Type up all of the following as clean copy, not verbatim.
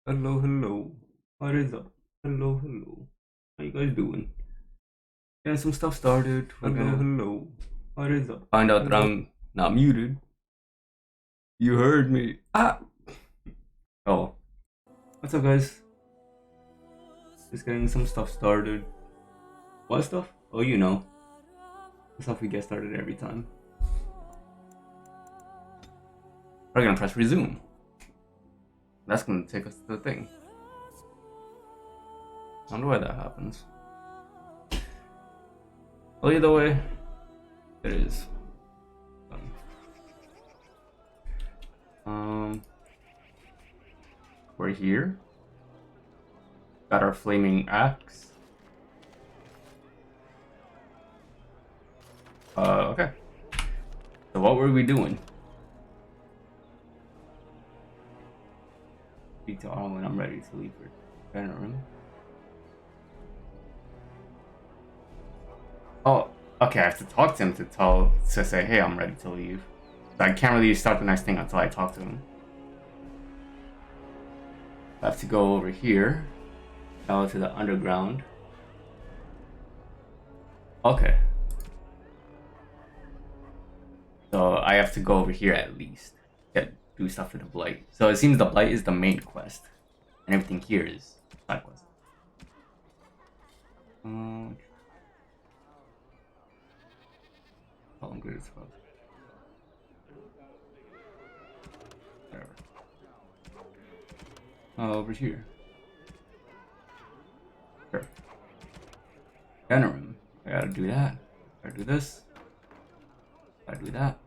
Hello, hello. What is up? Hello, hello. How you guys doing? Getting some stuff started. Hello. What is up? Find out that I'm not muted. You heard me. Ah! Oh. What's up, guys? Just getting some stuff started. What stuff? Oh, you know. The stuff we get started every time. We're gonna press resume. That's gonna take us to the thing. I wonder why that happens. Well, either way, it is. We're here. Got our flaming axe. Okay. So what were we doing? Speak to Arlen when I'm ready to leave for Venerum. Oh, okay, I have to talk to him to say, hey, I'm ready to leave. So I can't really start the next thing until I talk to him. I have to go over here. Go to the underground. Okay. So I have to go over here at least. Do stuff for the Blight. So it seems the Blight is the main quest. And everything here is side quest. Oh, I'm good as fuck. Whatever. Over here. Sure. Venerum. I gotta do that. Gotta do this. Gotta do that.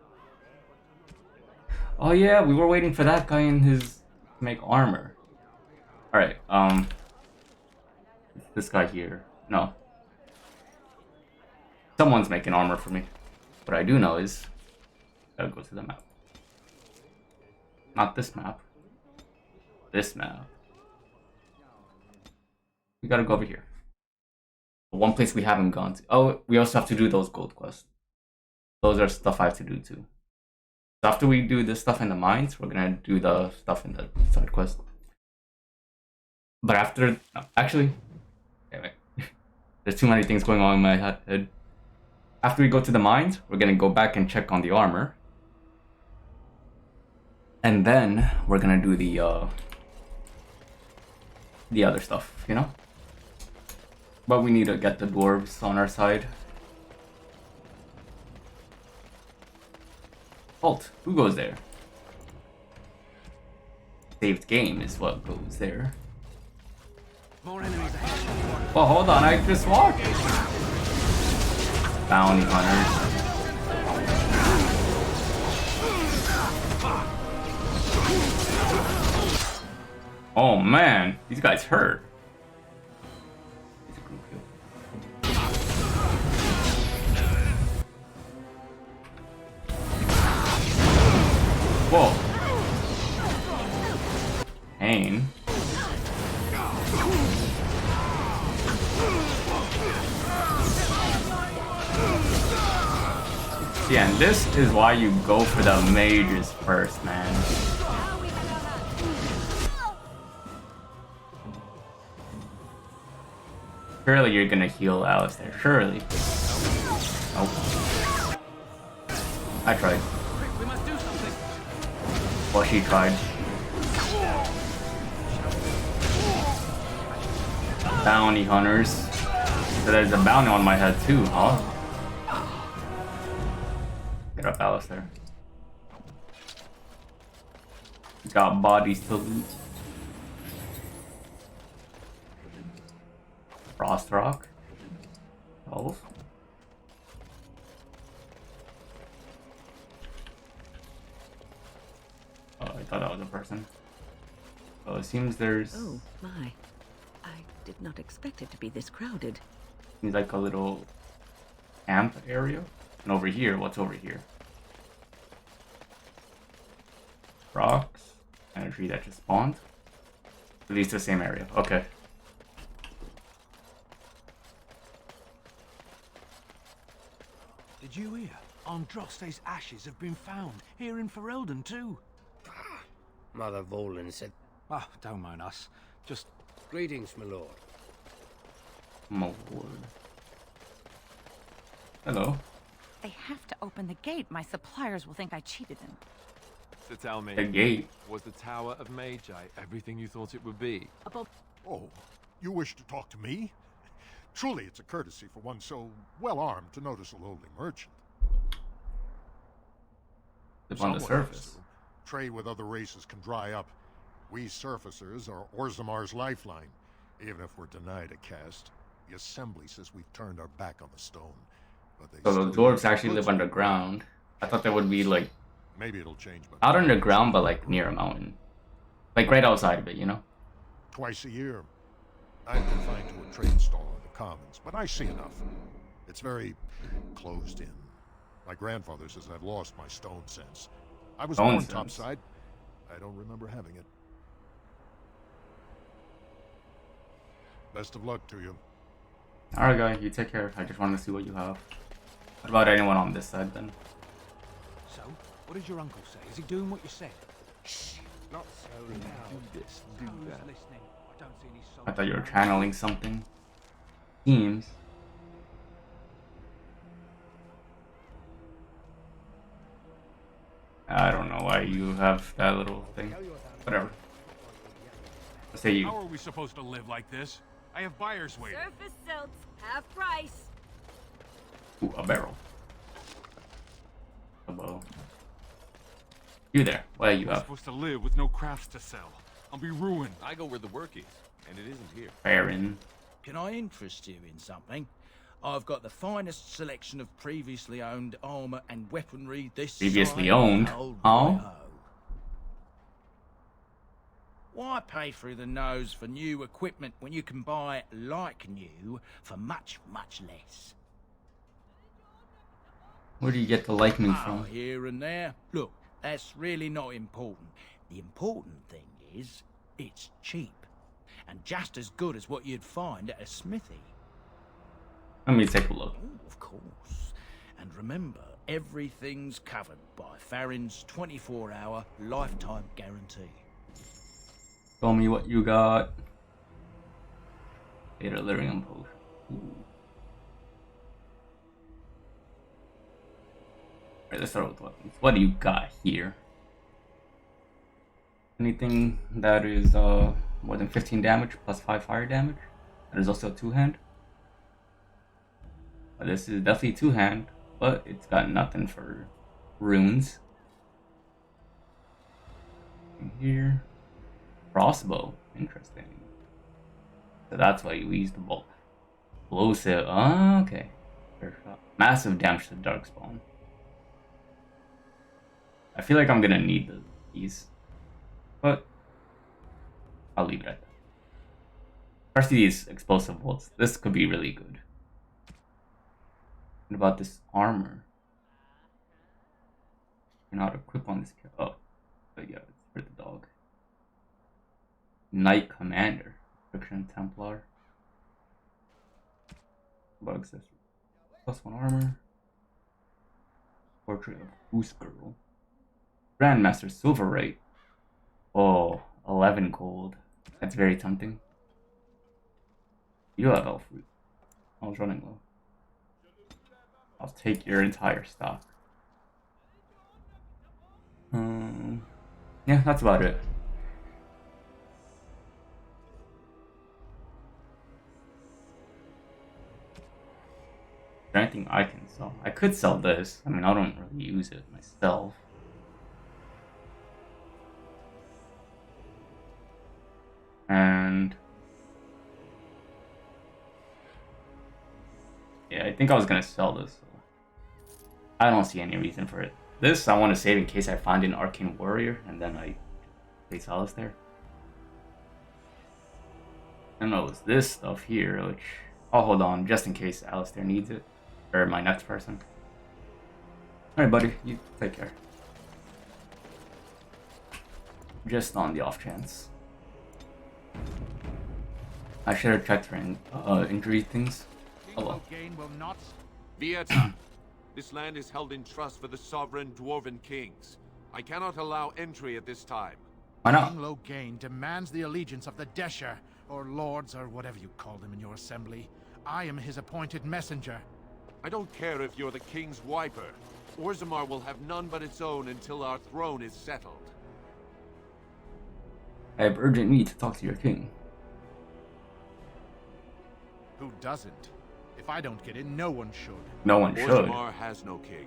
Oh yeah, we were waiting for that guy in his to make armor. Alright, this guy here. No. Someone's making armor for me. What I do know is gotta go to the map. Not this map. This map. We gotta go over here. One place we haven't gone to. Oh, we also have to do those gold quests. Those are stuff I have to do too. So after we do the stuff in the mines, we're gonna do the stuff in the side quest. But after, actually, wait. There's too many things going on in my head. After we go to the mines, we're gonna go back and check on the armor, and then we're gonna do the other stuff, you know. But we need to get the dwarves on our side. Halt! Who goes there? Saved game is what goes there. More enemies ahead. Well, hold on, I just walked. Bounty hunters. Oh man, these guys hurt. Whoa. Pain. Yeah, and this is why you go for the mages first, man. Surely you're gonna heal Alistair, surely. Nope. I tried. Well, she tried. Bounty hunters. So there's a bounty on my head too, huh? Get up, Alistair. Got bodies to loot. Frost Rock. Elf. Oh, I thought that was a person. Well, it seems there's... Oh, my. I did not expect it to be this crowded. Seems like a little camp area. And over here, what's over here? Rocks. And a tree that just spawned. At least the same area. Okay. Did you hear? Andraste's ashes have been found here in Ferelden too. Mother Volan said Oh, don't mind us. Just Greetings, my lord. My lord. Hello. They have to open the gate. My suppliers will think I cheated them. So tell me, The gate. was the Tower of Magi everything you thought it would be? Oh, you wish to talk to me? Truly, it's a courtesy for one so well armed to notice a lowly merchant. It's on the Someone has surface. to. Trade with other races can dry up. We surfacers are Orzamar's lifeline. Even if we're denied a caste, the assembly says we've turned our back on the stone. But they So the still dwarves use actually goods live underground. I thought they would be like Maybe it'll change, but out underground, but like near a mountain, like right outside of it, you know. twice a year. I'm confined to a trade stall in the commons, but I see enough. It's very closed in. My grandfather says I've lost my stone sense. I was Stone born sense? topside. I don't remember having it. Best of luck to you. All right, guy, you take care. I just wanted to see what you have. What about anyone on this side then? so. What does your uncle say? Is he doing what you said? Not so loud. Do this, do Who's that. listening? I don't see any soul. I thought you were channeling something. Seems. I don't know why you have that little thing. Whatever. Let's say you. How are we supposed to live like this? I have buyers waiting. Surface silks, half price. Ooh, a barrel. A bow. You there? What do you I'm have? supposed to live with no crafts to sell. I'll be ruined. I go where the work is, and it isn't here. Baron. Can I interest you in something? I've got the finest selection of previously owned armor and weaponry this Previously side owned? of Old Huh? White Oak. Why pay through the nose for new equipment when you can buy like new for much, much less? Where do you get the likeness Oh, from? here and there. Look, that's really not important. The important thing is, it's cheap. And just as good as what you'd find at a smithy. Let me take a look. Oh, of course. And remember, everything's covered by Farron's 24-hour lifetime guarantee. Tell me what you got. Beta Lyrium Potion. Ooh. Alright, let's start with weapons. What do you got here? Anything that is more than 15 damage plus 5 fire damage? That is also a two-hand. This is definitely two-hand, but it's got nothing for runes. And here. Crossbow. Interesting. So that's why you use the bolt. Explosive. Ah, okay. Fair shot. Massive damage to the Darkspawn. I feel like I'm gonna need these. But I'll leave it at that. Especially these explosive bolts. This could be really good. What about this armor? You're not equipped on this. Oh, but yeah, it's for the dog. Knight Commander, Friction Templar. What about accessory? +1 armor. Portrait of Goose Girl. Grandmaster Silverite. Oh, 11 gold. That's very tempting. You have elf root. I was running low. I'll take your entire stock. Yeah, that's about it. Is there anything I can sell? I could sell this. I mean, I don't really use it myself. And yeah, I think I was gonna sell this. So I don't see any reason for it. This I want to save in case I find an arcane warrior, and then I place Alistair. And it was this stuff here, which I'll hold on just in case Alistair needs it, or my next person. All right, buddy, you take care. Just on the off chance. I should have checked for injury things. Oh well. Gain will not. Vieta, this land is held in trust for the sovereign dwarven kings. I cannot allow entry at this time. Why not? King Loghain demands the allegiance of the Desher, or lords, or whatever you call them in your assembly. I am his appointed messenger. I don't care if you're the king's wiper. Orzammar will have none but its own until our throne is settled. I have urgent need to talk to your king. Who doesn't? If I don't get in, no one should. No one should. Orzammar has no king.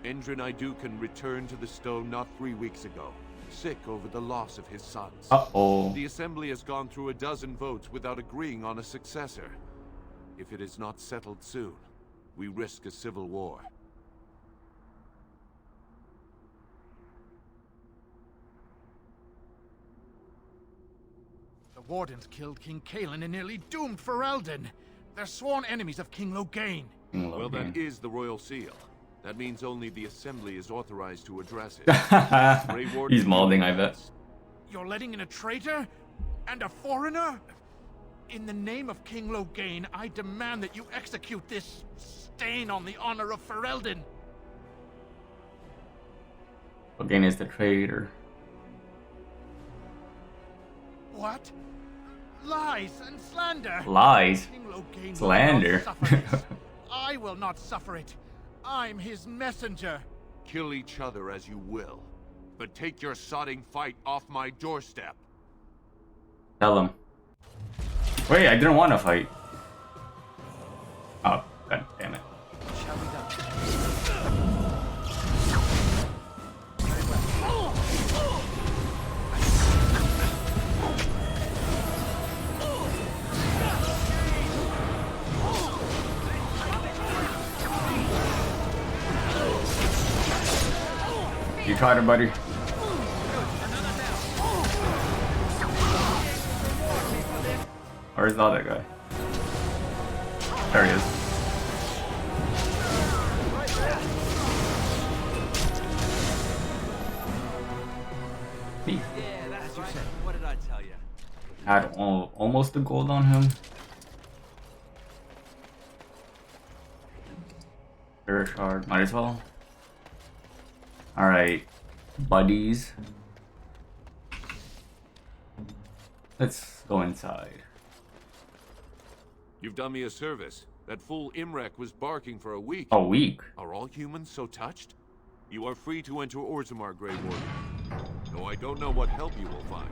Endrin Iduken returned to the stone not 3 weeks ago, sick over the loss of his sons. Uh-oh. The assembly has gone through a dozen votes without agreeing on a successor. If it is not settled soon, we risk a civil war. The Wardens killed King Cailan and nearly doomed Ferelden. They're sworn enemies of King Loghain. Well, that is the royal seal. That means only the assembly is authorized to address it. Grey Warden, He's molding, I bet. You're letting in a traitor? And a foreigner? In the name of King Loghain, I demand that you execute this stain on the honor of Ferelden. Loghain is the traitor. What? Lies and slander. Lies. King Loghain Slander. will not suffer this. I will not suffer it. I'm his messenger. Kill each other as you will, but take your sodding fight off my doorstep. Tell him. Wait, I didn't want to fight. Oh, god damn it. Shall we done? You tried it, buddy. Where's the other guy? There he is. He Yeah, that's right. What did I tell you? had almost a gold on him. Spirit shard, might as well. Alright, buddies. Let's go inside. You've done me a service. That fool Imrek was barking for a week. A week? Are all humans so touched? You are free to enter Orzammar, Grey Warden. Though I don't know what help you will find.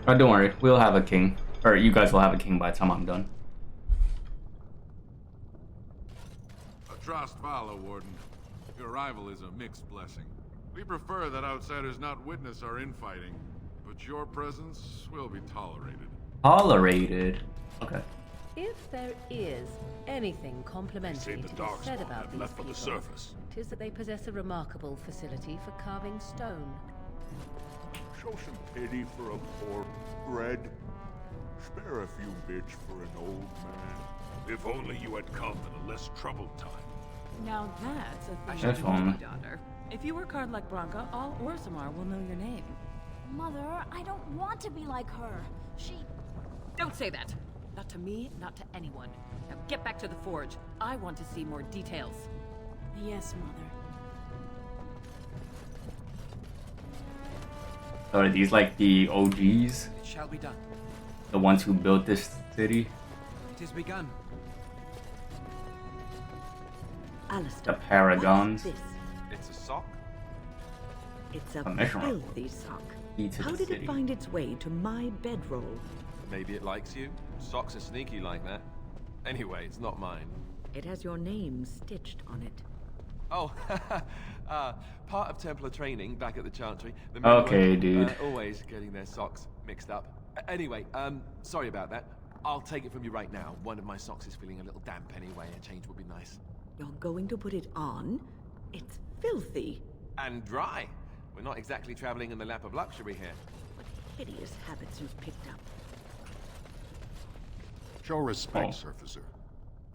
Oh, don't worry, we'll have a king. Or you guys will have a king by the time I'm done. Atrast Vala, Warden. Your arrival is a mixed blessing. We prefer that outsiders not witness our infighting, but your presence will be tolerated. Tolerated? Okay. If there is anything complimentary to be said about these people, it is that they possess a remarkable facility for carving stone. Show some pity for a poor bread. Spare a few bits for an old man. If only you had come in a less troubled time. Now that's a thing That's to fine. do, daughter. If you work hard like Branka, all Orzammar will know your name. Mother, I don't want to be like her. She... Don't say that! Not to me, not to anyone. Now get back to the forge. I want to see more details. Yes, Mother. So are these like the OGs? It shall be done. The ones who built this city? It is begun. Alistair, The Paragons? what's this? It's a sock? It's a A mission rifle. filthy sock. Key to How the did city. it find its way to my bedroll? Maybe it likes you? Socks are sneaky like that. Anyway, it's not mine. It has your name stitched on it. Oh, part of Templar training back at the Chantry. The men Okay, were, dude. Always getting their socks mixed up. Anyway, sorry about that. I'll take it from you right now. One of my socks is feeling a little damp anyway. A change would be nice. You're going to put it on? It's filthy. And dry. We're not exactly traveling in the lap of luxury here. What hideous habits you've picked up. Show respect, Oh. Surfacer.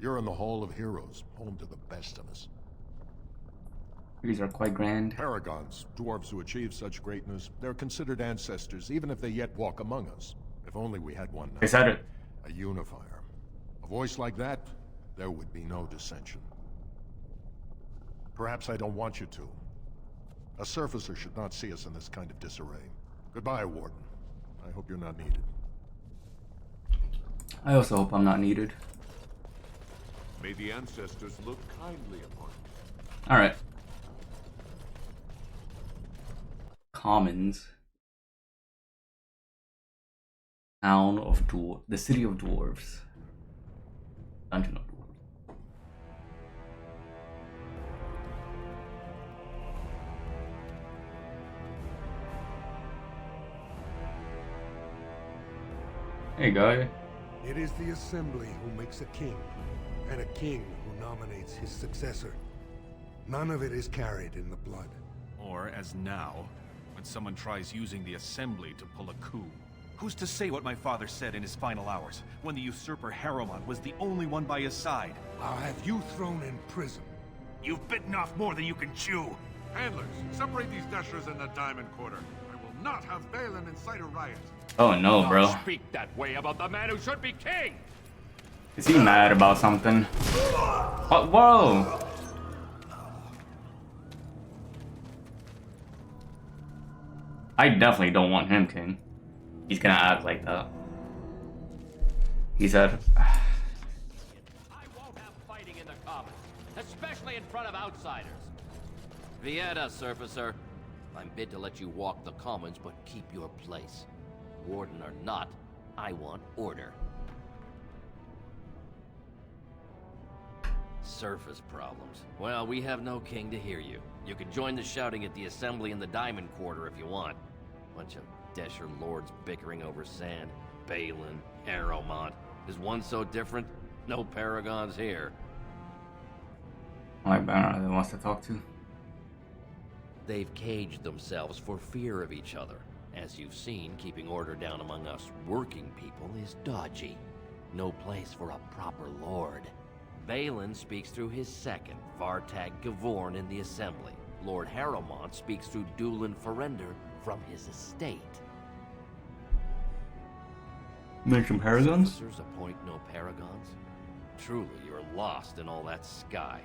You're in the Hall of Heroes, home to the best of us. These are quite grand. Paragons, dwarves who achieve such greatness, they're considered ancestors, even if they yet walk among us. If only we had one now. Is that it? A unifier. A voice like that, there would be no dissension. Perhaps I don't want you to. A surfacer should not see us in this kind of disarray. Goodbye, Warden. I hope you're not needed. I also hope I'm not needed. May the ancestors look kindly upon you. Alright. Commons. Town of the city of dwarves. Dungeon of dwarves. Hey guy. It is the Assembly who makes a king, and a king who nominates his successor. None of it is carried in the blood. Or, as now, when someone tries using the Assembly to pull a coup. Who's to say what my father said in his final hours, when the usurper Harrowmont was the only one by his side? I'll have you thrown in prison. You've bitten off more than you can chew! Handlers, separate these dashers in the Diamond Quarter. I will not have Balin incite a riot. Oh no, bro. Don't speak that way about the man who should be king! Is he mad about something? Oh, whoa! I definitely don't want him king. He's gonna act like that. He said... I won't have fighting in the Commons, especially in front of outsiders. Vieta, Surfacer. I'm bid to let you walk the Commons, but keep your place. Warden or not, I want order. Surface problems. Well, we have no king to hear you. You can join the shouting at the Assembly in the Diamond Quarter if you want. Bunch of Desher lords bickering over sand. Balin, Harrowmont. Is one so different? No paragons here. I like Banner that wants to talk to. They've caged themselves for fear of each other. As you've seen, keeping order down among us working people is dodgy. No place for a proper lord. Balin speaks through his second, Vartag Gavorn, in the Assembly. Lord Harrowmont speaks through Dulin Ferender from his estate. Mention paragons? Officers appoint no paragons? Truly, you're lost in all that sky.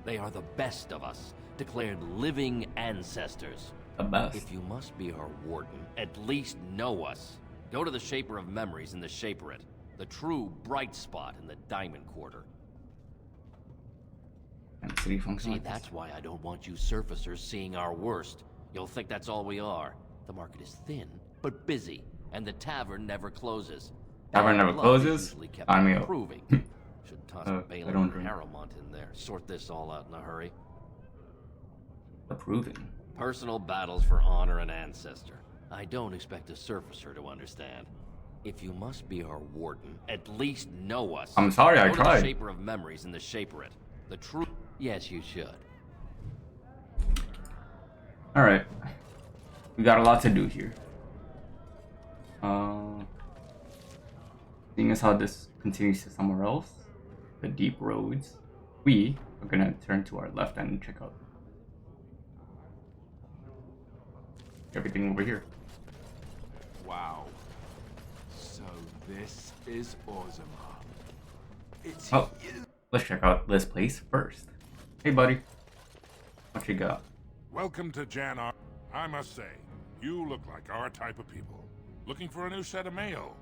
They are the best of us, declared living ancestors. The best. If you must be our warden, at least know us. Go to the Shaper of Memories in the Shaperate, the true bright spot in the Diamond Quarter. And city function. See, that's why I don't want you surfacers seeing our worst. You'll think that's all we are. The market is thin, but busy, and the tavern never closes. Tavern never closes? Sign me up. Should toss Balin and Harrowmont in there. Sort this all out in a hurry. Approving. Personal battles for honor and ancestor. I don't expect a surfacer to understand. If you must be our warden, at least know us. I'm sorry, I Go to tried. The Shaper of Memories in the Shaperate. The true... Yes, you should. Alright. We got a lot to do here. Seeing as how this continues to somewhere else, the deep roads, we are gonna turn to our left and check out everything over here. Wow. So this is Orzammar. It's Oh, let's check out this place first. Hey, buddy. What you got? Welcome to Jannar. I must say, you look like our type of people. Looking for a new set of mail.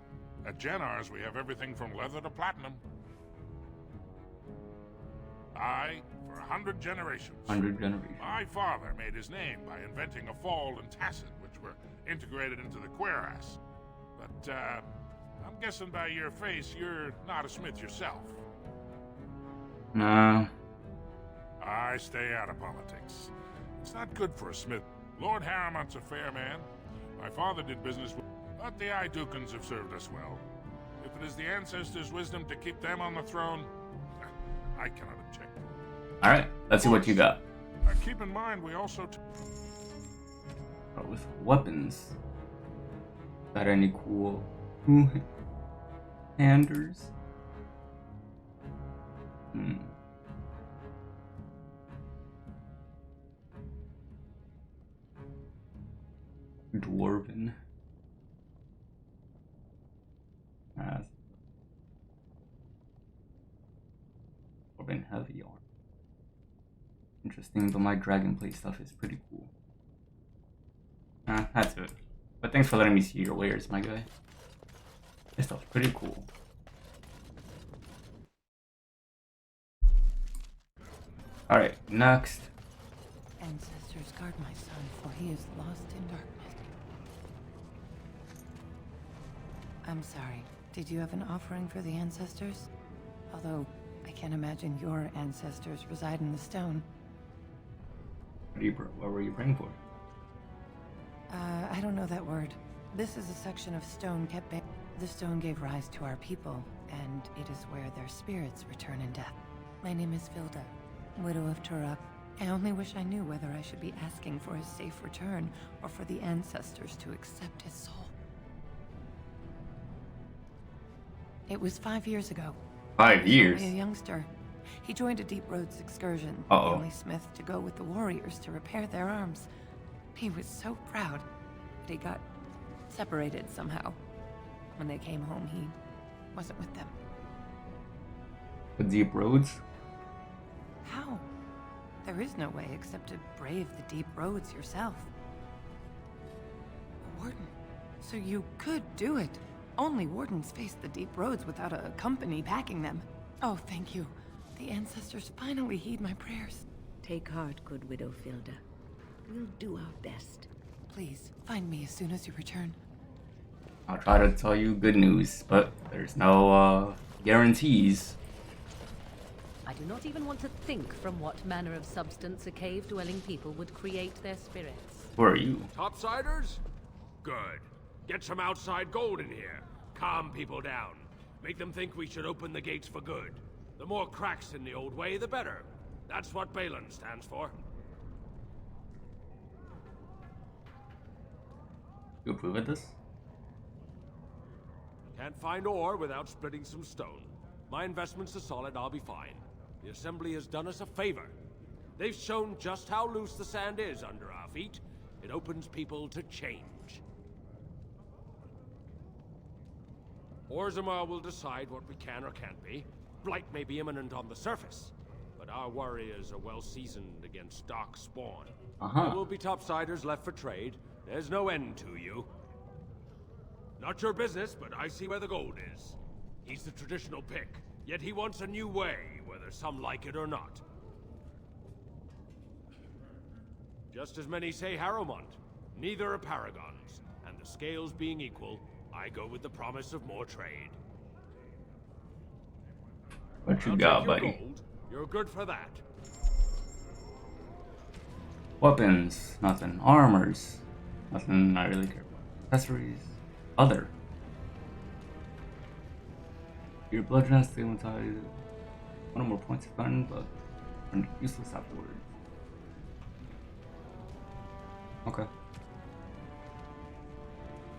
At Jannar's, we have everything from leather to platinum. For 100 generations. 100 generations. My father made his name by inventing a fall and tacit, which were integrated into the cuirass. But, I'm guessing by your face, you're not a smith yourself. No. I stay out of politics. It's not good for a smith. Lord Harrowmont's a fair man. My father did business with... But the Idukans have served us well. If it is the ancestors' wisdom to keep them on the throne, I cannot object. Alright, let's see what you got. Keep in mind, we also... With weapons. Got any cool handers? Dwarven. Dwarven heavy armor. Interesting, but my dragonplate stuff is pretty cool. That's it. But thanks for letting me see your wares, my guy. This stuff's pretty cool. Alright, next. Ancestors, guard my son, for he is lost in darkness. I'm sorry. Did you have an offering for the ancestors? Although, I can't imagine your ancestors reside in the stone. What were you praying for? I don't know that word. This is a section of stone kept back. The stone gave rise to our people, and it is where their spirits return in death. My name is Vilda, widow of Turok. I only wish I knew whether I should be asking for his safe return, or for the ancestors to accept his soul. It was 5 years ago. 5 years? He was only a youngster. He joined a Deep Roads excursion, Uh-oh. the only smith to go with the warriors to repair their arms. He was so proud, but he got separated somehow. When they came home, he wasn't with them. The Deep Roads? How? There is no way except to brave the Deep Roads yourself. A warden. So you could do it. Only wardens face the Deep Roads without a company backing them. Oh, thank you. The ancestors finally heed my prayers. Take heart, good widow Vilda. We'll do our best. Please, find me as soon as you return. I'll try to tell you good news, but there's no guarantees. I do not even want to think from what manner of substance a cave-dwelling people would create their spirits. Who are you? Topsiders? Good. Get some outside gold in here. Calm people down. Make them think we should open the gates for good. The more cracks in the old way, the better. That's what Balin stands for. You approve of this? Can't find ore without splitting some stone. My investments are solid, I'll be fine. The Assembly has done us a favor. They've shown just how loose the sand is under our feet. It opens people to change. Orzammar will decide what we can or can't be. Blight may be imminent on the surface, but our warriors are well seasoned against dark spawn. There will be topsiders left for trade. There's no end to you. Not your business, but I see where the gold is. He's the traditional pick, yet he wants a new way, whether some like it or not. Just as many say Harrowmont. Neither are paragons, and the scales being equal, I go with the promise of more trade. What you I'll got, take your buddy? gold. You're good for that. Weapons, nothing. Armors, nothing I really care about. Accessories, other. Your bludgeon has stigmatized. One or more points of gun, but useless afterwards. Okay.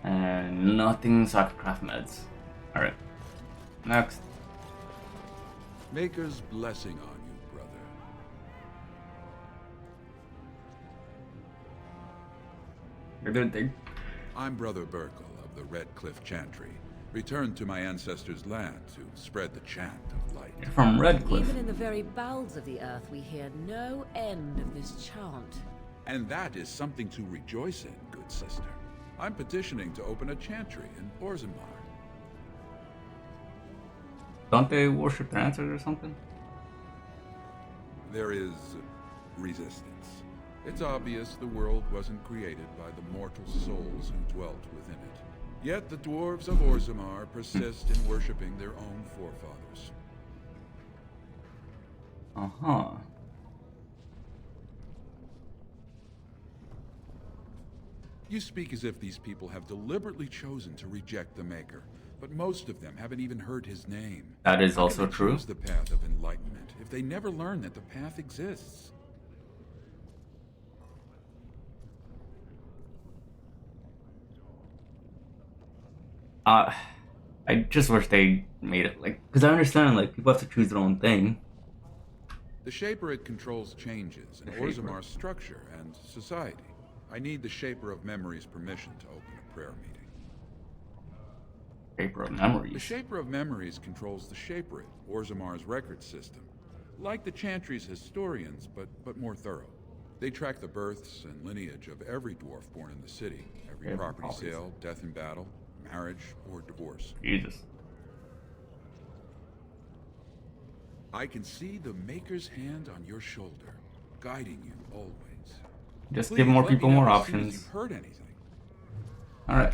And nothing so I can craft meds. Alright. Next. Maker's blessing on you, brother. You're good thing. I'm Brother Burkle of the Red Cliff Chantry, returned to my ancestors' land to spread the chant of light. You're from Red Cliff. Even in the very bowels of the earth, we hear no end of this chant. And that is something to rejoice in, good sister. I'm petitioning to open a chantry in Orzammar. Don't they worship their ancestors or something? There is resistance. It's obvious the world wasn't created by the mortal souls who dwelt within it. Yet the dwarves of Orzammar persist in worshipping their own forefathers. Uh-huh. You speak as if these people have deliberately chosen to reject the Maker, but most of them haven't even heard his name. That is How also can they true. choose the path of enlightenment if they never learn that the path exists? I just wish they made it like, because I understand like people have to choose their own thing. The Shaperate controls changes in The Shaperate. Orzammar's structure and society. I need the Shaper of Memory's permission to open a prayer meeting. Shaper of Memories. The Shaper of Memories controls the Shaperate, Orzammar's record system. Like the Chantry's historians, but more thorough. They track the births and lineage of every dwarf born in the city. Every property sale, death in battle, marriage, or divorce. Jesus. I can see the Maker's hand on your shoulder, guiding you always. Just Please give more let me people know more as soon as options. you've heard anything. Alright.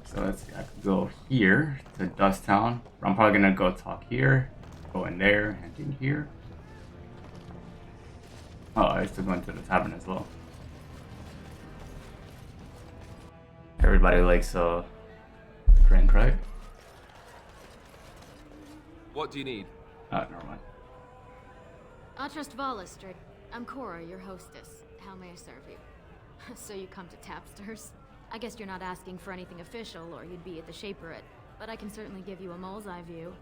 So let's go here to Dust Town. I'm probably gonna go talk here, go in there, and in here. Oh, I still go into the tavern as well. Everybody likes drink, right? What do you need? Oh, never mind. Atrust Valistrid. I'm Cora, your hostess. How may I serve you? So you come to Tapsters? I guess you're not asking for anything official, or you'd be at the Shaperate, but I can certainly give you a mole's eye view.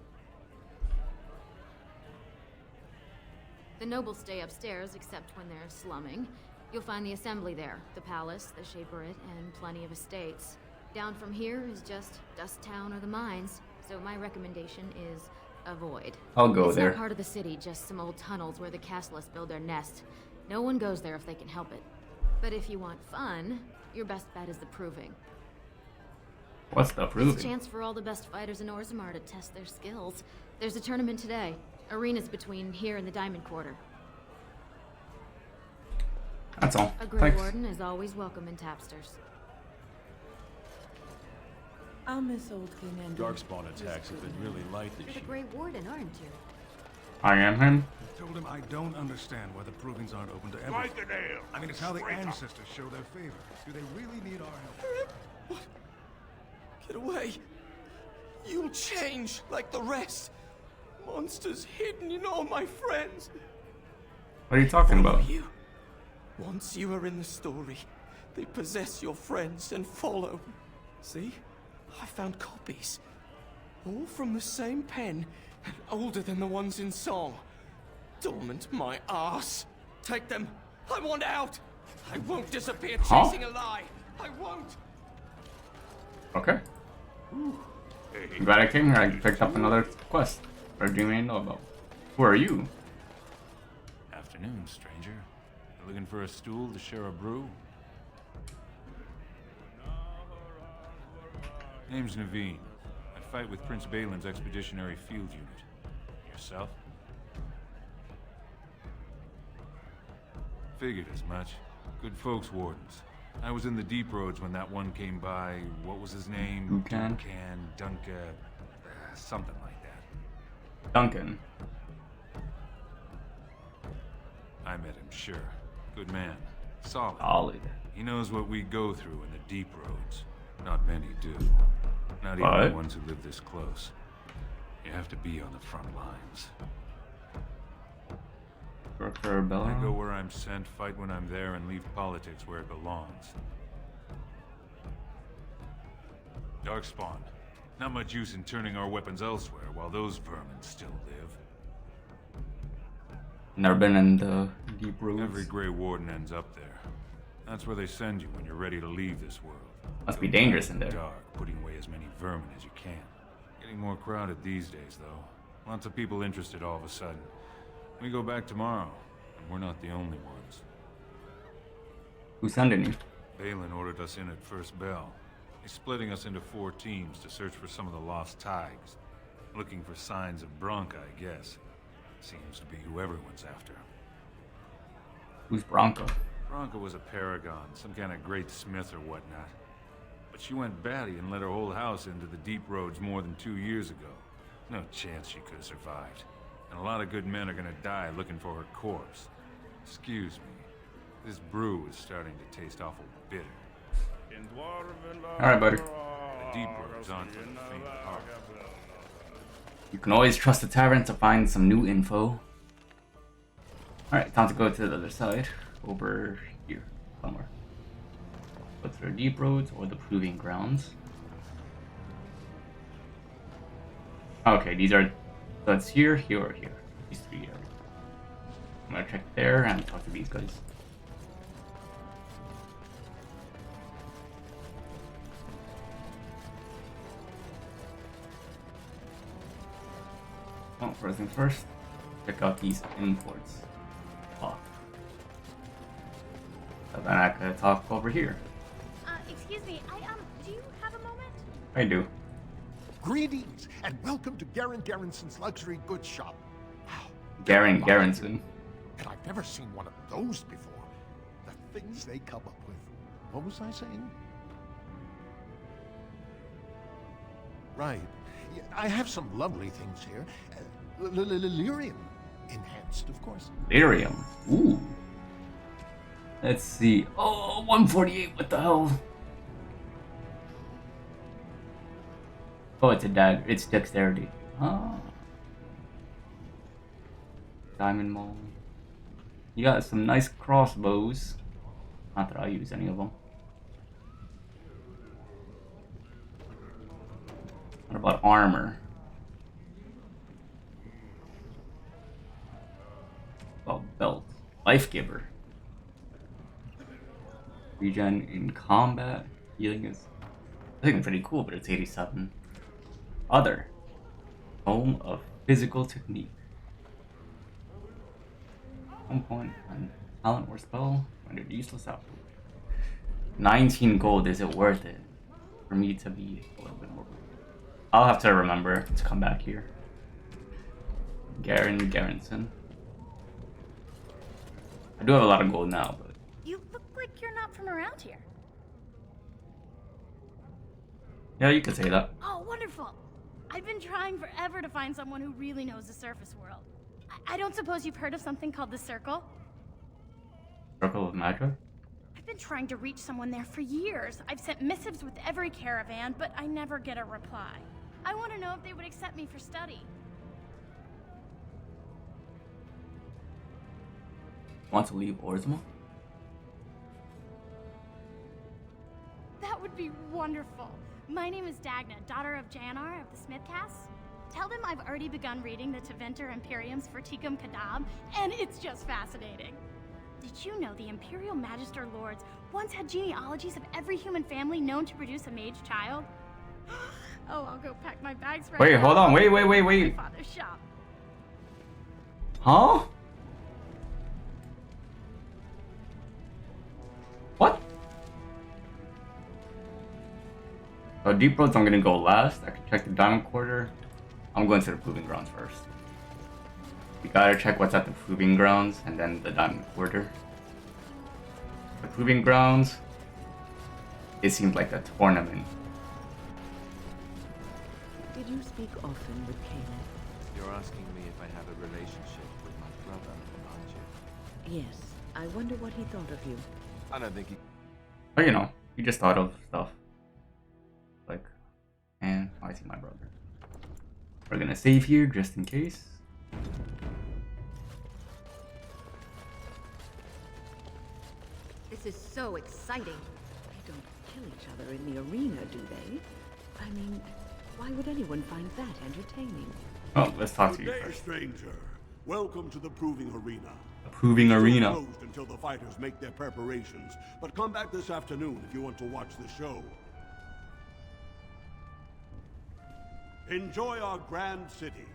The nobles stay upstairs, except when they're slumming. You'll find the assembly there, the palace, the Shaperate, and plenty of estates. Down from here is just Dust Town or the mines, so my recommendation is avoid. I'll go it's there. Not part of the city, just some old tunnels where the castlists build their nest. No one goes there if they can help it. But if you want fun, your best bet is the Proving. What's the Proving? It's a chance for all the best fighters in Orzammar to test their skills. There's a tournament today. Arenas between here and the Diamond Quarter. That's all. A Grey Thanks. Warden is always welcome in Tapsters. I'll miss old King Andrew. Darkspawn attacks have been really light this You're the year. Grey Warden, aren't you? I am him. I told him I don't understand why the provings aren't open to everyone. Strike a nail. I mean, it's how the Straight up. ancestors show their favor. Do they really need our help? Get away. You'll change like the rest. Monsters hidden in all my friends. What are you talking about? You. Once you are in the story, they possess your friends and follow. See? I found copies. All from the same pen and older than the ones in song. Dormant my ass. Take them. I want out. I won't disappear chasing a lie. I won't. Okay. I'm glad I came here. I picked up another quest. What do you even know about? Who are you? Afternoon, stranger. You looking for a stool to share a brew? Name's Naveen. I fight with Prince Balin's Expeditionary Field Unit. Yourself? Figured as much. Good folks, Wardens. I was in the Deep Roads when that one came by. What was his name? Duncan? Something like that. Duncan. I met him, sure. Good man. Solid. Solid. He knows what we go through in the Deep Roads. Not many do. Not even What? the ones who live this close. You have to be on the front lines. I go where I'm sent, fight when I'm there, and leave politics where it belongs. Darkspawn. Not much use in turning our weapons elsewhere while those vermin still live. Never been in the Deep Roads. Every Grey Warden ends up there. That's where they send you when you're ready to leave this world. Must be dangerous in there. Dark, putting away as many vermin as you can. Getting more crowded these days, though. Lots of people interested all of a sudden. We go back tomorrow, and we're not the only ones. Who's sending you? Balin ordered us in at first bell. He's splitting us into 4 teams to search for some of the lost Tigers. Looking for signs of Bronca, I guess. Seems to be who everyone's after. Who's Bronca? Bronca was a paragon, some kind of great smith or whatnot. But she went batty and let her whole house into the Deep Roads more than 2 years ago. No chance she could have survived. And a lot of good men are gonna die looking for her corpse. Excuse me. This brew is starting to taste awful bitter. Alright, buddy. The Deep Roads aren't for the faint of heart. You can always trust the tavern to find some new info. Alright, time to go to the other side. Over here, somewhere. Go through the Deep Roads or the Proving Grounds. Okay, these are... So it's here, here, or here. These 3 areas. I'm gonna check there and talk to these guys. Oh, first things first. Check out these imports. Oh, So then I could talk over here. Excuse me, do you have a moment? I do. Greetings, and welcome to Garen Garrison's luxury goods shop. Garen Garrison. And I've never seen one of those before. The things they come up with. What was I saying? Right. Yeah, I have some lovely things here. Lyrium. Enhanced, of course. Lyrium. Ooh. Let's see. Oh, 148. What the hell? Oh, it's a dagger. It's dexterity. Oh. Diamond Maul. You got some nice crossbows. Not that I use any of them. What about armor? Oh, belt. Life Giver. Regen in combat. Healing is, I think, pretty cool, but it's 87. Other. Home of Physical Technique. 1 point on talent or spell rendered useless afterward. 19 gold. Is it worth it for me to be a little bit more? I'll have to remember to come back here. Garen Garrison. I do have a lot of gold now, but You look like you're not from around here. yeah, you could say that. Oh, wonderful. I've been trying forever to find someone who really knows the surface world. I don't suppose you've heard of something called the Circle? Circle of Magic? I've been trying to reach someone there for years. I've sent missives with every caravan, but I never get a reply. I want to know if they would accept me for study. Want to leave Orzammar? That would be wonderful. My name is Dagna, daughter of Janar of the Smithcast. Tell them I've already begun reading the Tevinter Imperiums for Tikum Kadab, and it's just fascinating. Did you know the Imperial Magister Lords once had genealogies of every human family known to produce a mage child? Oh, I'll go pack my bags right Wait, now. hold on. Wait. My father's shop. Huh? What? So Deep Roads, I'm gonna go last. I can check the Diamond Quarter. I'm going to the Proving Grounds first. You gotta check what's at the Proving Grounds and then the Diamond Quarter. The Proving Grounds, it seems like a tournament. Did you speak often with Caleb? You're asking me if I have a relationship with my brother, aren't you? Yes. I wonder what he thought of you. I don't think he... But you know, you just thought of stuff. Like, and I see my brother. We're gonna save here just in case. This is so exciting. They don't kill each other in the arena, do they? I mean, why would anyone find that entertaining? Oh, let's talk to you Good day, first. stranger. Welcome to the Proving Arena. The Proving Arena. It's closed until the fighters make their preparations, but come back this afternoon if you want to watch the show. Enjoy our grand city.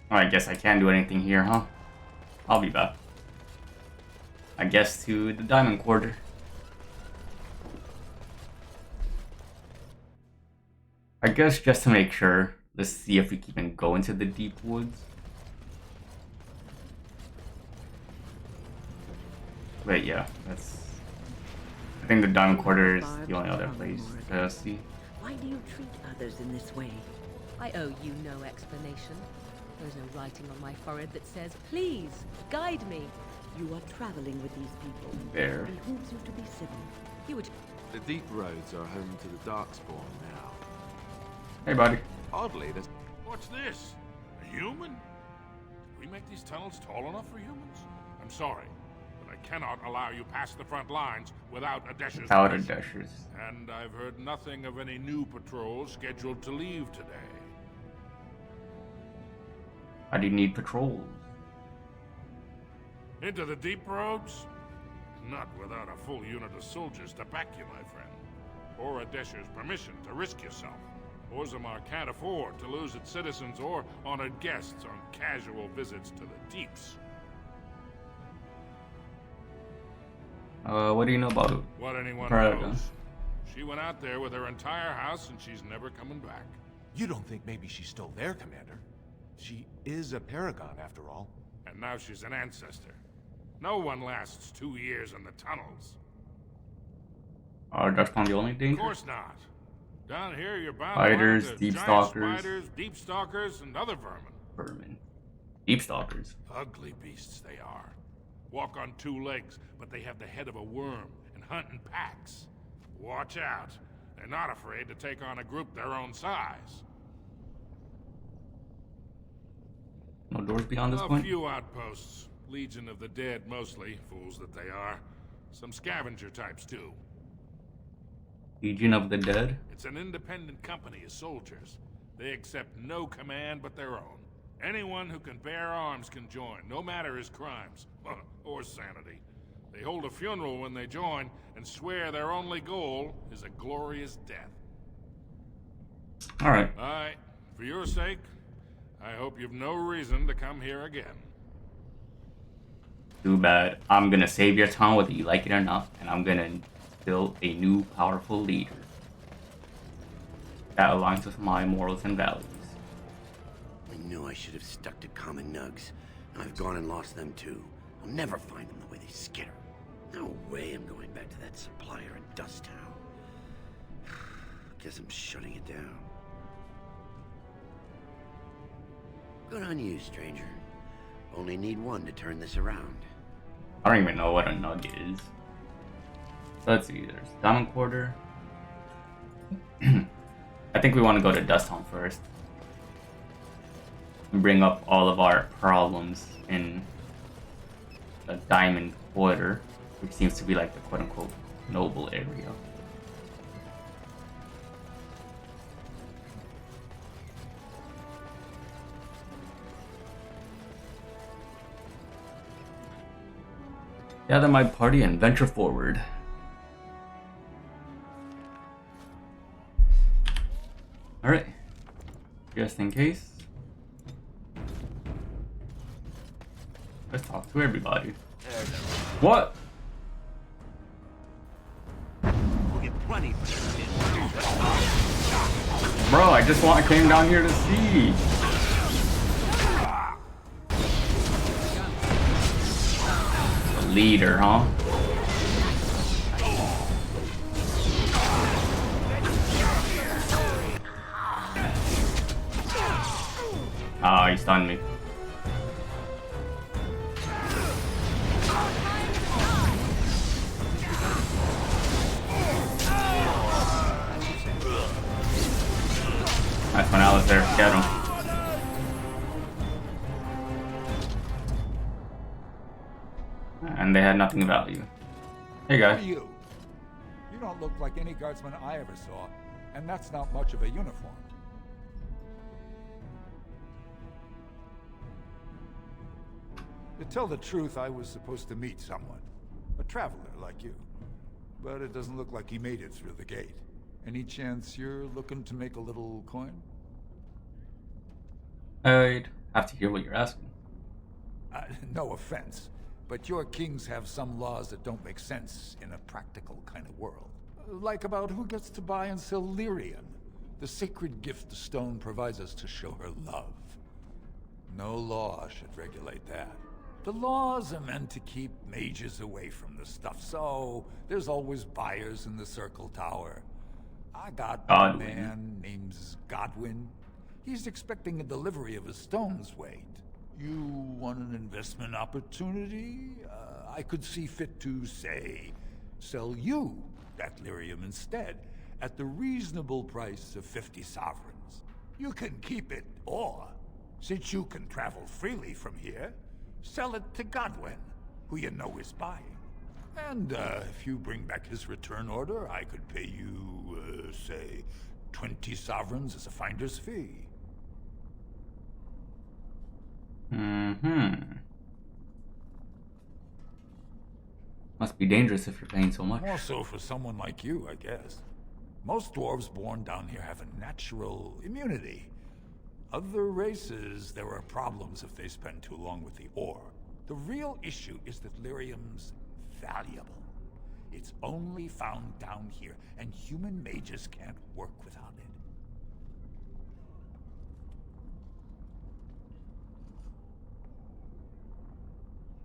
I guess I can't do anything here, huh? I'll be back. I guess to the Diamond Quarter. I guess just to make sure, let's see if we can even go into the deep woods. But yeah, that's... I think the Diamond Quarter is the only other place to see. Why do you treat others in this way? I owe you no explanation. There's no writing on my forehead that says, please, guide me. You are traveling with these people. There. It behooves you to be civil. You would... The Deep Roads are home to the Darkspawn now. Hey, buddy. Oddly, there's... What's this? A human? Did we make these tunnels tall enough for humans? I'm sorry, but I cannot allow you past the front lines without Adesh's Without permission. Adesh's. And I've heard nothing of any new patrols scheduled to leave today. I do need patrols. Into the Deep Roads? Not without a full unit of soldiers to back you, my friend. Or Adesh's permission to risk yourself. Orzammar can't afford to lose its citizens or honored guests on casual visits to the Deeps. What do you know about What anyone Paragon? knows. She went out there with her entire house and she's never coming back. You don't think maybe she's still there, Commander? She is a Paragon, after all. And now she's an ancestor. No one lasts 2 years in the tunnels. Are Dusttown the only Of danger? course not. Down here, you're bound Spiders, to deep giant stalkers. spiders, deep stalkers, and other vermin. Vermin. Deep stalkers. Ugly beasts they are. Walk on 2 legs, but they have the head of a worm and hunt in packs. Watch out. They're not afraid to take on a group their own size. No doors beyond this A point? few outposts. Legion of the Dead, mostly. Fools that they are. Some scavenger types, too. Legion of the Dead? It's an independent company of soldiers. They accept no command but their own. Anyone who can bear arms can join, no matter his crimes. Or sanity. They hold a funeral when they join, and swear their only goal is a glorious death. Alright. Aye. For your sake, I hope you've no reason to come here again. Too bad. I'm gonna save your town whether you like it or not, and I'm gonna build a new powerful leader that aligns with my morals and values. I knew I should have stuck to common nugs. I've gone and lost them too. I'll never find them the way they skitter. No way I'm going back to that supplier in Dust Town. Guess I'm shutting it down. Good on you, stranger. Only need one to turn this around. I don't even know what a nug is. So let's see, there's Diamond Quarter. I think we want to go to Dust Town first. And bring up all of our problems in the Diamond Quarter, which seems to be like the quote-unquote noble area. Gather my party and venture forward. Alright. Just in case. Let's talk to everybody. What? We'll get plenty for this. Bro, I just came down here to see. The leader, huh? Ah, he stunned me. Nice one, Alice there. Get him. And they had nothing of value. Hey, Who guys. are you? You don't look like any guardsman I ever saw, and that's not much of a uniform. To tell the truth, I was supposed to meet someone. A traveler like you. But it doesn't look like he made it through the gate. Any chance you're looking to make a little coin? I'd have to hear what you're asking. No offense, but your kings have some laws that don't make sense in a practical kind of world. Like about who gets to buy and sell lyrium, the sacred gift the stone provides us to show her love. No law should regulate that. The laws are meant to keep mages away from the stuff, so there's always buyers in the Circle Tower. I got a man named Godwin. He's expecting a delivery of a stone's weight. You want an investment opportunity? I could see fit to, say, sell you that lyrium instead, at the reasonable price of 50 sovereigns. You can keep it, or, since you can travel freely from here, sell it to Godwin, who you know is buying. And if you bring back his return order, I could pay you, say, 20 sovereigns as a finder's fee. Must be dangerous if you're paying so much. More so for someone like you, I guess. Most dwarves born down here have a natural immunity. Other races, there are problems if they spend too long with the ore. The real issue is that lyrium's valuable. It's only found down here, and human mages can't work without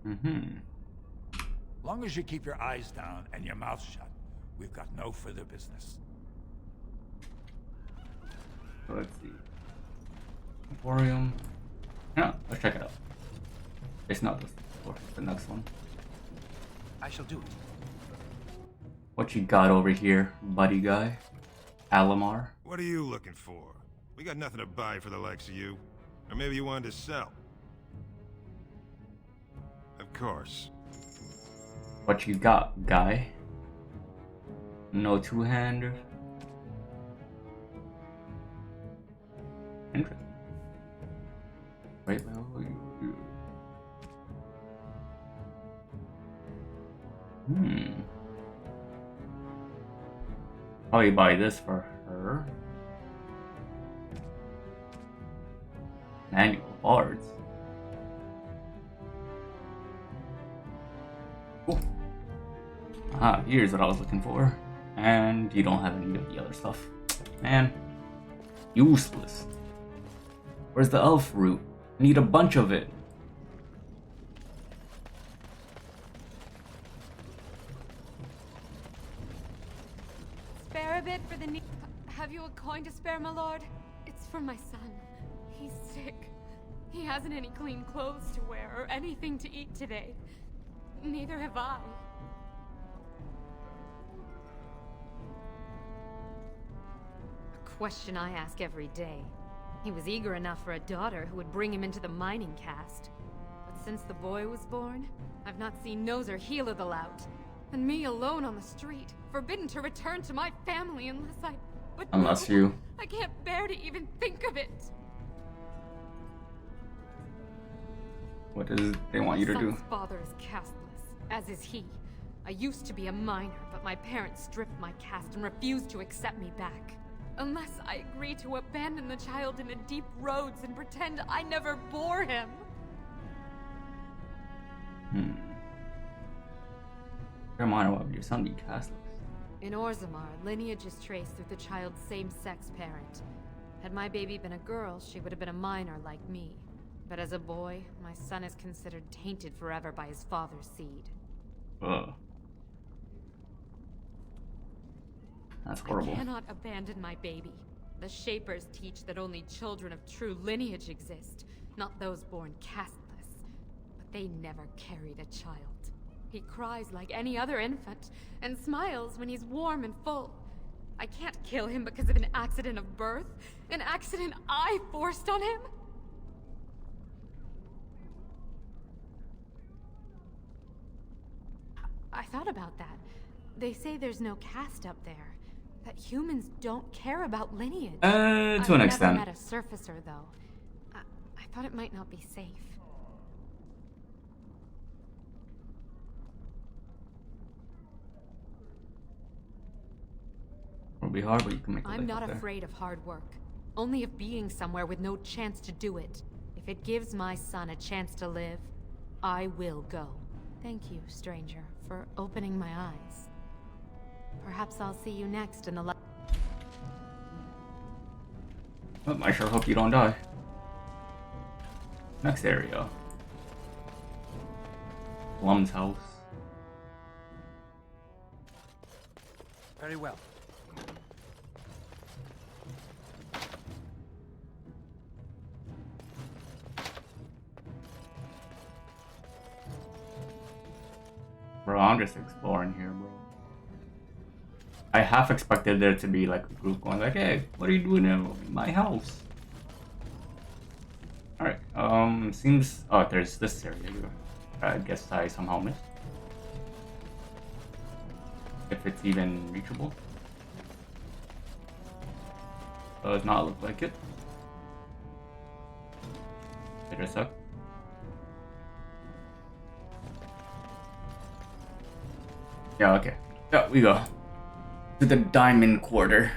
it. Mm-hmm. Long as you keep your eyes down and your mouth shut, we've got no further business. Let's see. Emporium. Yeah, let's check it out. It's not this floor, it's the next one. I shall do it. What you got over here, buddy guy? Alamar? What are you looking for? We got nothing to buy for the likes of you. Or maybe you wanted to sell. Of course. What you got, guy? No two-hander? Interesting. Wait, Probably buy this for her. Manual bards. Cool. Ah, here's what I was looking for. And you don't have any of the other stuff. Man. Useless. Where's the elf root? I need a bunch of it. Spare a bit for the Have you a coin to spare, my lord? It's for my son. He's sick. He hasn't any clean clothes to wear or anything to eat today. Neither have I. A question I ask every day. He was eager enough for a daughter who would bring him into the mining caste. But since the boy was born, I've not seen nose or heel of the lout. And me alone on the street, forbidden to return to my family unless I... But unless no, you... I can't bear to even think of it. What does they want you to do? My son's father is casteless, as is he. I used to be a miner, but my parents stripped my caste and refused to accept me back. Unless I agree to abandon the child in the deep roads and pretend I never bore him. Hermione, why would your son be casteless? In Orzammar, lineage is traced through the child's same-sex parent. Had my baby been a girl, she would have been a minor like me. But as a boy, my son is considered tainted forever by his father's seed. Ugh. That's horrible. I cannot abandon my baby. The Shapers teach that only children of true lineage exist, not those born casteless. But they never carried a child. He cries like any other infant, and smiles when he's warm and full. I can't kill him because of an accident of birth, an accident I forced on him. I thought about that. They say there's no caste up there. That humans don't care about lineage. To an extent. I've never met a surfacer, though. I thought it might not be safe. It'll be hard, but you can make it. I'm not afraid of hard work. Only of being somewhere with no chance to do it. If it gives my son a chance to live, I will go. Thank you, stranger, for opening my eyes. Perhaps I'll see you next in the Well, I sure hope you don't die. Next area. Plum's house. Very well. Bro, I'm just exploring here, bro. I half expected there to be like a group going like, hey, what are you doing in my house? Alright, seems... Oh, there's this area here. I guess I somehow missed. If it's even reachable. Does not look like it. Wait a sec. Yeah, okay. Yeah, we go. To the Diamond Quarter,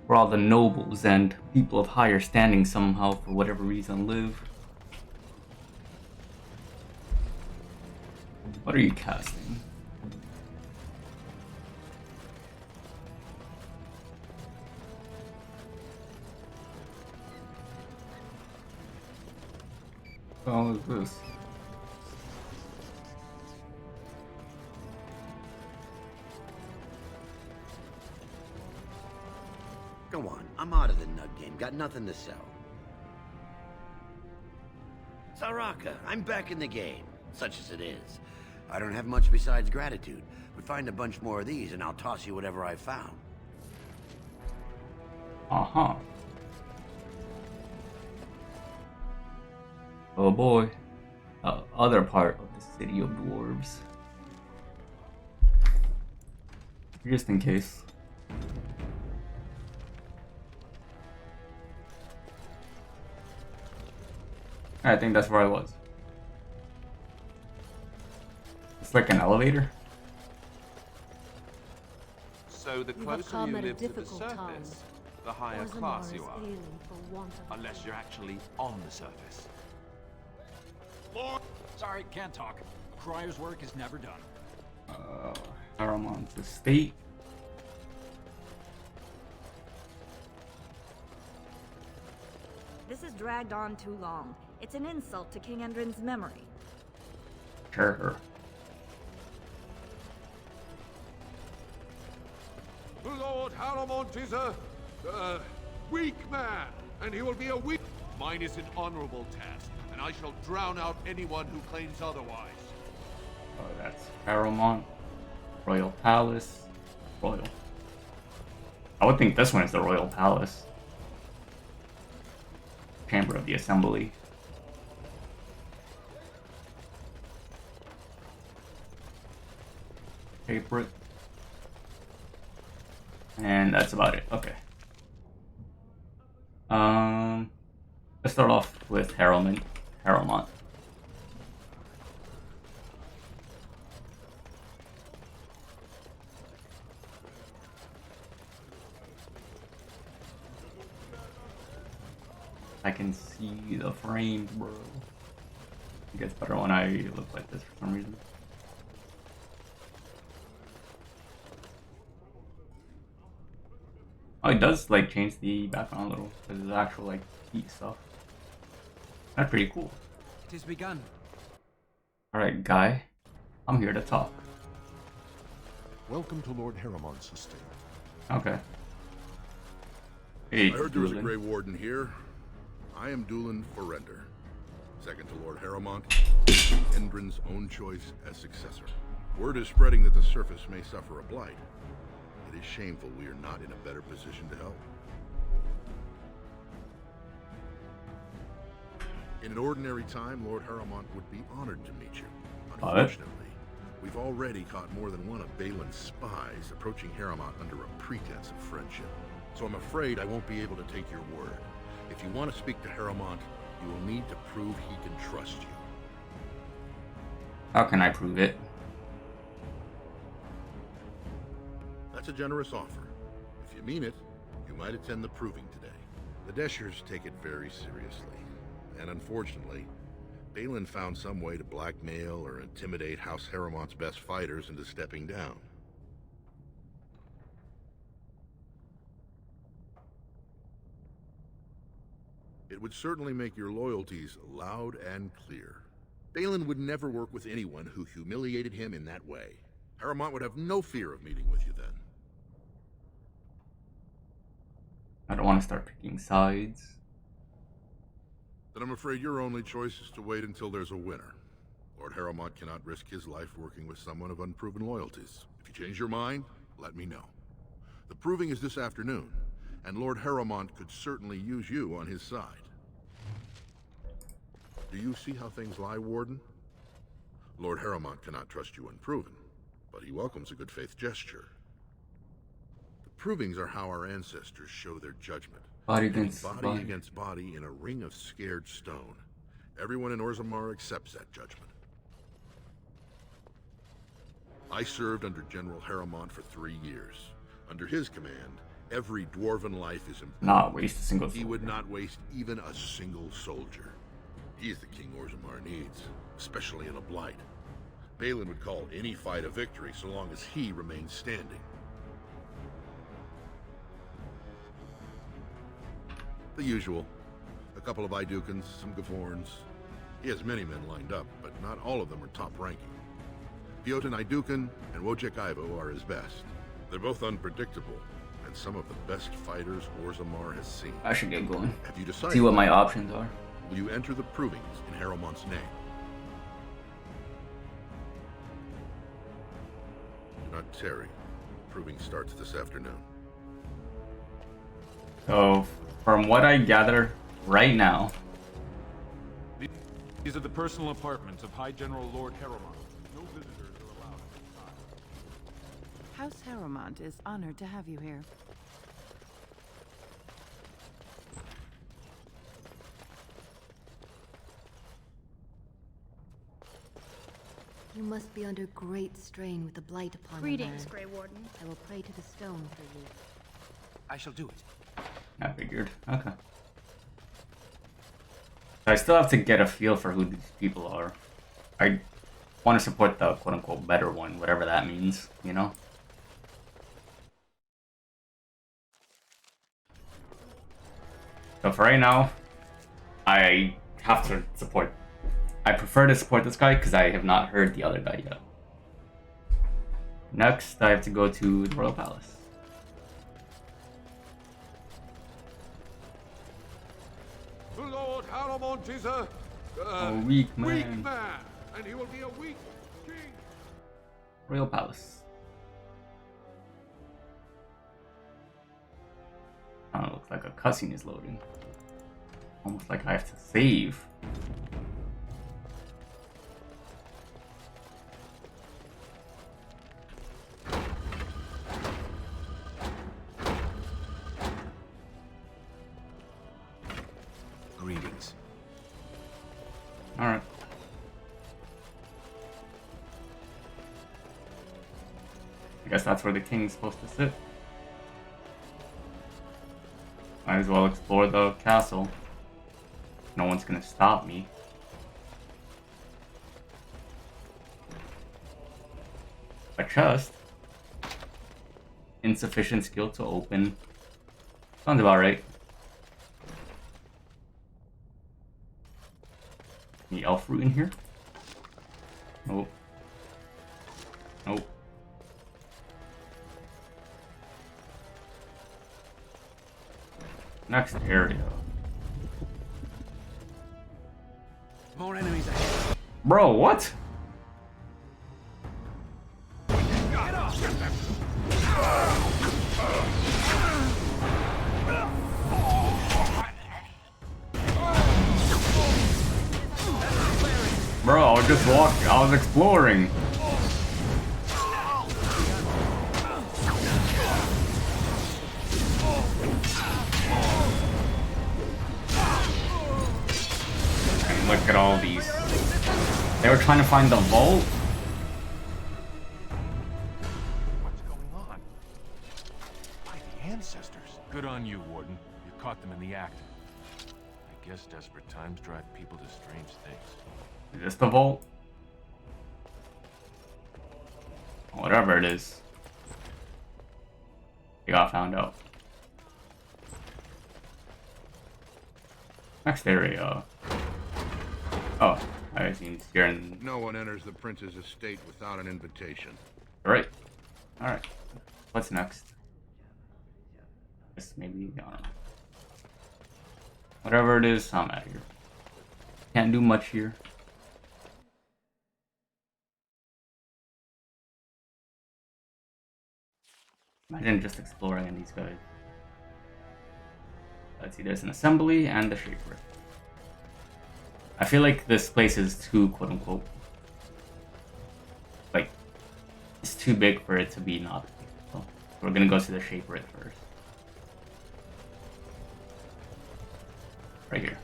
where all the nobles and people of higher standing somehow, for whatever reason, live. What are you casting? hell is this? Go on, I'm out of the nug game. Got nothing to sell. Saraka, I'm back in the game, such as it is. I don't have much besides gratitude, but find a bunch more of these and I'll toss you whatever I found. Uh-huh. Oh boy. Other part of the city of dwarves. Just in case. I think that's where I was. It's like an elevator. So the closer you live to the surface, the higher class you are. Unless you're actually on the surface. Lord! Sorry, can't talk. Cryer's work is never done. Haramont's estate. This has dragged on too long. It's an insult to King Endrin's memory. Sure. Lord Haramont is a weak man, and he will be a weak. Mine is an honorable task, and I shall drown out anyone who claims otherwise. Oh, that's Haramont. Royal Palace. Royal. I would think this one is the Royal Palace. Chamber of the Assembly. Paper it. And that's about it. Okay. Let's start off with Haramont. I can see the frames, bro. It gets better when I look like this for some reason. Oh, it does like change the background a little because there's actual like heat stuff. That's pretty cool. It is begun. Alright, Guy. I'm here to talk. Welcome to Lord Haramont's estate. Okay. Hey, I heard there was a Doolin. Grey Warden here. I am Doolin Forrender, second to Lord Haramont, Endrin's own choice as successor. Word is spreading that the surface may suffer a blight. It is shameful we are not in a better position to help. In an ordinary time, Lord Haramont would be honored to meet you. Unfortunately, we've already caught more than one of Balin's spies approaching Haramont under a pretense of friendship. So I'm afraid I won't be able to take your word. If you want to speak to Haramont, you will need to prove he can trust you. How can I prove it? That's a generous offer. If you mean it, you might attend the proving today. The Deshers take it very seriously. And unfortunately, Balin found some way to blackmail or intimidate House Haramont's best fighters into stepping down. It would certainly make your loyalties loud and clear. Balin would never work with anyone who humiliated him in that way. Haramont would have no fear of meeting with you then. I don't want to start picking sides. Then I'm afraid your only choice is to wait until there's a winner. Lord Haramont cannot risk his life working with someone of unproven loyalties. If you change your mind, let me know. The proving is this afternoon, and Lord Haramont could certainly use you on his side. Do you see how things lie, Warden? Lord Haramont cannot trust you unproven, but he welcomes a good faith gesture. The provings are how our ancestors show their judgment. Body against body against body in a ring of scared stone. Everyone in Orzammar accepts that judgment. I served under General Haramont for 3 years. Under his command, every dwarven life is important. Not waste a single soldier. He would not waste even a single soldier. He is the king Orzammar needs, especially in a blight. Balin would call any fight a victory so long as he remains standing. The usual. A couple of Idukans, some Gavorns, He has many men lined up, but not all of them are top-ranking. Pyotr Naidukan and Wojciech Ivo are his best. They're both unpredictable, and some of the best fighters Orzammar has seen. I should get going. Have you decided? See what my options are. Will you enter the provings in Harrowmont's name? Do not tarry. Proving starts this afternoon. So, from what I gather right now, These are the personal apartments of High General Lord Harrowmont. No visitors are allowed inside. House Harrowmont is honored to have you here. You must be under great strain with the blight upon the Greetings, land. Grey Warden. I will pray to the stone for you. I shall do it. I figured. Okay. I still have to get a feel for who these people are. I want to support the quote-unquote better one, whatever that means, you know? So for right now, I have to support... I prefer to support this guy because I have not heard the other guy yet. Next, I have to go to the Royal Palace. Lord Harrowmont is a weak man. Weak man, and he will be a weak king. Royal Palace. Oh, it looks like a cutscene is loading. Almost like I have to save. Greetings. Alright. I guess that's where the king's supposed to sit. Might as well explore the castle. No one's gonna stop me. A chest. Insufficient skill to open. Sounds about right. Any elf fruit in here? Nope. Nope. Next area. More enemies ahead. Bro, what? Bro, I was just walking. I was exploring. And look at all these. They were trying to find the vault. What's going on? By the ancestors. Good on you, Warden. You caught them in the act. I guess desperate times drive people to strange things. Is this the vault? Whatever it is. You got found out. Next area. Oh, I seem scared. No one enters the prince's estate without an invitation. Right. Alright. What's next? This maybe, I don't know. Whatever it is, I'm out of here. Can't do much here. Imagine just exploring in these guys. Let's see, there's an assembly and the shaper. I feel like this place is too quote-unquote, like, it's too big for it to be not. So we're gonna go to the shaper first. Right here.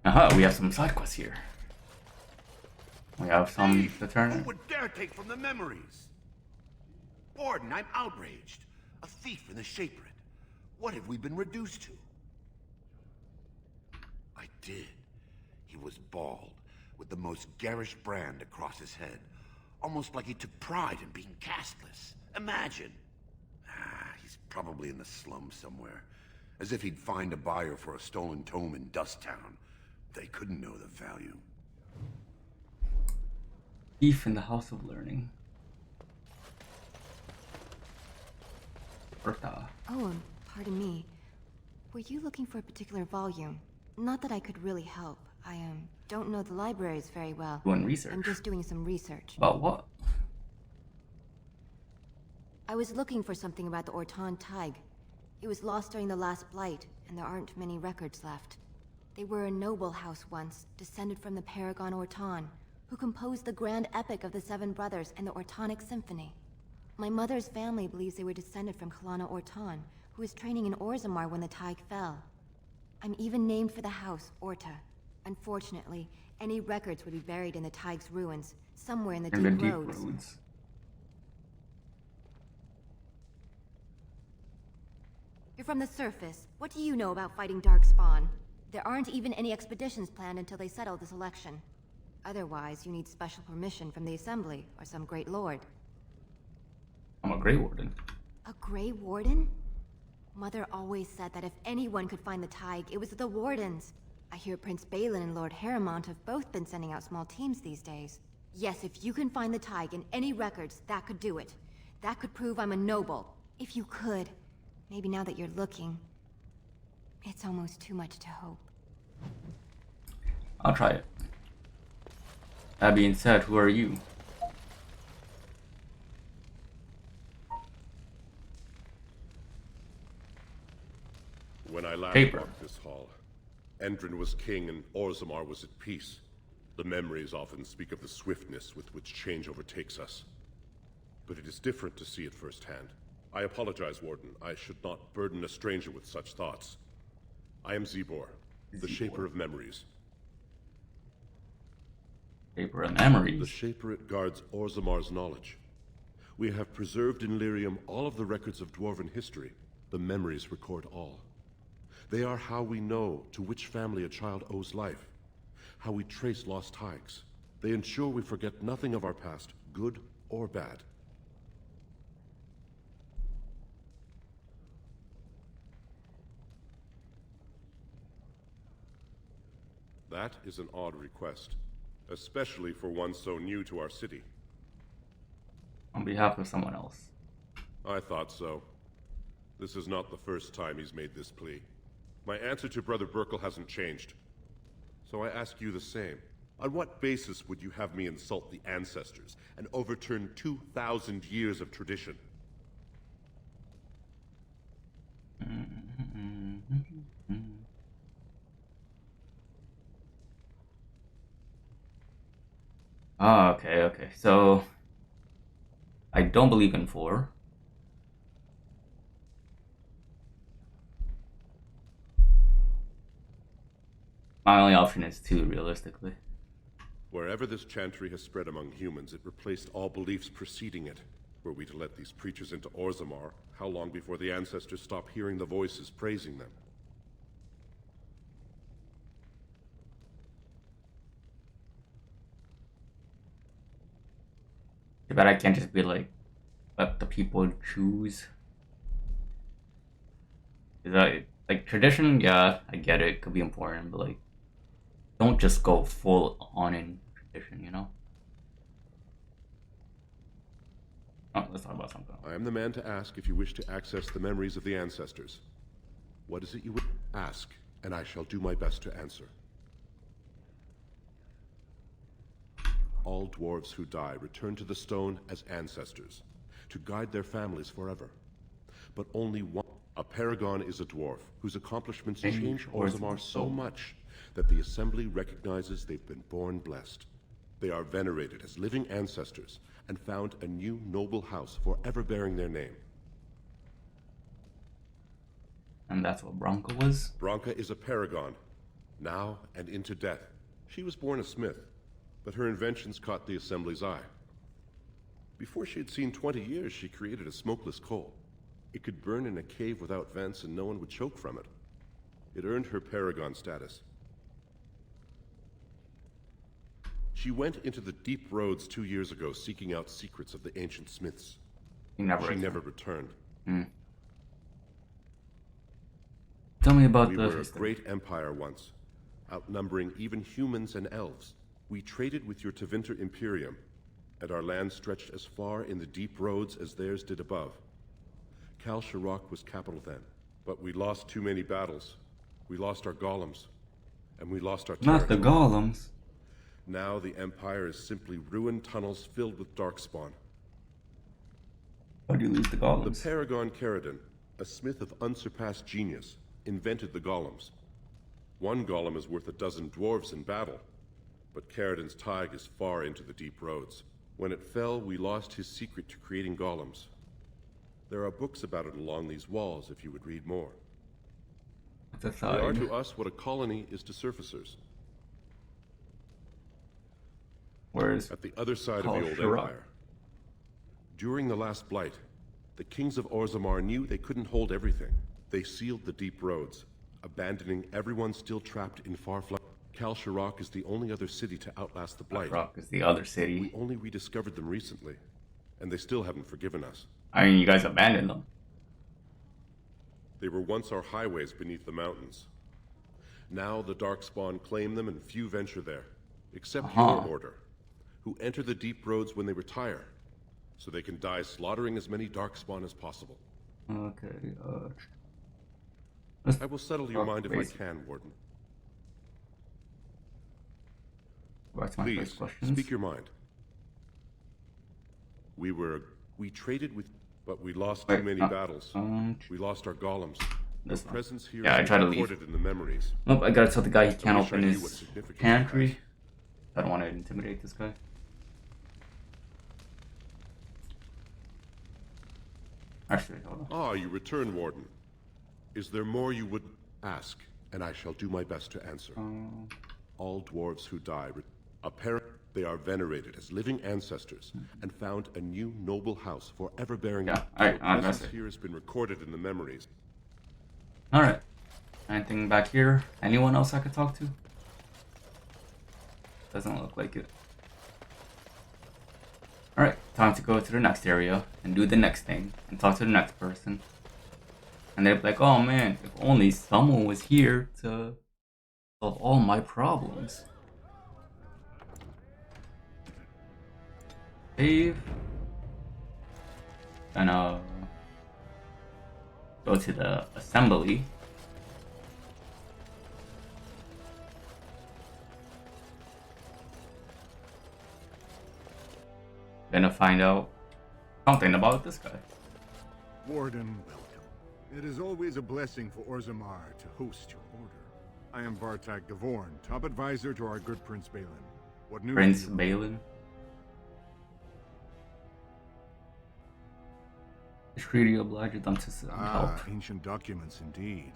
Aha, we have some side quests here. We have some to turn Who in. would dare take from the memories? Warden, I'm outraged. A thief in the Shaperate. What have we been reduced to? I did. He was bald, with the most garish brand across his head. Almost like he took pride in being castless. Imagine. He's probably in the slums somewhere. As if he'd find a buyer for a stolen tome in Dust Town. They couldn't know the value. Thief in the House of Learning. Bertha. Oh, pardon me. Were you looking for a particular volume? Not that I could really help. I don't know the libraries very well. Doing research. I'm just doing some research. About what? I was looking for something about the Orton Tig. It was lost during the last Blight, and there aren't many records left. They were a noble house once, descended from the Paragon Orton, who composed the grand epic of the Seven Brothers and the Ortonic Symphony. My mother's family believes they were descended from Kalana Orton, who was training in Orzammar when the Tig fell. I'm even named for the house, Orta. Unfortunately, any records would be buried in the Tig's ruins, somewhere in the deep roads. You're from the surface. What do you know about fighting Darkspawn? There aren't even any expeditions planned until they settle this election. Otherwise, you need special permission from the Assembly or some Great Lord. I'm a Grey Warden. A Grey Warden? Mother always said that if anyone could find the Tig, it was the Wardens. I hear Prince Balin and Lord Harrowmont have both been sending out small teams these days. Yes, if you can find the Tig in any records, that could do it. That could prove I'm a noble. If you could. Maybe now that you're looking, it's almost too much to hope. I'll try it. That being said, who are you? When I last Paper. walked this hall, Endrin was king and Orzammar was at peace. The memories often speak of the swiftness with which change overtakes us. But it is different to see it firsthand. I apologize, Warden. I should not burden a stranger with such thoughts. I am Zebor, the Shaper of Memories. Shaper of Memories? The Shaperate guards Orzammar's knowledge. We have preserved in Lyrium all of the records of Dwarven history. The memories record all. They are how we know to which family a child owes life, how we trace lost Tigs. They ensure we forget nothing of our past, good or bad. That is an odd request, especially for one so new to our city. On behalf of someone else. I thought so. This is not the first time he's made this plea. My answer to Brother Burkle hasn't changed. So I ask you the same. On what basis would you have me insult the ancestors and overturn 2,000 years of tradition? Ah, okay. So, I don't believe in 4. My only option is 2, realistically. Wherever this chantry has spread among humans, it replaced all beliefs preceding it. Were we to let these preachers into Orzammar, how long before the ancestors stop hearing the voices praising them? But I can't just be like, let the people choose. Is that, like, tradition, yeah, I get it, could be important, but like, don't just go full on in tradition, you know? Oh, let's talk about something else. I am the man to ask if you wish to access the memories of the ancestors. What is it you would ask, and I shall do my best to answer. All dwarves who die return to the stone as ancestors, to guide their families forever. But only one. A paragon is a dwarf whose accomplishments change Orzammar so much that the Assembly recognizes they've been born blessed. They are venerated as living ancestors and found a new noble house forever bearing their name. And that's what Branka was? Branka is a paragon, now and into death. She was born a smith, but her inventions caught the Assembly's eye. Before she had seen 20 years, she created a smokeless coal. It could burn in a cave without vents and no one would choke from it. It earned her paragon status. She went into the deep roads 2 years ago seeking out secrets of the ancient smiths. She never returned. tell me about we the were a great empire once, outnumbering even humans and elves. We traded with your Tevinter Imperium, and our land stretched as far in the deep roads as theirs did above. Kal Sharok was capital then, but we lost too many battles. We lost our golems, and we lost our territory. Not the golems. Now the Empire is simply ruined tunnels filled with darkspawn. How do you lose the golems? The Paragon Caridon, a smith of unsurpassed genius, invented the golems. One golem is worth a dozen dwarves in battle, but Caridon's Tig is far into the deep roads. When it fell, we lost his secret to creating golems. There are books about it along these walls if you would read more. They are to us what a colony is to surfacers. Whereas at the other side of the old empire. During the last blight, the kings of Orzammar knew they couldn't hold everything. They sealed the deep roads, abandoning everyone still trapped in far-flung. Kal Sharok is the only other city to outlast the blight. Sharok is the other city. We only rediscovered them recently, and they still haven't forgiven us. I mean, you guys abandoned them. They were once our highways beneath the mountains. Now the Darkspawn claim them and few venture there, except your order, who enter the deep roads when they retire, so they can die slaughtering as many Darkspawn as possible. Okay, I will settle your mind if I can, Warden. Please, speak your mind. We traded with, but we lost too many battles. We lost our golems. Your presence here I try to leave. In the memories. Nope, I gotta tell the guy he can't open his pantry. I don't want to intimidate this guy. Actually, hold on. Ah, you returned, Warden. Is there more you would ask? And I shall do my best to answer. All dwarves who die, they are venerated as living ancestors and found a new noble house forever bearing up. Alright, this here has been recorded in the memories. Alright. Anything back here? Anyone else I could talk to? Doesn't look like it. Alright, time to go to the next area and do the next thing and talk to the next person. And they'd be like, oh man, if only someone was here to solve all my problems. Save. Gonna go to the assembly. Gonna find out something about this guy. Warden, welcome. It is always a blessing for Orzammar to host your order. I am Vartak Gavorn, top advisor to our good Prince Balin. What news? Prince Balin? The treaty obliged them to help. Ancient documents indeed.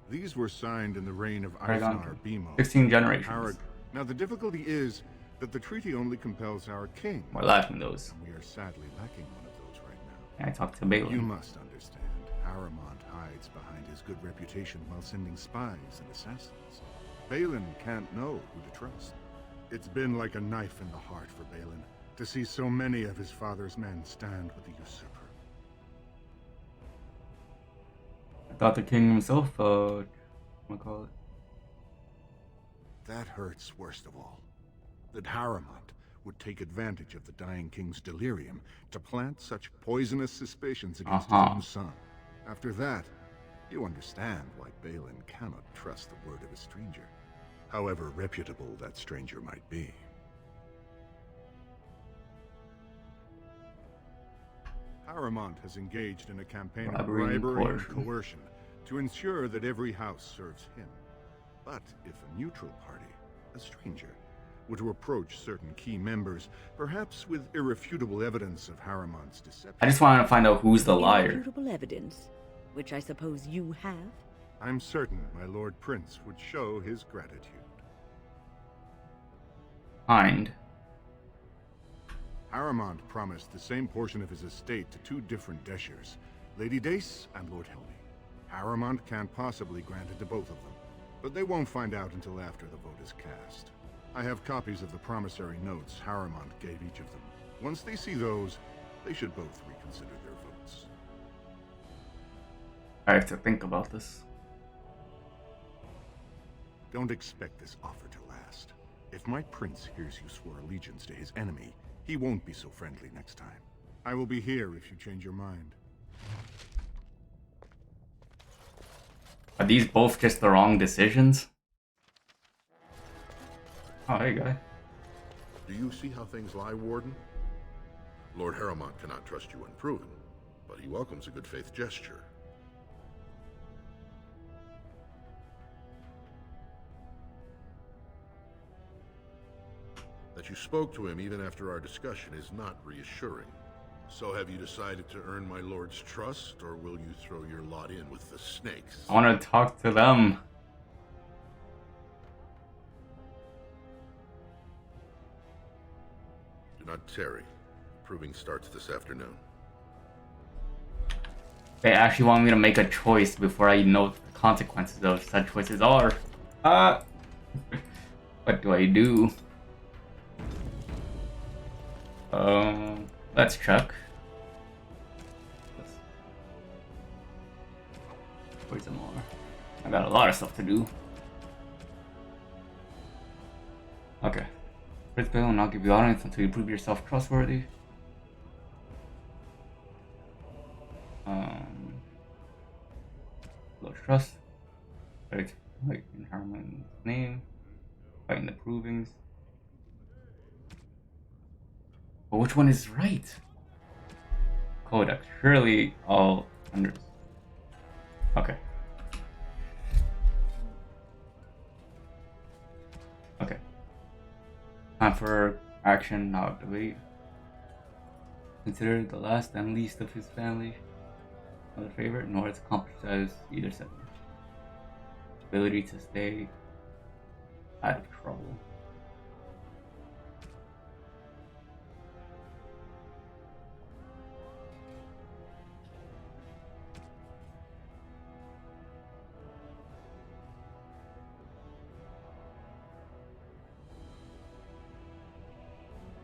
These were signed in the reign of Paragon. Eithnar Bimo. 16 generations. Now the difficulty is that the treaty only compels our king. We're lacking those. And we are sadly lacking one of those right now. I talked to Balin. You must understand, Haramont hides behind his good reputation while sending spies and assassins. Balin can't know who to trust. It's been like a knife in the heart for Balin to see so many of his father's men stand with the usurper. I thought the king himself, what do I call it? That hurts worst of all. That Haramont would take advantage of the dying king's delirium to plant such poisonous suspicions against his own son. After that, you understand why Balin cannot trust the word of a stranger, however reputable that stranger might be. Haramont has engaged in a campaign of bribery and coercion to ensure that every house serves him. But if a neutral party, a stranger, were to approach certain key members, perhaps with irrefutable evidence of Haramont's deception... I just want to find out who's the liar. Irrefutable evidence, which I suppose you have? I'm certain my Lord Prince would show his gratitude. Kind. Haramont promised the same portion of his estate to two different Deshers, Lady Dace and Lord Helmy. Haramont can't possibly grant it to both of them, but they won't find out until after the vote is cast. I have copies of the promissory notes Haramont gave each of them. Once they see those, they should both reconsider their votes. I have to think about this. Don't expect this offer to last. If my prince hears you swore allegiance to his enemy, he won't be so friendly next time. I will be here if you change your mind. Are these both just the wrong decisions? Oh, hey, guy. Do you see how things lie, Warden? Lord Harrowmont cannot trust you unproven, but he welcomes a good faith gesture. That you spoke to him even after our discussion is not reassuring. So have you decided to earn my lord's trust, or will you throw your lot in with the snakes? I want to talk to them. Do not tarry. Proving starts this afternoon. They actually want me to make a choice before I know what the consequences of such choices are. What do I do? Let's check. Where's some more? I got a lot of stuff to do. Okay. Prince Bael will not give you audience until you prove yourself trustworthy. Low trust. Right in Harmon's name. Fighting the provings. But which one is right? Codex. Surely all under. Okay. Okay. Time for action, not debate. Considered the last and least of his family. Not a favorite, nor as accomplished as either sibling. Ability to stay out of trouble.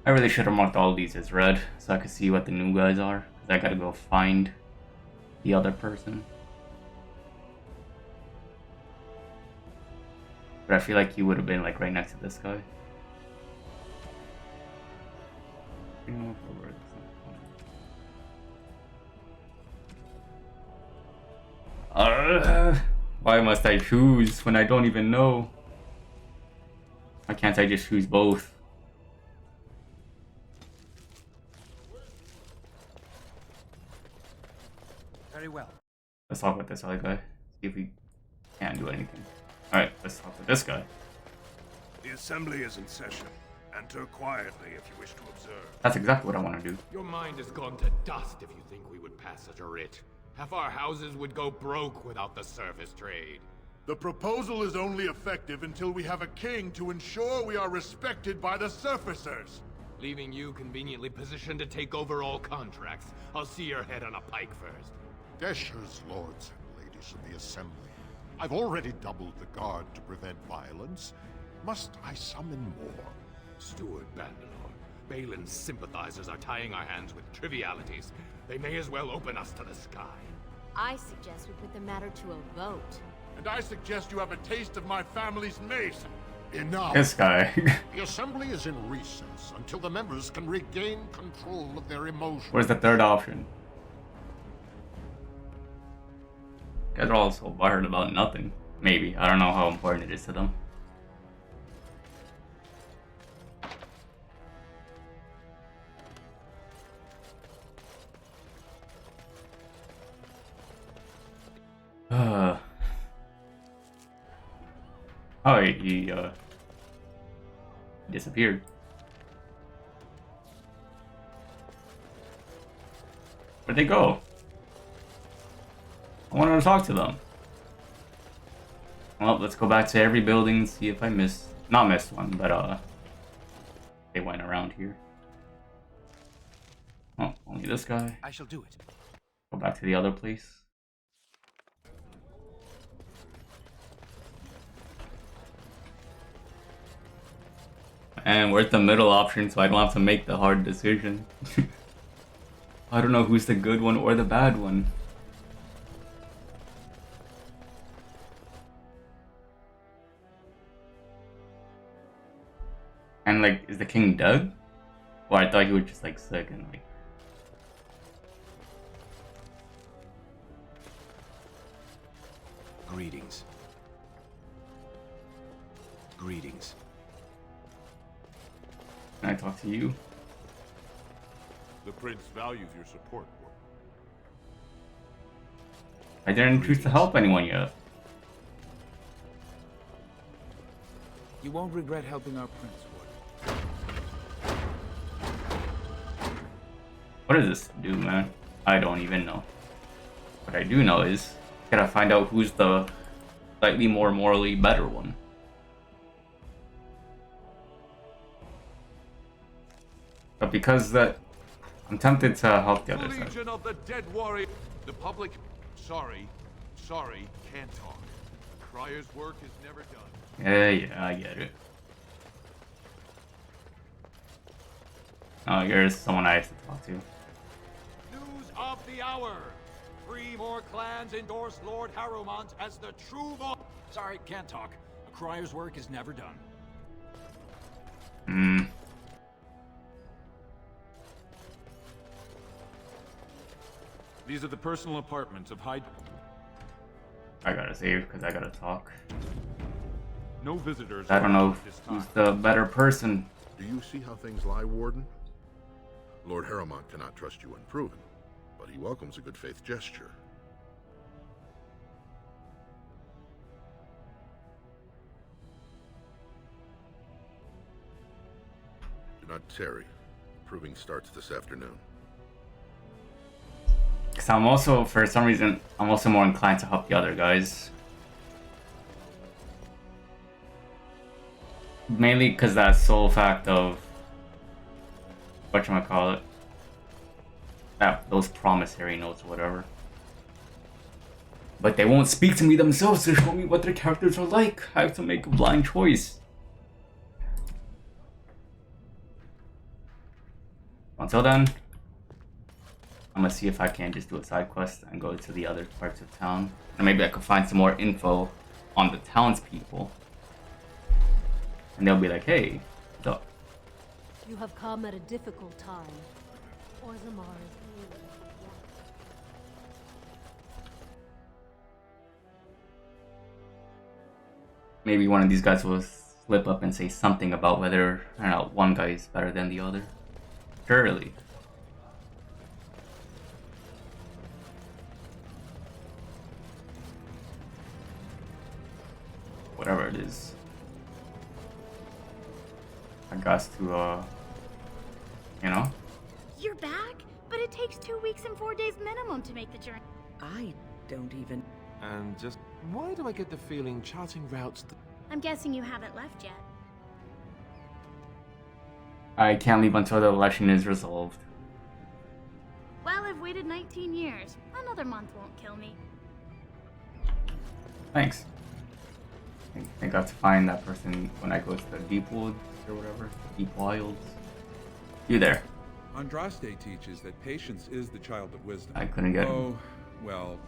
I really should have marked all these as red so I could see what the new guys are. Because I gotta go find the other person. But I feel like he would have been like right next to this guy. Why must I choose when I don't even know? Why can't I just choose both? Very well. Let's talk with this other guy. See if we can do anything. Alright, let's talk with this guy. The assembly is in session. Enter quietly if you wish to observe. That's exactly what I want to do. Your mind has gone to dust if you think we would pass such a writ. Half our houses would go broke without the service trade. The proposal is only effective until we have a king to ensure we are respected by the surfacers. Leaving you conveniently positioned to take over all contracts. I'll see your head on a pike first. Deshers, lords and ladies of the assembly. I've already doubled the guard to prevent violence. Must I summon more? Steward Bandalore, Balin's sympathizers are tying our hands with trivialities. They may as well open us to the sky. I suggest we put the matter to a vote. And I suggest you have a taste of my family's mace. Enough. This guy. The assembly is in recess until the members can regain control of their emotions. Where's the third option? You guys are all so worried about nothing. Maybe. I don't know how important it is to them. Oh, he disappeared. Where'd they go? I wanted to talk to them. Well, let's go back to every building and see if I not missed one, but they went around here. Oh, only this guy. I shall do it. Go back to the other place. And we're at the middle option, so I don't have to make the hard decision. I don't know who's the good one or the bad one. And like, is the king dead? Or I thought he was just like sick and like. Greetings. Greetings. Can I talk to you? The prince values your support, Warden. I didn't choose to help anyone yet. You won't regret helping our prince, Warden. What does this do, man? I don't even know. What I do know is, gotta find out who's the slightly more morally better one. But because that, I'm tempted to help the other side. Legion of the Dead Warrior. The public. Sorry, can't talk. Crier's work is never done. Yeah, I get it. Oh, here's someone I have to talk to. News of the hour. 3 more clans endorse Lord Harrowmont as the true Sorry, can't talk. A crier's work is never done. These are the personal apartments of Hyde. I gotta save because I gotta talk. No visitors. I don't know who's the better person. Do you see how things lie, Warden? Lord Harrowmont cannot trust you unproven, but he welcomes a good faith gesture. Do not tarry. Proving starts this afternoon. Because I'm also, for some reason, I'm also more inclined to help the other guys. Mainly because that sole fact of whatchamacallit, those promissory notes or whatever. But they won't speak to me themselves to show me what their characters are like. I have to make a blind choice. Until then, I'm gonna see if I can just do a side quest and go to the other parts of town. And maybe I could find some more info on the townspeople. And they'll be like, hey, what's up? You have come at a difficult time. Orzammar is here. Maybe one of these guys will slip up and say something about whether, I don't know, one guy is better than the other. Surely. Whatever it is. I got to, you know? You're back? But it takes 2 weeks and 4 days minimum to make the journey. I don't even... And just... Why do I get the feeling charting routes... I'm guessing you haven't left yet. I can't leave until the election is resolved. Well, I've waited 19 years. Another month won't kill me. Thanks. I got to find that person when I go to the Deep Woods or whatever. Deep Wilds. You there. Andraste teaches that patience is the child of wisdom. I couldn't get him. Oh, well,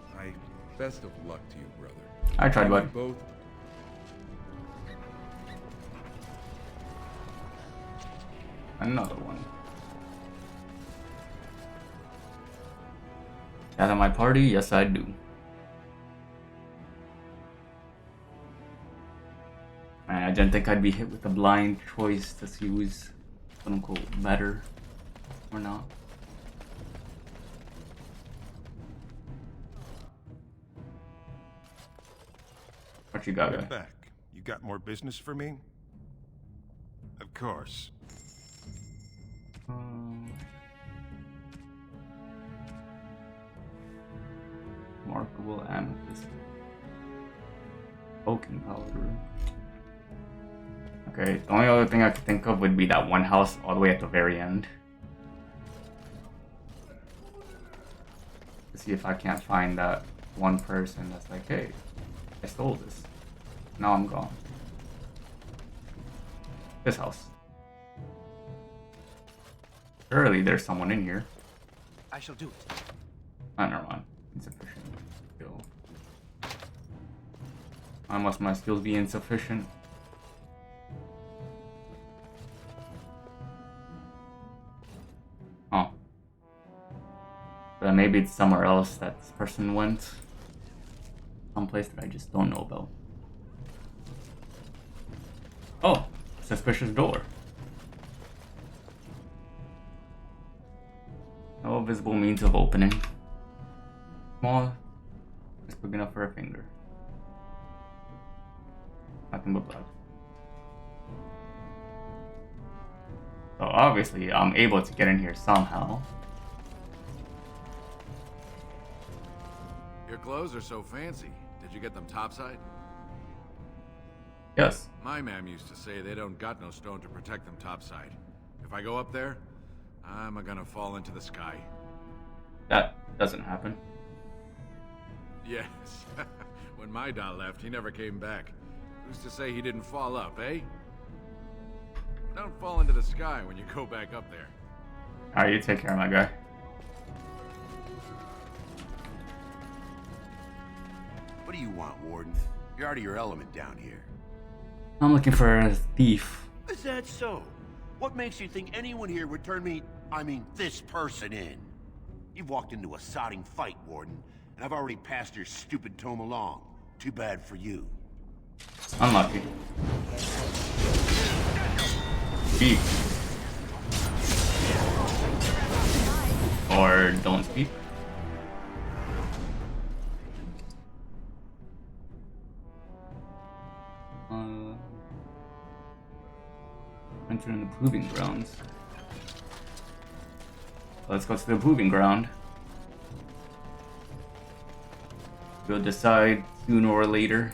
best of luck to you, brother. I tried, bud. Both. Another one. Gather my party? Yes, I do. I didn't think I'd be hit with a blind choice to see who's quote unquote better or not. What you got, guy? Back. You got more business for me? Of course. Remarkable amethyst. Poking powder. Okay, the only other thing I could think of would be that one house all the way at the very end. To see if I can't find that one person that's like, hey, I stole this. Now I'm gone. This house. Surely there's someone in here. I shall do it. Oh, never mind. Insufficient skill. Why must my skills be insufficient? maybe it's somewhere else that this person went. Someplace that I just don't know about. Oh, suspicious door. No visible means of opening. Small, just big enough for a finger. Nothing but blood. So obviously I'm able to get in here somehow. Your clothes are so fancy. Did you get them topside? Yes. My ma'am used to say they don't got no stone to protect them topside. If I go up there, I'm gonna fall into the sky. That doesn't happen. Yes. When my dad left, he never came back. Who's to say he didn't fall up, eh? Don't fall into the sky when you go back up there. Alright, you take care of my guy. What do you want, Warden? You're out of your element down here. I'm looking for a thief. Is that so? What makes you think anyone here would turn me, this person in? You've walked into a sodding fight, Warden, and I've already passed your stupid tome along. Too bad for you. Unlucky. Speak. Or don't speak. Entering the proving grounds. Let's go to the proving ground. We'll decide sooner or later.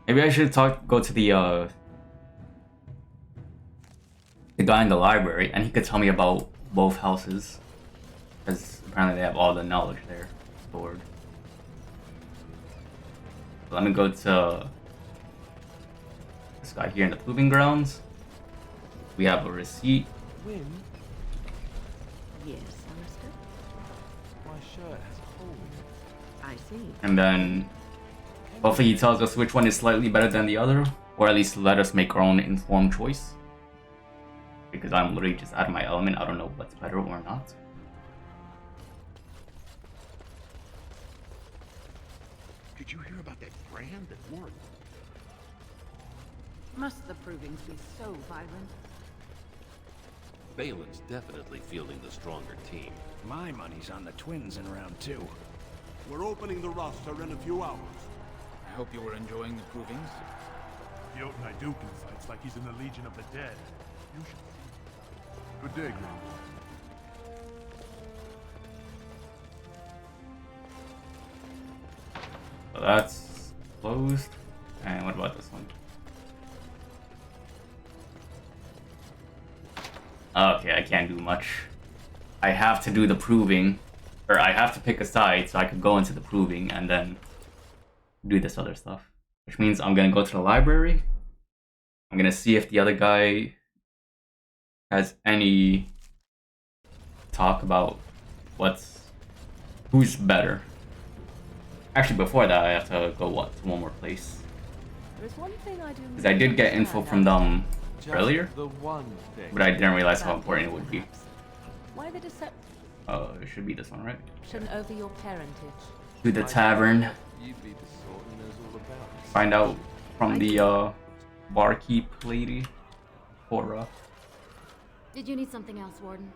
Maybe I should go to the guy in the library, and he could tell me about both houses, because apparently they have all the knowledge there stored. So let me go to this guy here in the proving grounds. We have a receipt. Win? Yes, Alistair? My shirt has a hole in it. I see. And then hopefully he tells us which one is slightly better than the other, or at least let us make our own informed choice. Because I'm literally just out of my element, I don't know what's better or not. Did you hear about that brand that won? Must the provings be so violent? Balin's definitely fielding the stronger team. My money's on the twins in round 2. We're opening the roster in a few hours. I hope you were enjoying the provings. Jotun Iduken fights like he's in the Legion of the Dead. You should. Good day, Grandpa. So that's closed. And what about this one? Okay, I can't do much. I have to do the proving, or I have to pick a side so I could go into the proving and then do this other stuff. Which means I'm gonna go to the library. I'm gonna see if the other guy has any talk about who's better. Actually, before that, I have to go to one more place. There's one thing I do. Because I did get info from them earlier, The one thing. but I didn't realize how important it would be. Why the deception It should be this one, right? over your parentage? To the tavern. You'd be the sort who knows all about it. Find out from the barkeep lady, Cora. Did you need something else, Warden?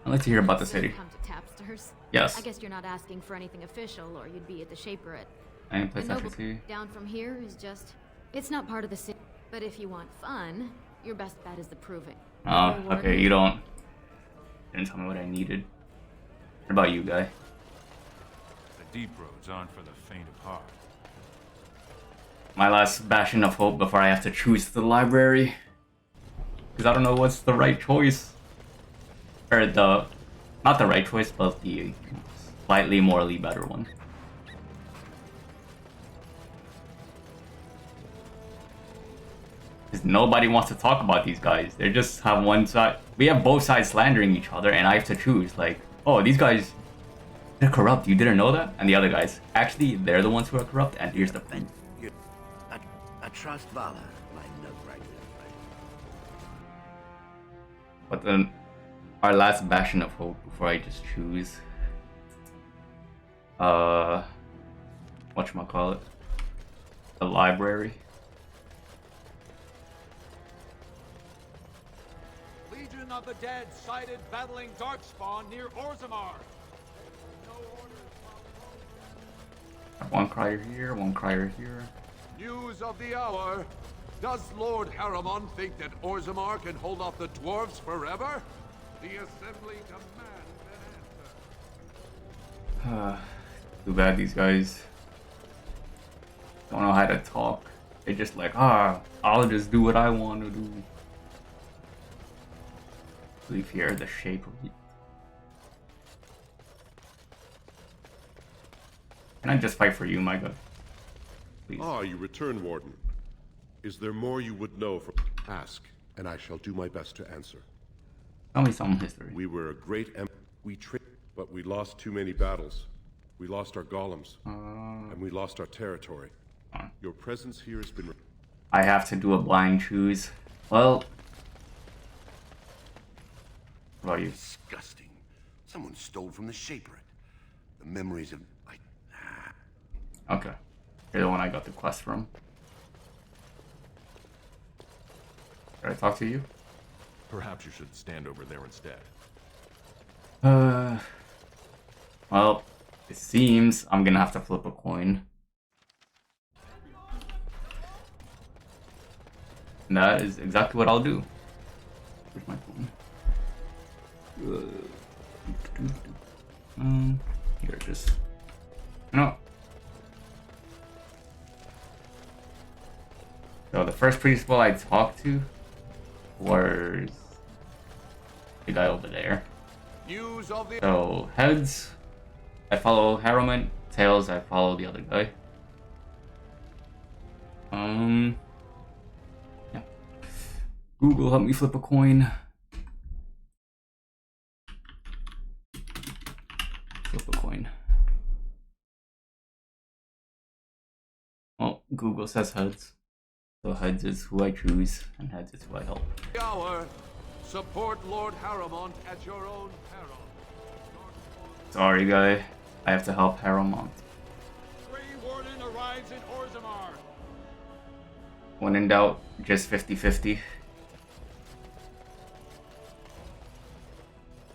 I'd like to hear about the So city. you come to Tapsters? Yes. I guess you're not asking for anything official, or you'd be at the Shaperate. Any place The I can noble see. down from here is just... It's not part of the city. But if you want fun, your best bet is the proving. Oh, Warden? okay, you didn't tell me what I needed. What about you, guy? The deep roads aren't for the faint of heart. My last bastion of hope before I have to choose the library. Because I don't know what's the right choice. Or not the right choice, but the slightly morally better one. Because nobody wants to talk about these guys. They just have one side. We have both sides slandering each other, and I have to choose. Like, oh, these guys, they're corrupt. You didn't know that? And the other guys, actually, they're the ones who are corrupt. And here's the thing. I trust Vala, my nug right. But then, Our last bastion of hope before I just choose. Whatchamacallit? The library. Legion of the Dead sighted battling Darkspawn near Orzammar. One crier here, one crier here. News of the hour. Does Lord Harriman think that Orzammar can hold off the dwarves forever? The Assembly demands an answer. Too bad these guys don't know how to talk. They're just like, I'll just do what I want to do. Leave here the shape of it. Can I just fight for you, Micah? Please. Ah, you return, Warden. Is there more you would know from... Ask, and I shall do my best to answer. Tell me some history. We were a great we but we lost too many battles. We lost our golems, and we lost our territory. Your presence here has been... I have to do a blind choose. Well... What are you? Disgusting. Someone stole from the Shaper. The memories of... Okay. You're the one I got the quest from. Should I talk to you? Perhaps you should stand over there instead. Well, it seems I'm gonna have to flip a coin. And that is exactly what I'll do. Where's my phone? Here it is. No. So the first principal I talked to was the guy over there. News of the... So heads, I follow Harriman. Tails, I follow the other guy. Yeah. Google, help me flip a coin. Flip a coin. Well, Google says heads. So heads is who I choose, and heads is who I help. Hour. Support Lord Harriman at your own peril. Sorry, guy. I have to help Harriman. Grey Warden arrives in Orzammar. When in doubt, just 50-50.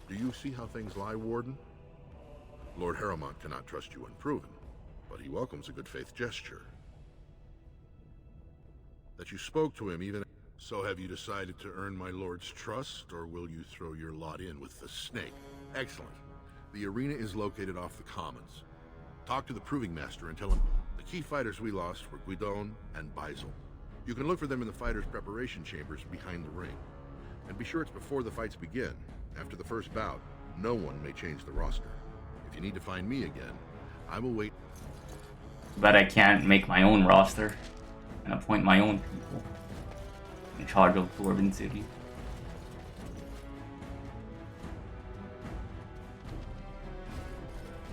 Do you see how things lie, Warden? Lord Harriman cannot trust you unproven, but he welcomes a good faith gesture. That you spoke to him even... So have you decided to earn my lord's trust, or will you throw your lot in with the snake? Excellent. The arena is located off the commons. Talk to the Proving Master and tell him the key fighters we lost were Guidon and Beisel. You can look for them in the fighters' preparation chambers behind the ring. And be sure it's before the fights begin. After the first bout, no one may change the roster. If you need to find me again, I will wait. But I can't make my own roster and appoint my own people in charge of Dwarven City.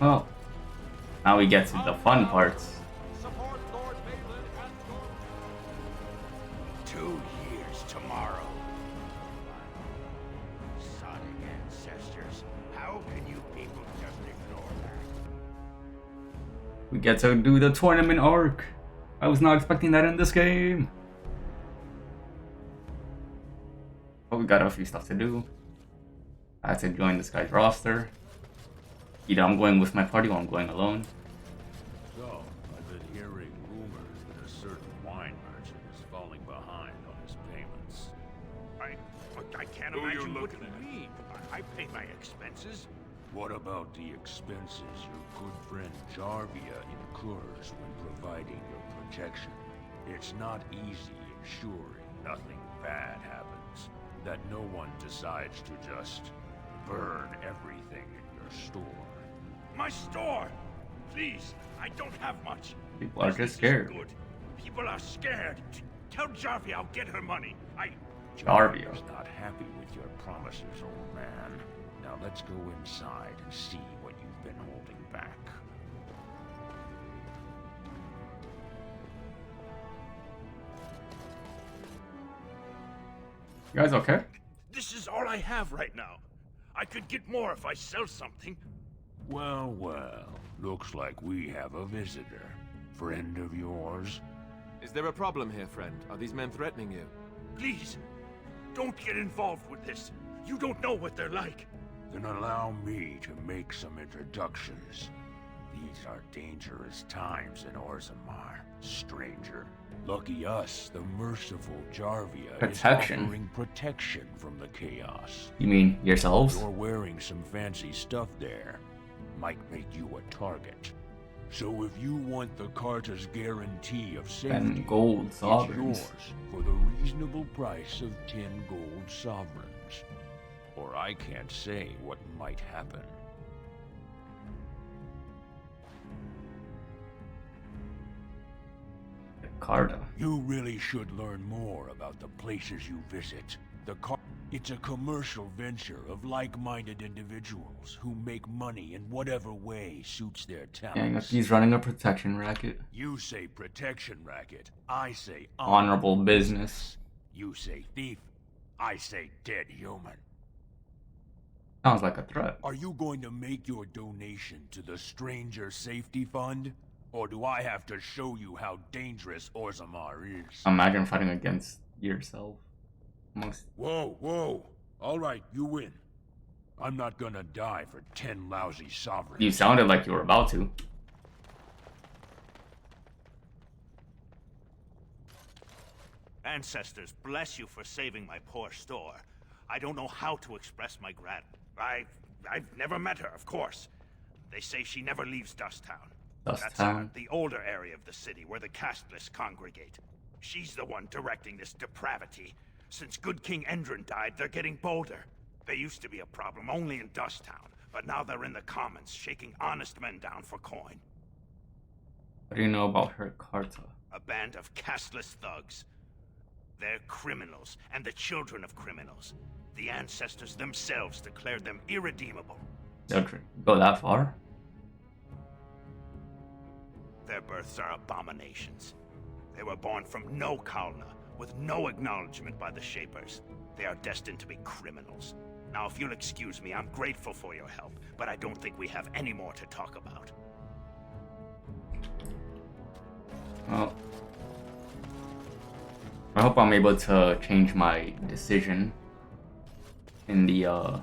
Well, now we get to the fun parts. 2 years tomorrow. Sonic ancestors. How can you people just ignore that? We get to do the tournament arc. I was not expecting that in this game. But we got a few stuff to do. I had to join this guy's roster. Either I'm going with my party or I'm going alone. So, I've been hearing rumors that a certain wine merchant is falling behind on his payments. I can't Who imagine you what looking you at? mean. I pay my expenses. What about the expenses your good friend Jarvia incurs when providing your protection? It's not easy ensuring nothing bad happens, that no one decides to just burn everything in your store. My store! Please, I don't have much. People are just Business is scared. good. People are scared. Tell Jarvia I'll get her money. Jarvia. Jarvia's not happy with your promises, old man. Now let's go inside and see what you've been holding back. You guys okay? This is all I have right now. I could get more if I sell something. Well, well. Looks like we have a visitor. Friend of yours? Is there a problem here, friend? Are these men threatening you? Please, don't get involved with this. You don't know what they're like. Then allow me to make some introductions. These are dangerous times in Orzammar, stranger. Lucky us, the merciful Jarvia is offering protection from the chaos. You mean yourselves? You're wearing some fancy stuff there. Might make you a target. So if you want the Carta's guarantee of safety, and gold sovereigns. it's yours for the reasonable price of 10 gold sovereigns. Or I can't say what might happen. Carta. You really should learn more about the places you visit. It's a commercial venture of like-minded individuals who make money in whatever way suits their talents. He's running a protection racket. You say protection racket. I say honorable business. You say thief. I say dead human. Sounds like a threat. Are you going to make your donation to the Stranger Safety Fund? Or do I have to show you how dangerous Orzammar is? Imagine fighting against yourself. Whoa, whoa. All right, you win. I'm not gonna die for 10 lousy sovereigns. You sounded like you were about to. Ancestors, bless you for saving my poor store. I don't know how to express my I've never met her, of course. They say she never leaves Dusttown. That's the older area of the city where the casteless congregate. She's the one directing this depravity. Since good King Endrin died, they're getting bolder. They used to be a problem only in Dusttown, but now they're in the commons, shaking honest men down for coin. What do you know about her Carta? A band of casteless thugs. They're criminals, and the children of criminals. The ancestors themselves declared them irredeemable. They'll go that far? Their births are abominations. They were born from no Kalna, with no acknowledgement by the Shapers. They are destined to be criminals. Now, if you'll excuse me, I'm grateful for your help, but I don't think we have any more to talk about. Well, I hope I'm able to change my decision in the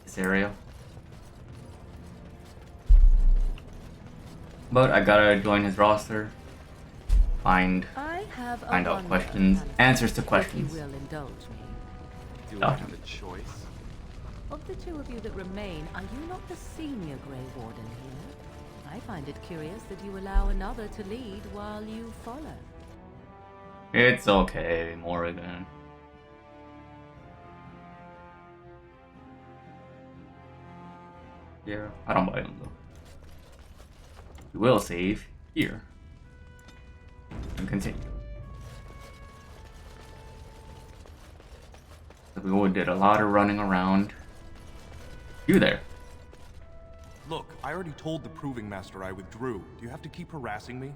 this area. But I gotta join his roster, find out questions, answers to questions. If you will indulge me. Do I have a choice? Of the two of you that remain, are you not the senior Grey Warden here? I find it curious that you allow another to lead while you follow. It's okay, Morrigan. Yeah, I don't buy them though. We will save here and continue. So we did a lot of running around. You there? Look, I already told the Proving Master I withdrew. Do you have to keep harassing me?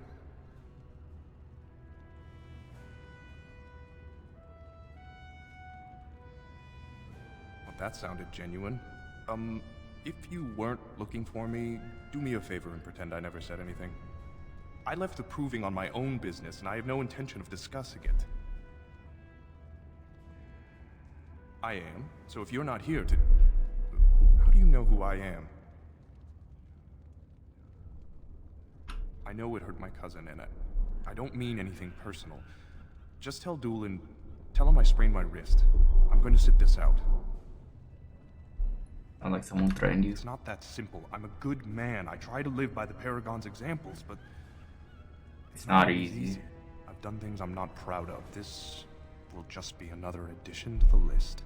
Well, that sounded genuine. If you weren't looking for me, do me a favor and pretend I never said anything. I left the Proving on my own business, and I have no intention of discussing it. I am, so if you're not here to... How do you know who I am? I know it hurt my cousin, and I don't mean anything personal. Just tell Doolin, tell him I sprained my wrist. I'm going to sit this out. Sounds like someone threatened you. It's not that simple. I'm a good man. I try to live by the Paragon's examples, but... It's not easy. I've done things I'm not proud of. This will just be another addition to the list.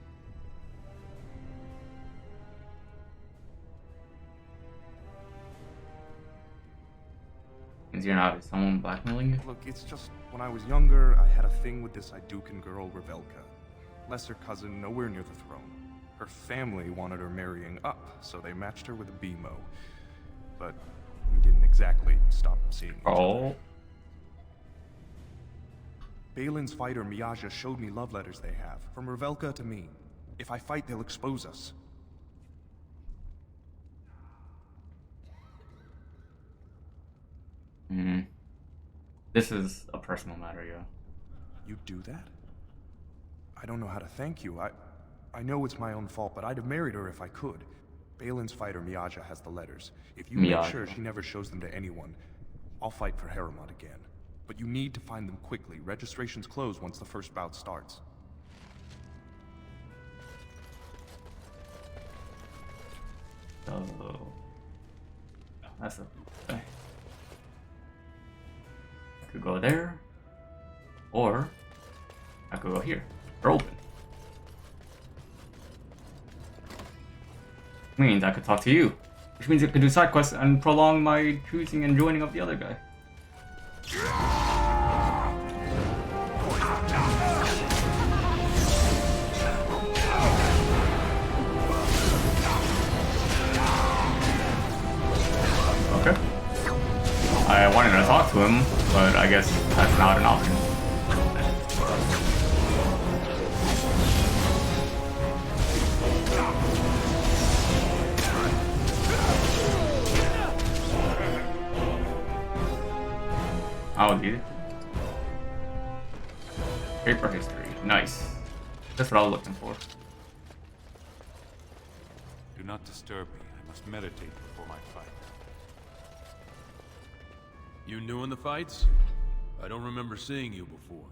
Means you're not, is someone blackmailing you? Look, it's just, when I was younger, I had a thing with this Idukan girl, Revelka. Lesser cousin, nowhere near the throne. Her family wanted her marrying up, so they matched her with a BMO. But we didn't exactly stop seeing each other. Balin's fighter, Miyaja, showed me love letters they have, from Revelka to me. If I fight, they'll expose us. This is a personal matter, yeah. You do that? I don't know how to thank you. I know it's my own fault, but I'd have married her if I could. Balin's fighter Miaja has the letters. If you make sure she never shows them to anyone, I'll fight for Harrowmont again. But you need to find them quickly. Registrations close once the first bout starts. Oh, that's a. I could go there, or I could go here. They're open. Means I could talk to you, which means I could do side quests and prolong my choosing and joining of the other guy. Okay. I wanted to talk to him, but I guess that's not an option. I'll need it. Paper history. Nice. That's what I was looking for. Do not disturb me. I must meditate before my fight. You new in the fights? I don't remember seeing you before.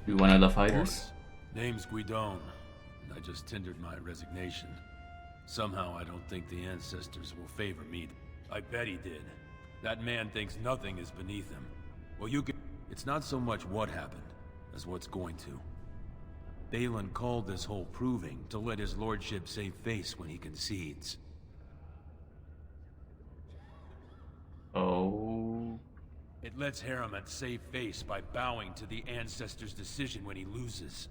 You one of the fighters? Boss, name's Guidon, and I just tendered my resignation. Somehow I don't think the ancestors will favor me. I bet he did. That man thinks nothing is beneath him. Well, you can... It's not so much what happened, as what's going to. Balin called this whole proving to let his lordship save face when he concedes. Oh... It lets Harrowmont save face by bowing to the ancestors' decision when he loses.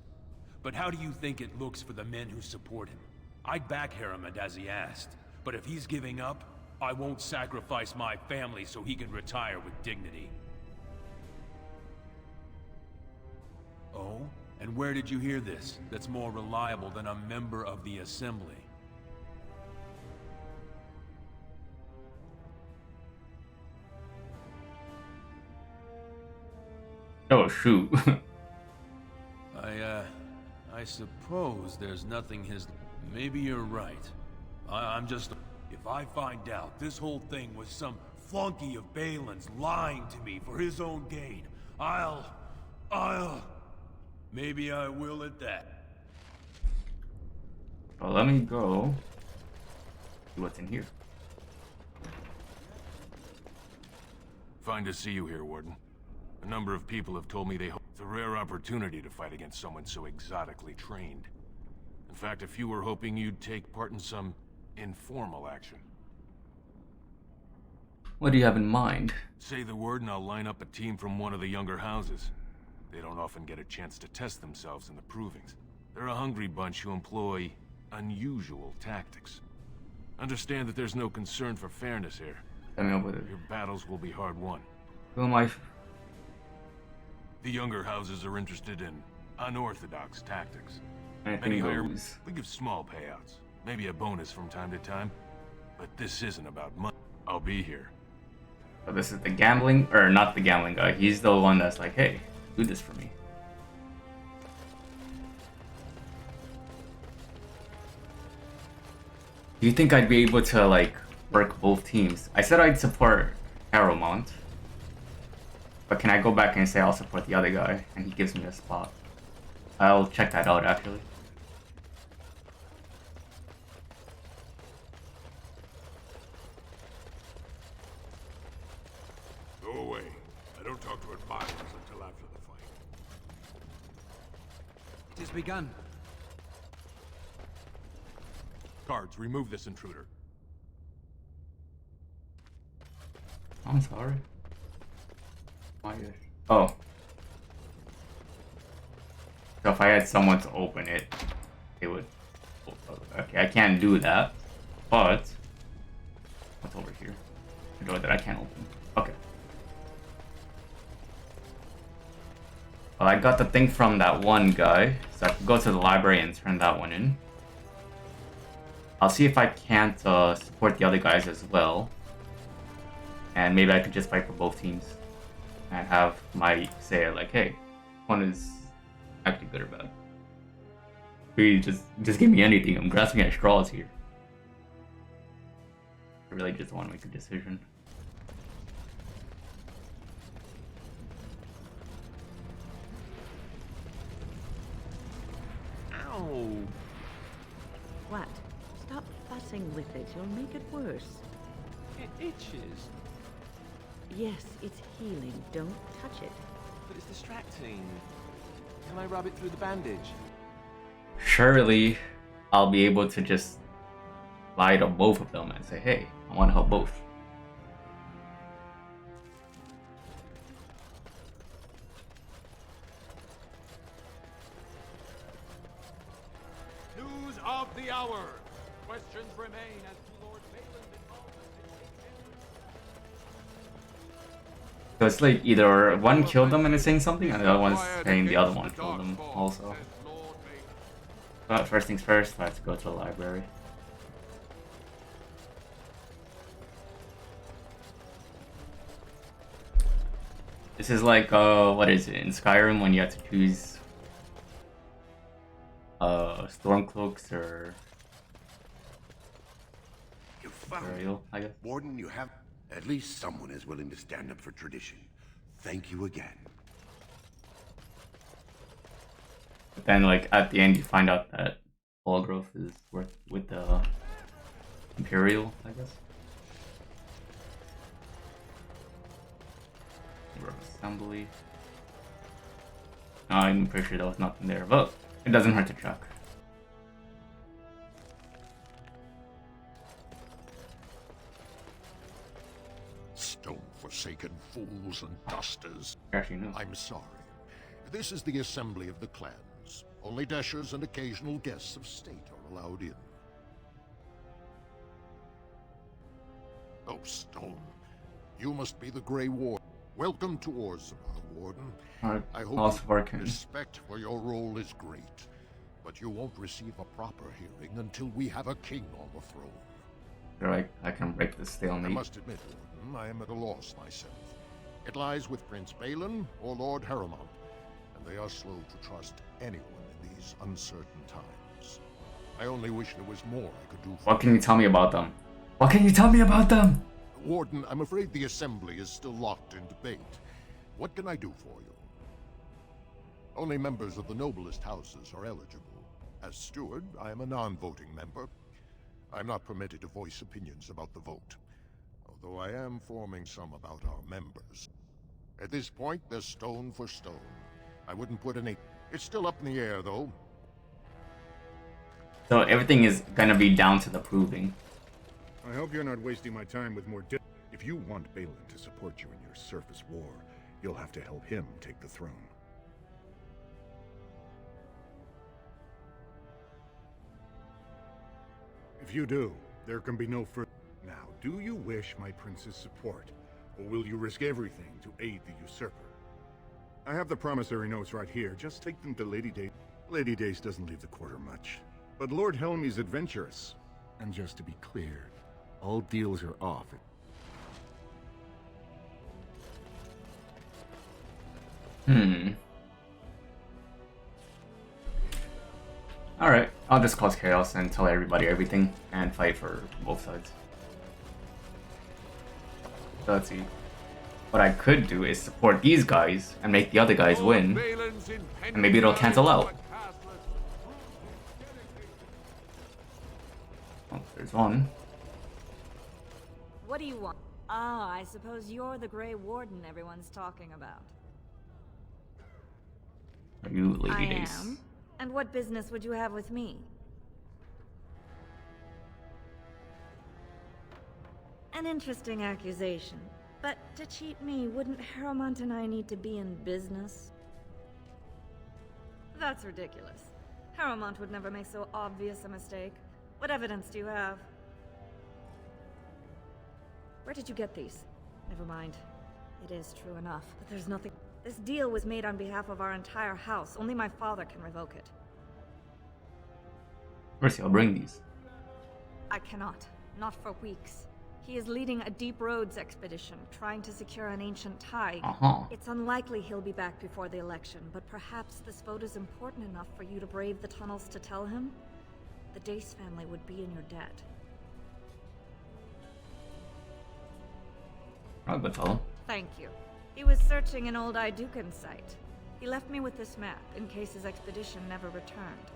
But how do you think it looks for the men who support him? I'd back Harrowmont as he asked, but if he's giving up, I won't sacrifice my family so he can retire with dignity. Oh? And where did you hear this that's more reliable than a member of the Assembly? Oh, shoot. I suppose there's nothing his... Maybe you're right. I'm just... If I find out this whole thing was some flunky of Balin's lying to me for his own gain, I'll... Maybe I will at that. Well, let me go see what's in here. Fine to see you here, Warden. A number of people have told me they hope it's a rare opportunity to fight against someone so exotically trained. In fact, a few were hoping you'd take part in some informal action. What do you have in mind? Say the word and I'll line up a team from one of the younger houses. They don't often get a chance to test themselves in the provings. They're a hungry bunch who employ unusual tactics. Understand that there's no concern for fairness here. Your battles will be hard won. Who am I? The younger houses are interested in unorthodox tactics. Anything we give small payouts, maybe a bonus from time to time, but this isn't about money. I'll be here. So this is the gambling, or not the gambling guy. He's the one that's like, hey, do this for me. Do you think I'd be able to like work both teams? I said I'd support Harrowmont, but can I go back and say I'll support the other guy and he gives me a spot? I'll check that out actually. Go away. I don't talk to admirers until after the fight. It has begun. Guards, remove this intruder. I'm sorry. Oh. So if I had someone to open it, it would... Okay, I can't do that, but... What's over here? A door that I can't open. Okay. Well, I got the thing from that one guy, so I can go to the library and turn that one in. I'll see if I can't support the other guys as well. And maybe I could just fight for both teams. And have my say like, hey, one is actually good or bad. Please just give me anything. I'm grasping at straws here. I really just want to make a decision. Ow! What? Stop fussing with it. You'll make it worse. It itches. Yes, it's healing. Don't touch it. But it's distracting. Can I rub it through the bandage? Surely, I'll be able to just lie to both of them and say, hey, I want to help both. News of the hour. Questions remain as to Lord Balin's involvement in So it's like either one killed them and is saying something, and the other one's saying the other one killed them also. But first things first, let's go to the library. This is like, what is it, in Skyrim when you have to choose Stormcloaks or You found Burial, I guess. Warden, you have... At least someone is willing to stand up for tradition. Thank you again. But then, like, at the end you find out that Holgrove is with the Imperial, I guess. Chamber of Assembly. I'm pretty sure there was nothing there, but it doesn't hurt to check. Stone-forsaken fools and dusters. Actually, no. I'm sorry. This is the assembly of the clans. Only dashers and occasional guests of state are allowed in. Oh, Stone. You must be the Grey Warden. Welcome to Orzammar, Warden. I hope respect for your role is great. But you won't receive a proper hearing until we have a king on the throne. You're right, I can break this stalemate. I must admit, Warden, I am at a loss myself. It lies with Prince Balin or Lord Harrowmont, and they are slow to trust anyone in these uncertain times. I only wish there was more I could do for What can you tell me about them? What can you tell me about them? Warden, I'm afraid the Assembly is still locked in debate. What can I do for you? Only members of the noblest houses are eligible. As steward, I am a non-voting member. I'm not permitted to voice opinions about the vote, although I am forming some about our members. At this point, they're stone for stone. I wouldn't put any... It's still up in the air, though. So everything is gonna be down to the proving. I hope you're not wasting my time with more If you want Balin to support you in your surface war, you'll have to help him take the throne. If you do, there can be no further... Now, do you wish my prince's support, or will you risk everything to aid the usurper? I have the promissory notes right here. Just take them to Lady Dace. Lady Dace doesn't leave the quarter much, but Lord Helmy's adventurous. And just to be clear, all deals are off. Alright, I'll just cause chaos and tell everybody everything and fight for both sides. So let's see. What I could do is support these guys and make the other guys win, and maybe it'll cancel out. Oh, there's one. What do you want? Ah, I suppose you're the Grey Warden everyone's talking about. Are you Lady I Dace? am. And what business would you have with me? An interesting accusation. But to cheat me, wouldn't Harrowmont and I need to be in business? That's ridiculous. Harrowmont would never make so obvious a mistake. What evidence do you have? Where did you get these? Never mind. It is true enough, but there's nothing... This deal was made on behalf of our entire house. Only my father can revoke it. Mercy, I'll bring these. I cannot. Not for weeks. He is leading a Deep Roads expedition, trying to secure an ancient tie. It's unlikely he'll be back before the election, but perhaps this vote is important enough for you to brave the tunnels to tell him? The Dace family would be in your debt. I'll go tell him. Thank you. He was searching an old Idukan site. He left me with this map, in case his expedition never returned.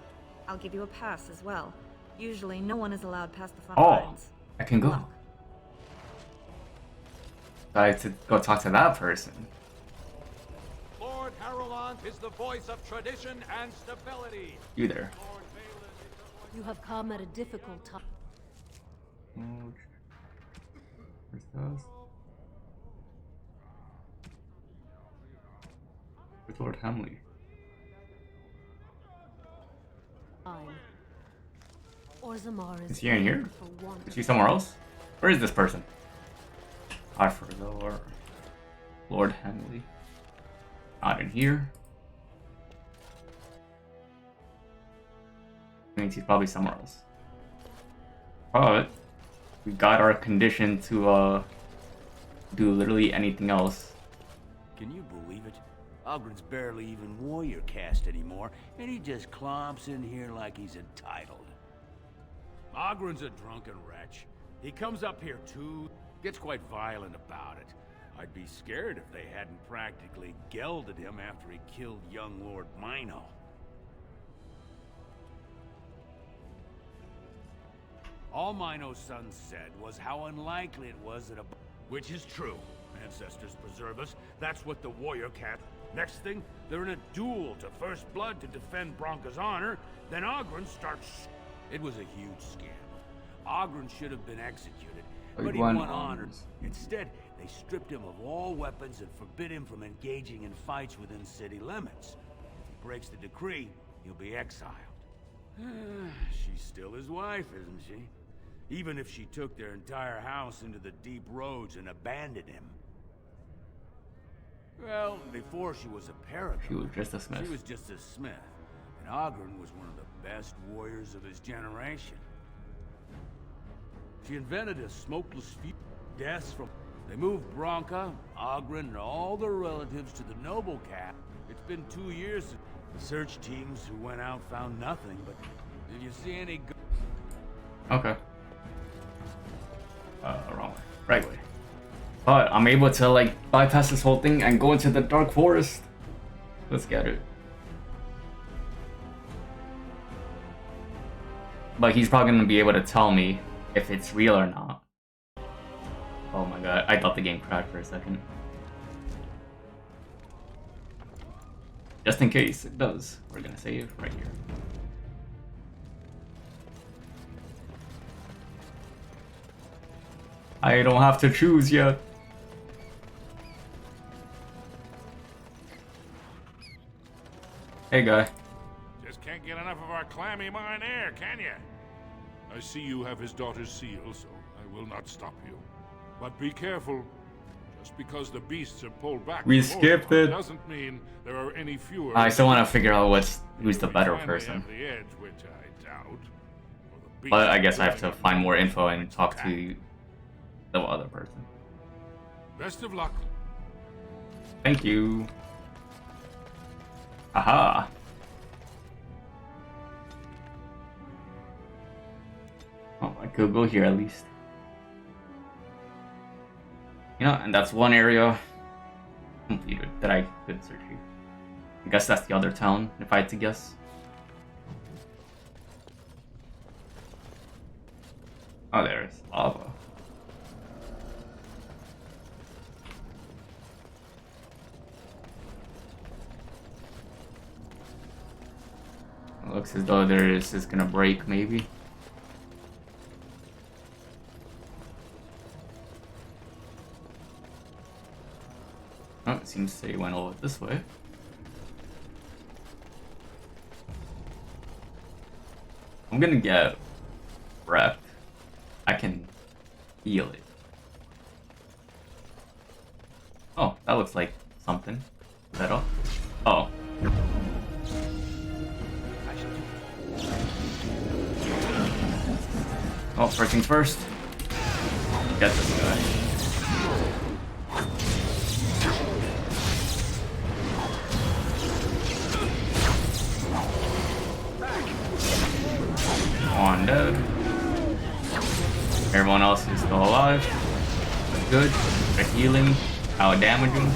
I'll give you a pass as well. Usually no one is allowed past the front lines. I can go. I have to go talk to that person. Lord Harrowmont is the voice of tradition and stability. You there. You have come at a difficult time. Where's those? With Lord Hamley. Is he in here? Is he somewhere else? Where is this person? Harford or Lord Hamley. Not in here. Means he's probably somewhere else. But we got our condition to do literally anything else. Can you believe it? Ogren's barely even warrior caste anymore, and he just clomps in here like he's entitled. Ogren's a drunken wretch. He comes up here too, gets quite violent about it. I'd be scared if they hadn't practically gelded him after he killed young Lord Mino. All Mino's son said was how unlikely it was that a... Which is true. Ancestors preserve us. That's what the warrior cat... Next thing, they're in a duel to first blood to defend Bronca's honor. Then Ogren starts... It was a huge scam. Ogren should have been executed, but he won honor. Instead, they stripped him of all weapons and forbid him from engaging in fights within city limits. If he breaks the decree, he'll be exiled. She's still his wife, isn't she? Even if she took their entire house into the Deep Roads and abandoned him. Well, before she was a paragon, she was just a smith. She was just a smith. And Ogren was one of the best warriors of his generation. She invented a smokeless few deaths from... They moved Bronca, Ogren, and all their relatives to the noble cap. It's been 2 years since the search teams who went out found nothing, but did you see any... Okay. Wrong way. Right way. But I'm able to, like, bypass this whole thing and go into the Dark Forest. Let's get it. But he's probably gonna be able to tell me if it's real or not. Oh my god, I thought the game crashed for a second. Just in case it does, we're gonna save right here. I don't have to choose yet. Hey guy. Just can't get enough of our clammy mine air, can you? I see you have his daughter's seal, so I will not stop you. But be careful. Just because the beasts are pulled back, we skipped it. Doesn't mean there are any fewer. I still want to figure out who's the better person. The edge, which I doubt. But I guess I have to find more info and talk to the other person. Best of luck. Thank you. Aha. Oh, I could go here at least. You know, and that's one area completed that I could search here. I guess that's the other town, if I had to guess. Oh, there's lava. It looks as though this is gonna break, maybe. Oh, it seems to say it went over this way. I'm gonna get wrecked. I can feel it. Oh, that looks like something. Is that all? Oh. Oh, first things first. Get this guy. One dead. Everyone else is still alive. Good. They're healing. How damaging.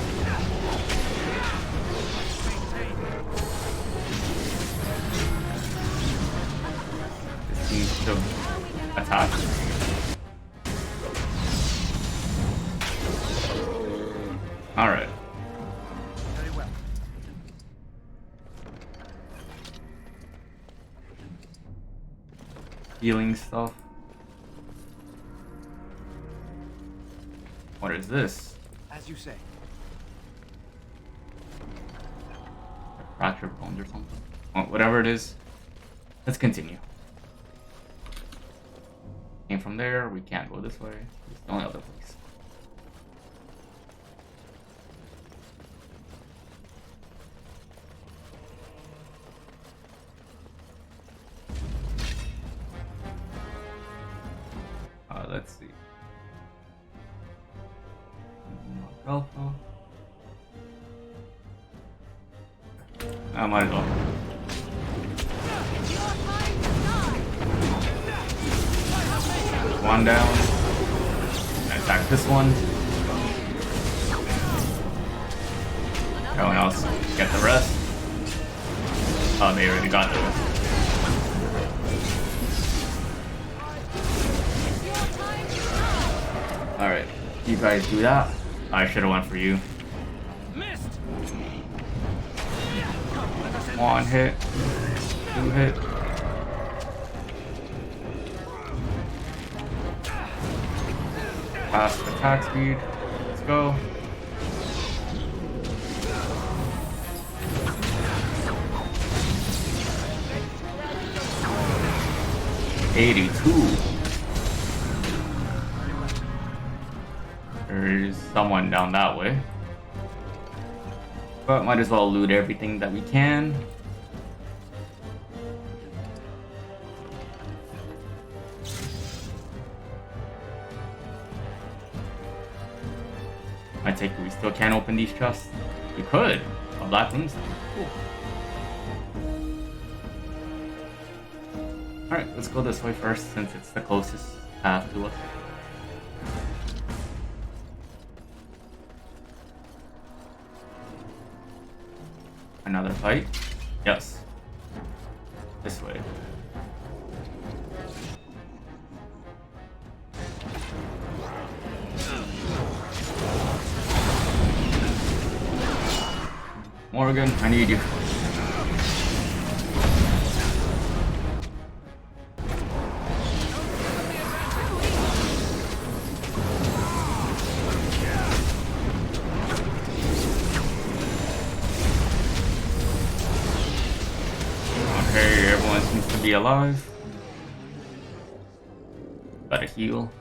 This seems to attack. Alright. Very well. Healing stuff. What is this? As you say. Fractured bones or something. Well, whatever it is. Let's continue. Came from there. We can't go this way. It's the only other place. Let's see. Alpha. I might as well. One down. Attack this one. Everyone else get the rest. Oh, they already got the rest. Alright, you guys do that. I should have went for you. One hit. Two hit. Fast attack speed. Let's go. $82. There's someone down that way. But might as well loot everything that we can. I take it we still can't open these chests. We could. A black moonstone. Cool. Alright, let's go this way first since it's the closest path to us. Another fight? Yes. This way. Morgan, I need you. Okay, everyone seems to be alive. Gotta heal.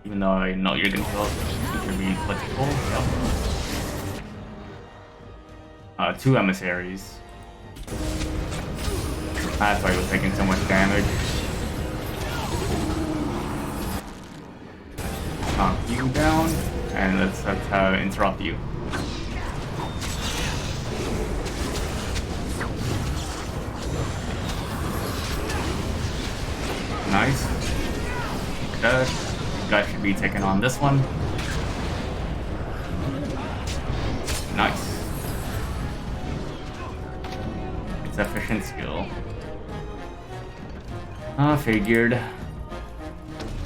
Even though I know you're gonna heal, you should be flexible. Yep. 2 emissaries. That's why he was taking so much damage. Knock you down, and let's interrupt you. Nice. Good. You guys should be taking on this one. Nice. It's efficient skill. Figured.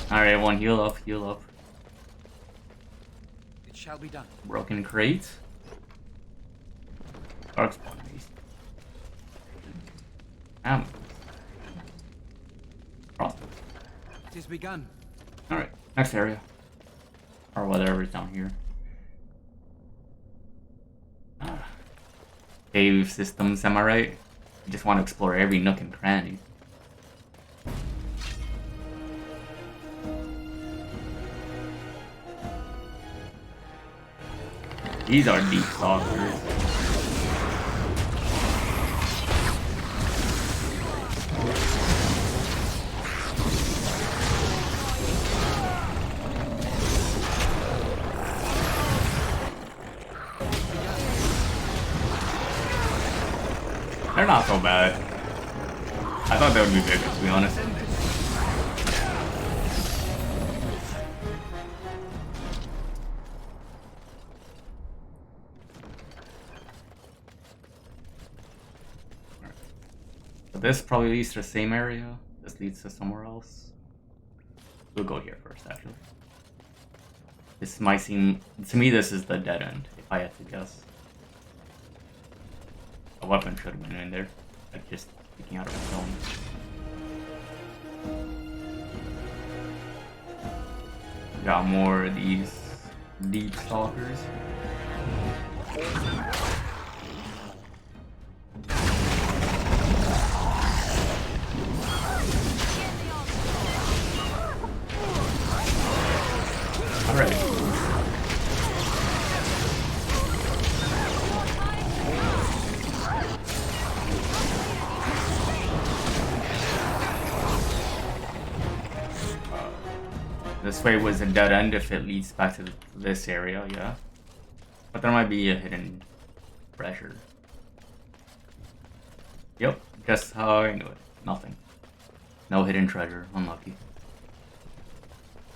Alright, everyone heal up, heal up. It shall be done. Broken crate. Dark spawn beast. Ammo. Crossbow. It is begun. Alright, next area. Or whatever is down here. Cave systems, am I right? You just want to explore every nook and cranny. These are deep stalkers. not so bad. I thought they would be bigger, to be honest. So this probably leads to the same area. This leads to somewhere else. We'll go here first, actually. This might seem... To me, this is the dead end, if I had to guess. A weapon should have been in there. Like, just sticking out of its own. Got more of these deep stalkers. Alright. This way was a dead end if it leads back to this area, yeah. But there might be a hidden treasure. Yep, just how I knew it. Nothing. No hidden treasure. Unlucky.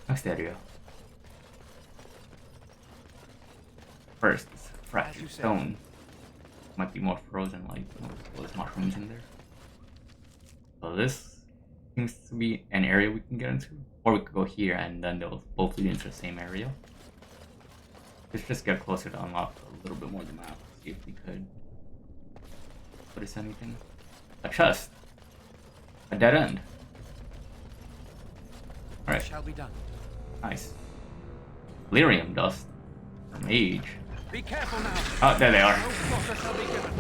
Next area. First, fractured stone. Might be more frozen like those mushrooms in there. So this seems to be an area we can get into. Or we could go here and then they'll both lead into the same area. Let's just get closer to unlock a little bit more of the map. See if we could notice anything. A chest. A dead end. Alright. Shall be done. Nice. Lyrium dust. A mage. Be careful now. Oh, there they are. No slaughter shall be given.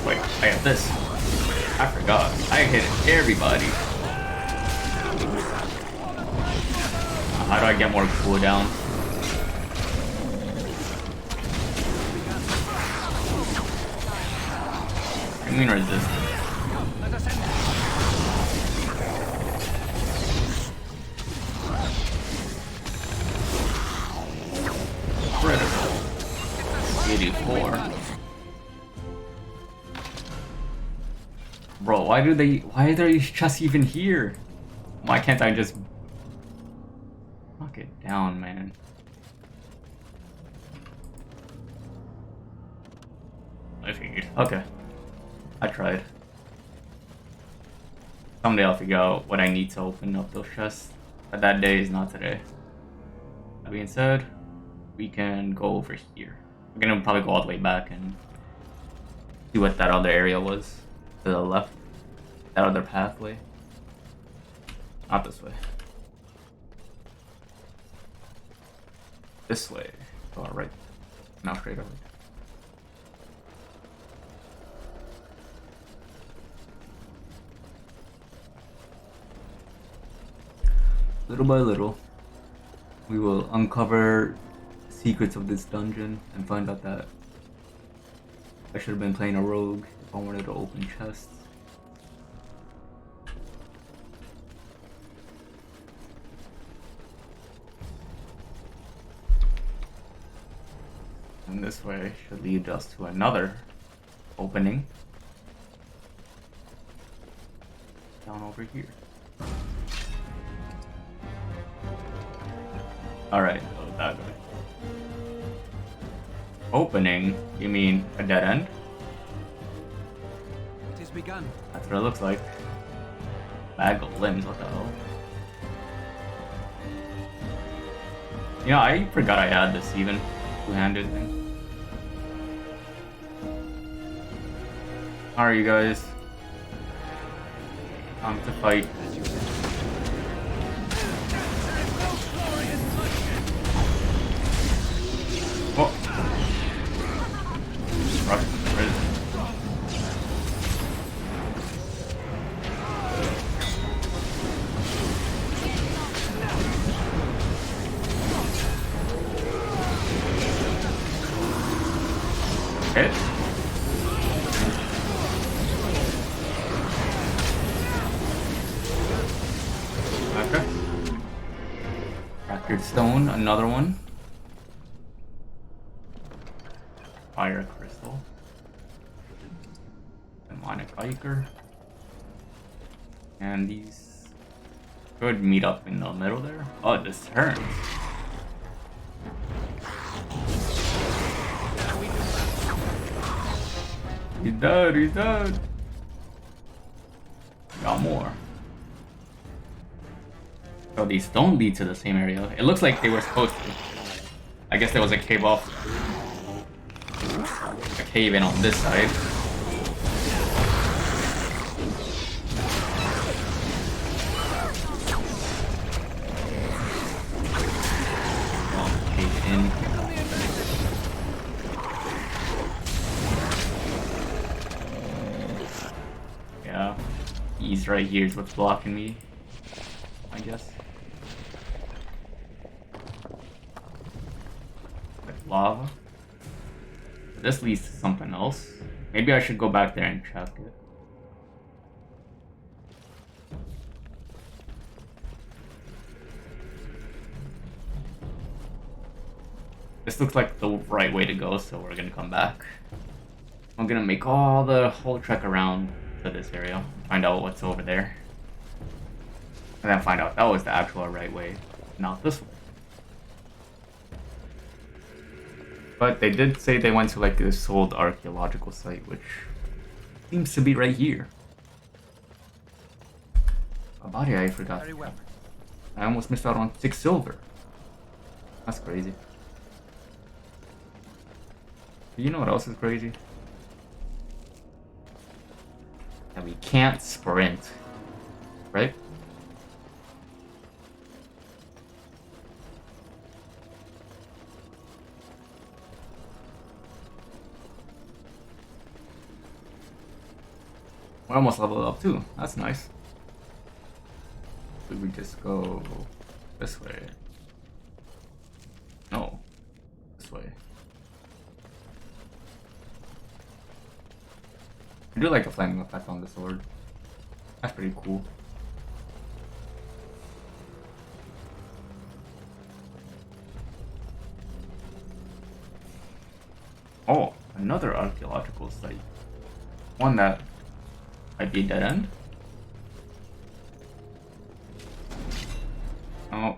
Wait, I have this. I forgot. I hit everybody. How do I get more cooldown? Immune resistance. Critical. 84. Bro, why are these chests even here? Why can't I just knock it down, man? I figured. Okay. I tried. Someday I'll figure out what I need to open up those chests. But that day is not today. That being said, we can go over here. We're gonna probably go all the way back and see what that other area was. To the left. That other pathway. Not this way. This way. Go right. Now straight over. Little by little, we will uncover secrets of this dungeon and find out that I should have been playing a rogue if I wanted to open chests. And this way should lead us to another opening down over here. Alright, go that way. Opening? You mean a dead end? It is begun. That's what it looks like. Bag of limbs, what the hell? You know, I forgot I had this even. Two-handed thing. Alright, you guys. Time to fight. Oh. Rush the prison. Hit. Okay. Sacred Stone, another one. Fire Crystal. Demonic Ichor. And these could meet up in the middle there. Oh, this turns. He's dead, he's dead. Got more. So these don't lead to the same area. It looks like they were supposed to. I guess there was a cave off. A cave in on this side. Cave in. Yeah. He's right here is what's blocking me, I guess. Like lava. This leads to something else. Maybe I should go back there and check it. This looks like the right way to go, so we're gonna come back. I'm gonna make all the whole trek around to this area, find out what's over there, and then find out that was the actual right way, not this way. But they did say they went to like this old archaeological site, which seems to be right here. A body I forgot. I almost missed out on 6 silver. That's crazy. You know what else is crazy? That we can't sprint, right? We're almost leveled up too. That's nice. Should we just go this way? No, this way. I do like the flaming effect on the sword. That's pretty cool. Oh, another archaeological site. One that might be a dead end. Oh.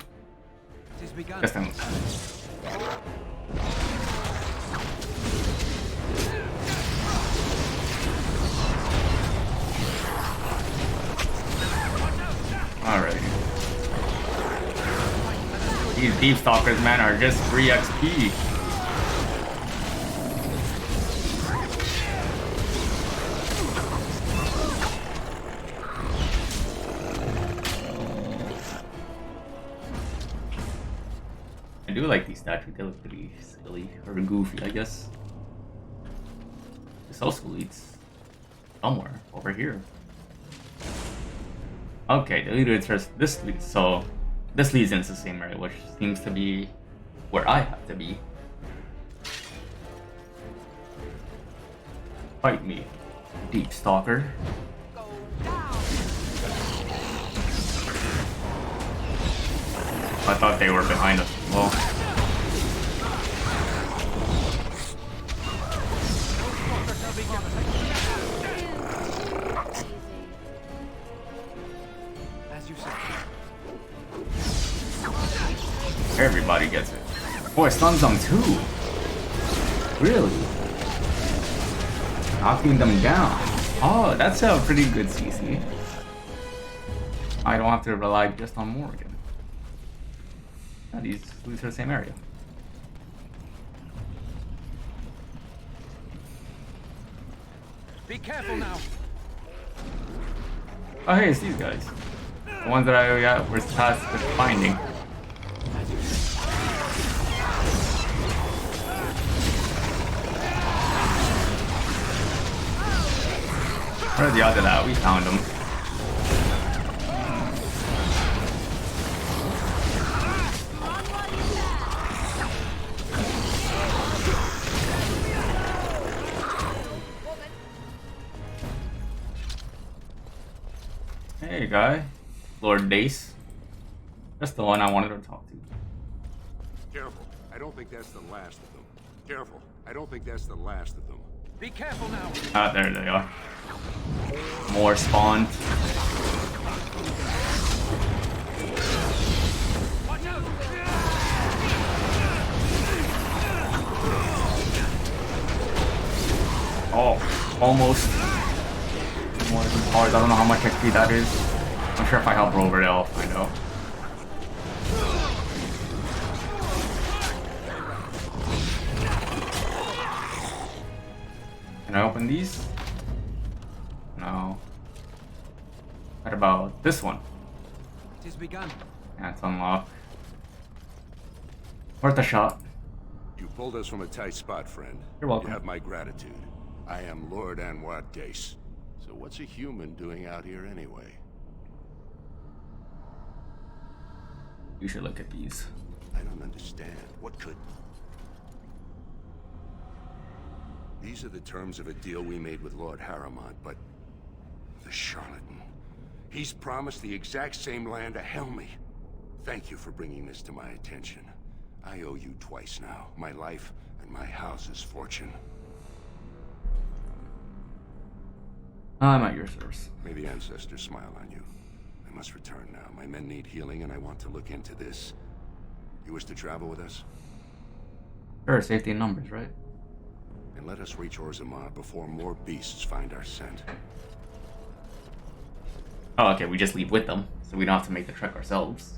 Guess I'm... Alright. These Deep Stalkers, man, are just free XP. I do like these statues, they look pretty silly, or goofy, I guess. This also leads somewhere, over here. Okay, the leader says this leads, so this leads into the same area, which seems to be where I have to be. Fight me, Deep Stalker. I thought they were behind us as well. Everybody gets it. Oh, it stuns them too. Really? Knocking them down. Oh, that's a pretty good CC. I don't have to rely just on Morgan. Yeah, these leads to the same area. Be careful now. Oh, hey, it's these guys. The ones that I was tasked with finding. What are the odds of that? We found them. Hey, guy. Lord Dace. That's the one I wanted to talk to. Careful. I don't think that's the last of them. Careful. I don't think that's the last of them. Be careful now. Ah, there they are. More spawned. Watch out! Oh, almost. More than hard. I don't know how much XP that is. I'm sure if I help Rover, they'll find out. Can I open these? No. What about this one? It has begun. Yeah, it's unlocked. Worth a shot. You pulled us from a tight spot, friend. You're welcome. You have my gratitude. I am Lord Anwar Dace. So what's a human doing out here anyway? You should look at these. I don't understand. What could... These are the terms of a deal we made with Lord Harrowmont, but... the charlatan. He's promised the exact same land to Helmy. Thank you for bringing this to my attention. I owe you twice now. My life and my house's fortune. I'm at your service. May the ancestors smile on you. I must return now. My men need healing and I want to look into this. You wish to travel with us? Sure, safety in numbers, right? And let us reach Orzammar before more beasts find our scent. Oh, okay, we just leave with them, so we don't have to make the trek ourselves.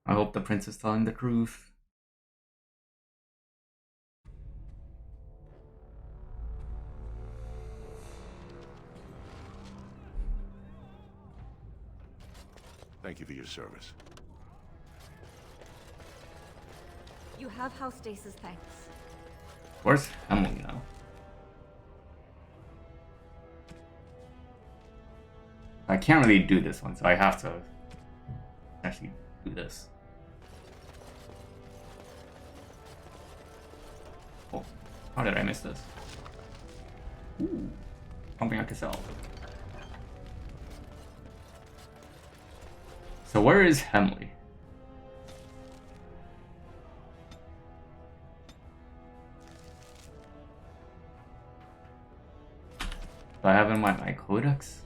I hope the prince is telling the truth. Thank you for your service. You have House Dace's thanks. Where's Emily now? I can't really do this one, so I have to actually do this. Oh, how did I miss this? Ooh, something I can sell. So where is Hemley? Do I have in my codex?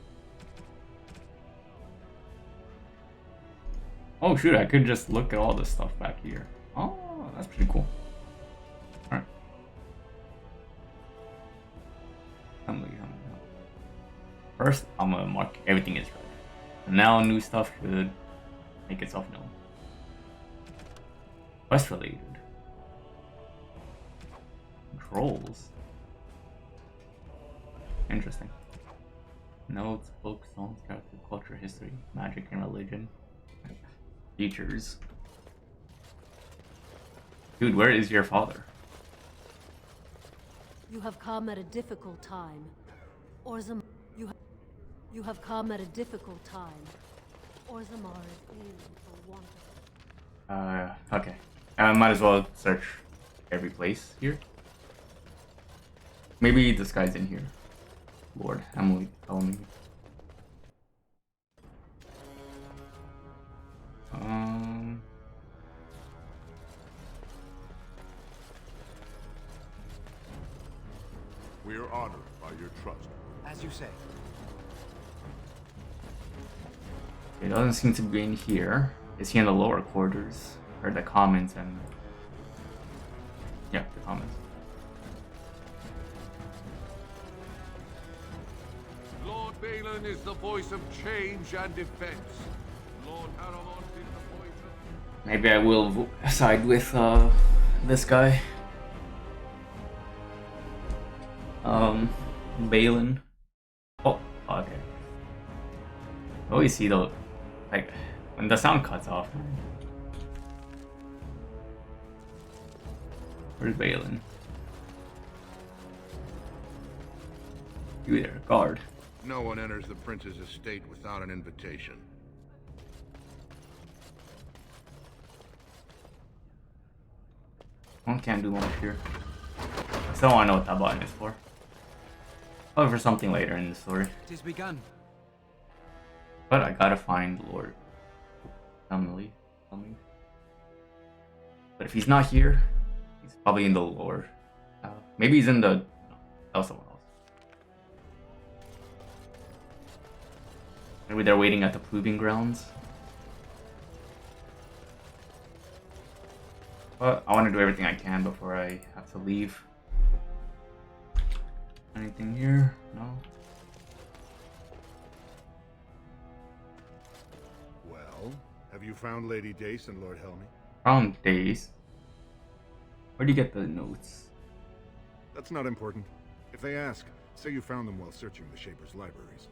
Oh shoot, I could just look at all this stuff back here. Oh, that's pretty cool. Alright. First, I'm gonna mark everything is red. And now new stuff should make itself known. Quest related. Controls. Interesting. Notes, books, songs, character, culture, history, magic, and religion. Features. Dude, where is your father? You have come at a difficult time. Orzammar, you have come at a difficult time. Orzammar is ailing for want of... Okay. I might as well search every place here. Maybe this guy's in here. Lord, Emily, tell me. We are honored by your trust. As you say. It doesn't seem to be in here. Is he in the lower quarters? Or the commons and... yeah, the commons. Lord Balin is the voice of change and defense. Lord Harrowmont is the voice of... Maybe I will side with this guy. Balin. Oh, okay. I always see the, like, when the sound cuts off. Where's Balin? You there, guard. No one enters the prince's estate without an invitation. One can't do much here. So I know what that button is for. Probably for something later in the story. It has begun. But I gotta find Lord Emily. But if he's not here, he's probably in the lore. Maybe he's in the... No, that was someone else. Maybe they're waiting at the proving grounds. But I want to do everything I can before I have to leave. Anything here? No. Well, have you found Lady Dace and Lord Helmy? Found Dace? Where do you get the notes? That's not important. If they ask, say you found them while searching the Shaper's libraries.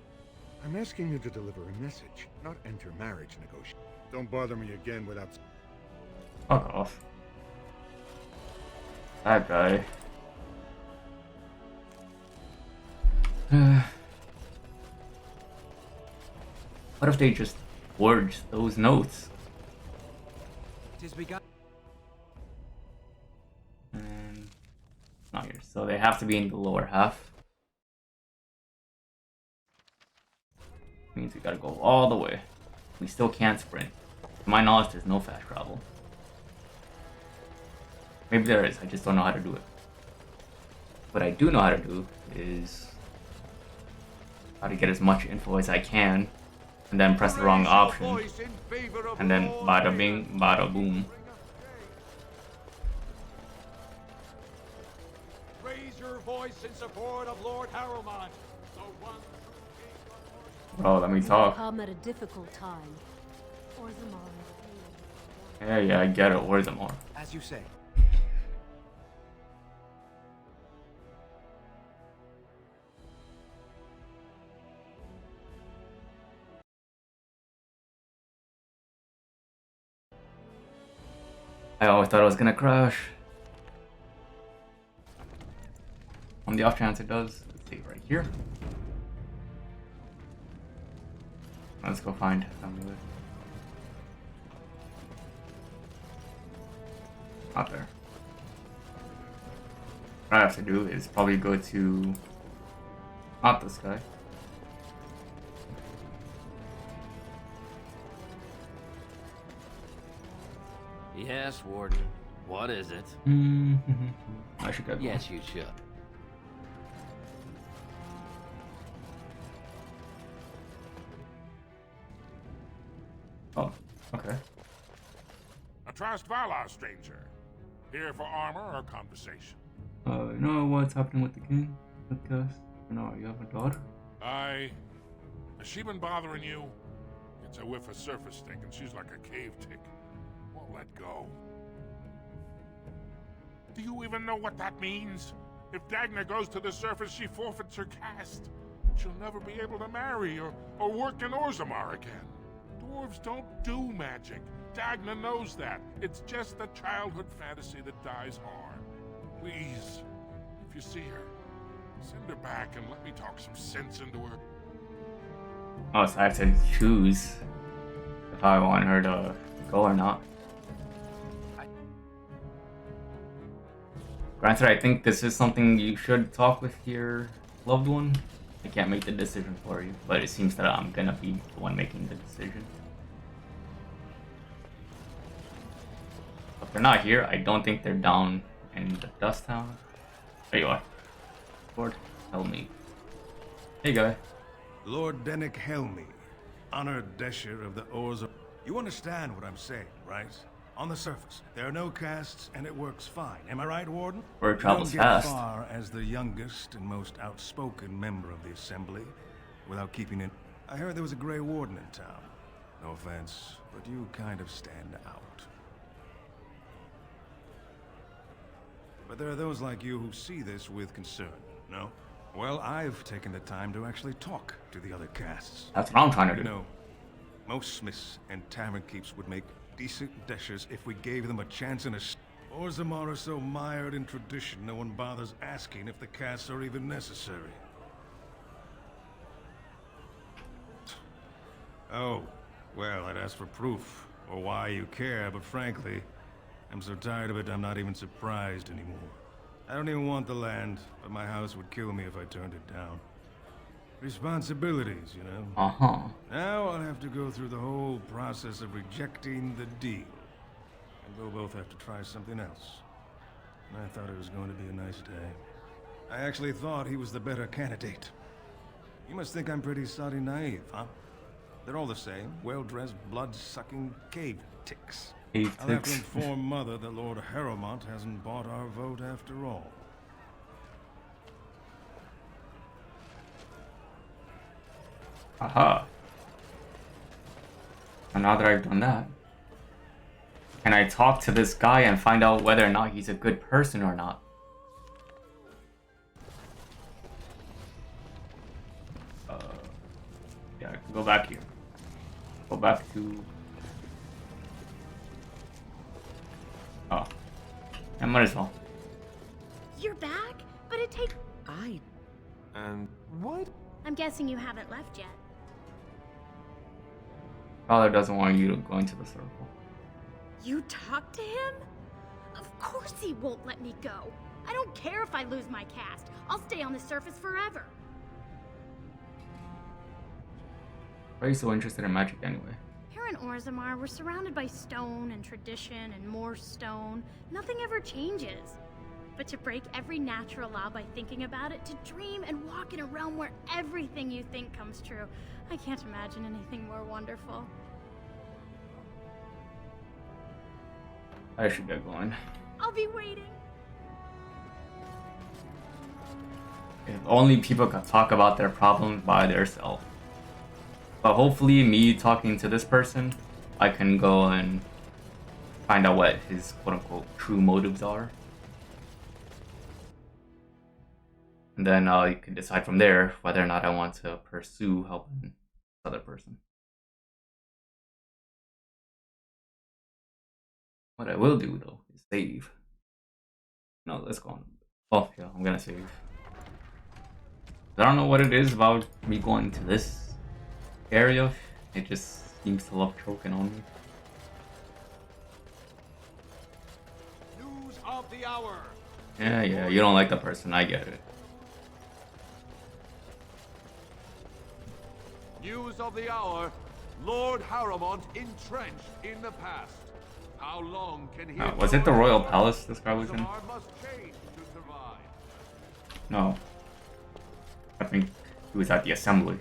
I'm asking you to deliver a message, not enter marriage negotiations. Don't bother me again without... Fuck off. That guy. What if they just forged those notes? It has begun. And not here, so they have to be in the lower half. Means we gotta go all the way. We still can't sprint. To my knowledge, there's no fast travel. Maybe there is, I just don't know how to do it. What I do know how to do is how to get as much info as I can and then press the wrong option and then bada bing, bada boom. Raise your voice in support of Lord Harrowmont, the one. Bro, let me talk. Come at a difficult time. Orzammar. Yeah, I get it. Orzammar. As you say. I always thought it was gonna crash. On the off chance it does, let's take it right here. Let's go find Amulet. Not there. What I have to do is probably go to not this guy. Yes, Warden. What is it? I should get Yes, you should. Oh, okay. Atrast Valar, stranger. Here for armor or conversation? You know what's happening with the king? Because, you know, you have a daughter? Aye. Has she been bothering you? It's a whiff of surface stink, and she's like a cave tick. Won't let go. Do you even know what that means? If Dagna goes to the surface, she forfeits her caste. She'll never be able to marry or work in Orzammar again. Dwarves don't do magic. Dagna knows that. It's just a childhood fantasy that dies hard. Please, if you see her, send her back and let me talk some sense into her. Oh, so I have to choose if I want her to go or not. Granted, I think this is something you should talk with your loved one. I can't make the decision for you, but it seems that I'm gonna be the one making the decision. If they're not here, I don't think they're down in the Dust Town. There you are. Lord Helmy. Hey, guy. Lord Dennick Helmy, honored Desher of the Orzammar. You understand what I'm saying, right? On the surface, there are no castes, and it works fine. Am I right, Warden? Word travels you don't get fast. far as the youngest and most outspoken member of the Assembly without keeping it. I heard there was a Grey Warden in town. No offense, but you kind of stand out. But there are those like you who see this with concern, no? Well, I've taken the time to actually talk to the other castes. That's what I'm trying to do. You know, most smiths and tavern keeps would make decent deshers if we gave them a chance in a... Orzammar are so mired in tradition, no one bothers asking if the castes are even necessary. Oh, well, I'd ask for proof, or why you care, but frankly, I'm so tired of it I'm not even surprised anymore. I don't even want the land, but my house would kill me if I turned it down. Responsibilities, you know? Uh-huh. Now I'll have to go through the whole process of rejecting the deal. And we'll both have to try something else. And I thought it was going to be a nice day. I actually thought he was the better candidate. You must think I'm pretty soddy naive, huh? They're all the same, well-dressed, blood-sucking cave ticks. I'll have to inform Mother that Lord Harrowmont hasn't bought our vote after all. Aha. And now that I've done that, can I talk to this guy and find out whether or not he's a good person or not? Yeah, I can go back here. Go back to... Oh. I might as well. You're back? But it takes... And what? I'm guessing you haven't left yet. Father doesn't want you to go into the circle. You talked to him? Of course he won't let me go. I don't care if I lose my caste. I'll stay on the surface forever. Why are you so interested in magic anyway? Here in Orzammar, we're surrounded by stone and tradition and more stone. Nothing ever changes. But to break every natural law by thinking about it, to dream and walk in a realm where everything you think comes true, I can't imagine anything more wonderful. I should get going. I'll be waiting. If only people could talk about their problems by themselves. But hopefully me talking to this person, I can go and find out what his quote-unquote true motives are. And then I can decide from there whether or not I want to pursue helping this other person. What I will do though is save. No, let's go on. Oh yeah, I'm gonna save. I don't know what it is about me going to this area. It just seems to love choking on me. News of the hour. Yeah, you don't like the person, I get it. News of the hour. Lord Harrowmont entrenched in the past. How long can he... Was it the Royal Palace this guy was in? Must change to survive. No. I think he was at the assembly.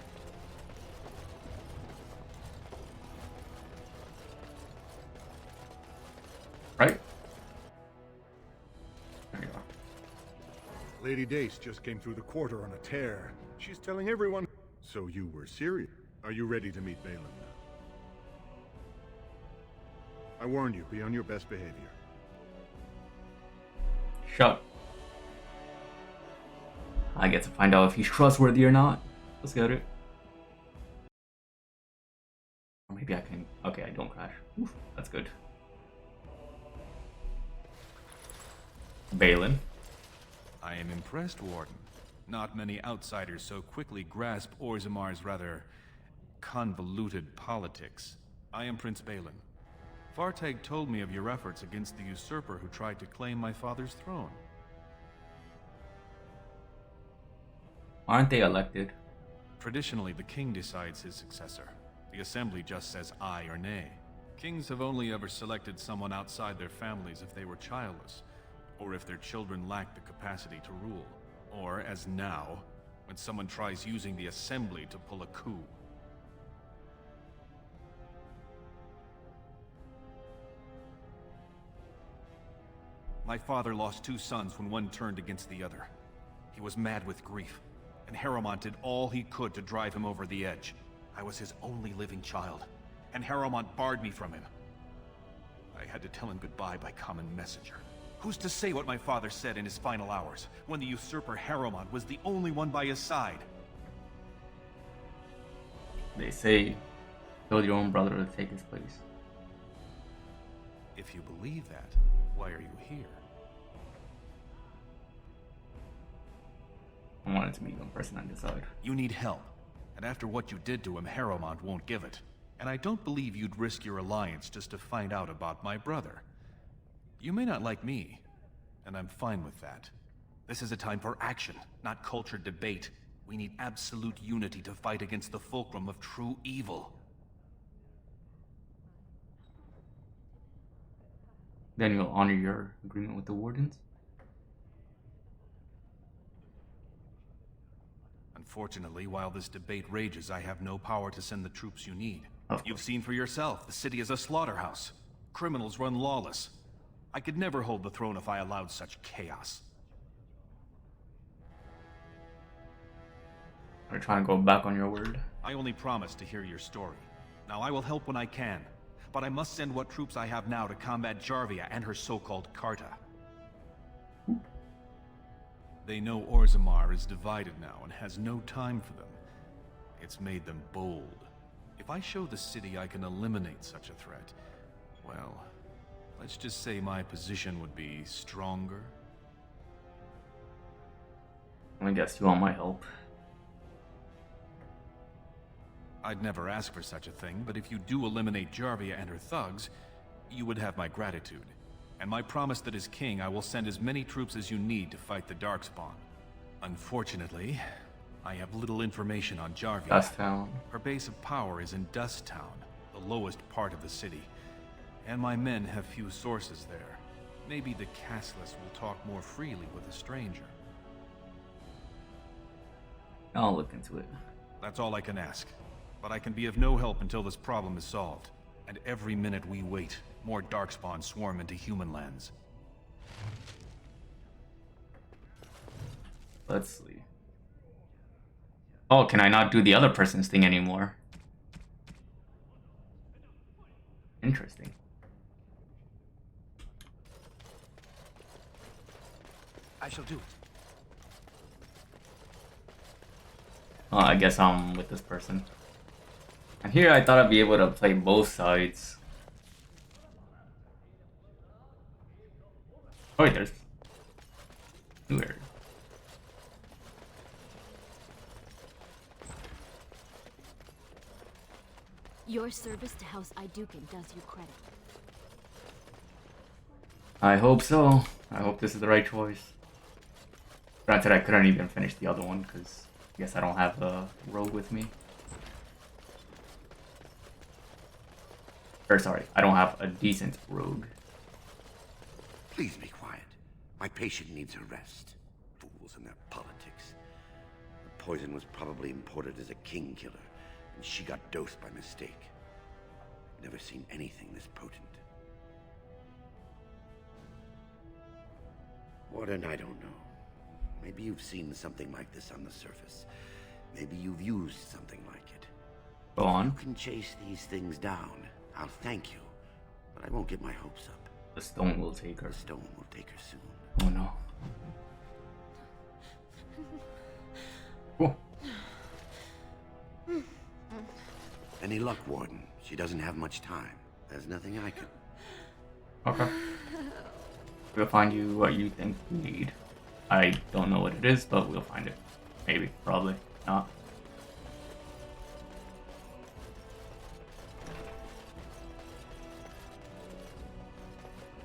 Right? There you go. Lady Dace just came through the quarter on a tear. She's telling everyone... So you were serious? Are you ready to meet Balin now? I warn you, be on your best behavior. Shut. I get to find out if he's trustworthy or not. Let's get it. Or maybe I can... Okay, I don't crash. Oof, that's good. Balin. I am impressed, Warden. Not many outsiders so quickly grasp Orzammar's rather convoluted politics. I am Prince Balin. Fartag told me of your efforts against the usurper who tried to claim my father's throne. Aren't they elected? Traditionally, the king decides his successor. The assembly just says aye or nay. Kings have only ever selected someone outside their families if they were childless, or if their children lacked the capacity to rule. Or, as now, when someone tries using the assembly to pull a coup. My father lost 2 sons when one turned against the other. He was mad with grief, and Harrowmont did all he could to drive him over the edge. I was his only living child, and Harrowmont barred me from him. I had to tell him goodbye by common messenger. Who's to say what my father said in his final hours, when the usurper Harrowmont was the only one by his side? They say, kill your own brother to take his place. If you believe that, why are you here? I wanted to meet one person and decide. You need help, and after what you did to him, Harrowmont won't give it. And I don't believe you'd risk your alliance just to find out about my brother. You may not like me, and I'm fine with that. This is a time for action, not cultured debate. We need absolute unity to fight against the fulcrum of true evil. Then you'll honor your agreement with the Wardens? Unfortunately, while this debate rages, I have no power to send the troops you need. You've seen for yourself, the city is a slaughterhouse. Criminals run lawless. I could never hold the throne if I allowed such chaos. Are you trying to go back on your word? I only promised to hear your story. Now I will help when I can, but I must send what troops I have now to combat Jarvia and her so-called Carta. They know Orzammar is divided now and has no time for them. It's made them bold. If I show the city I can eliminate such a threat, well, let's just say my position would be stronger. I guess you want my help. I'd never ask for such a thing, but if you do eliminate Jarvia and her thugs, you would have my gratitude. And my promise that as king, I will send as many troops as you need to fight the Darkspawn. Unfortunately, I have little information on Jarvia. Dusttown. Her base of power is in Dusttown, the lowest part of the city. And my men have few sources there. Maybe the castless will talk more freely with a stranger. I'll look into it. That's all I can ask. But I can be of no help until this problem is solved. And every minute we wait, more Darkspawn swarm into human lands. Let's see. Oh, can I not do the other person's thing anymore? Interesting. I shall do it. Oh, I guess I'm with this person. And here I thought I'd be able to play both sides. Oh wait, there's... Weird. Your service to House Iduken does you credit. I hope so. I hope this is the right choice. Granted, I couldn't even finish the other one because I guess I don't have the rogue with me. Or sorry, I don't have a decent rogue. Please be quiet. My patient needs a rest. Fools and their politics. The poison was probably imported as a king killer, and she got dosed by mistake. Never seen anything this potent. Warden, I don't know. Maybe you've seen something like this on the surface. Maybe you've used something like it. Go on. If you can chase these things down, I'll thank you. But I won't get my hopes up. The stone will take her. The stone will take her soon. Oh no. Cool. Any luck, Warden? She doesn't have much time. There's nothing I can... Okay. We'll find you what you think you need. I don't know what it is, but we'll find it. Maybe. Probably. Not.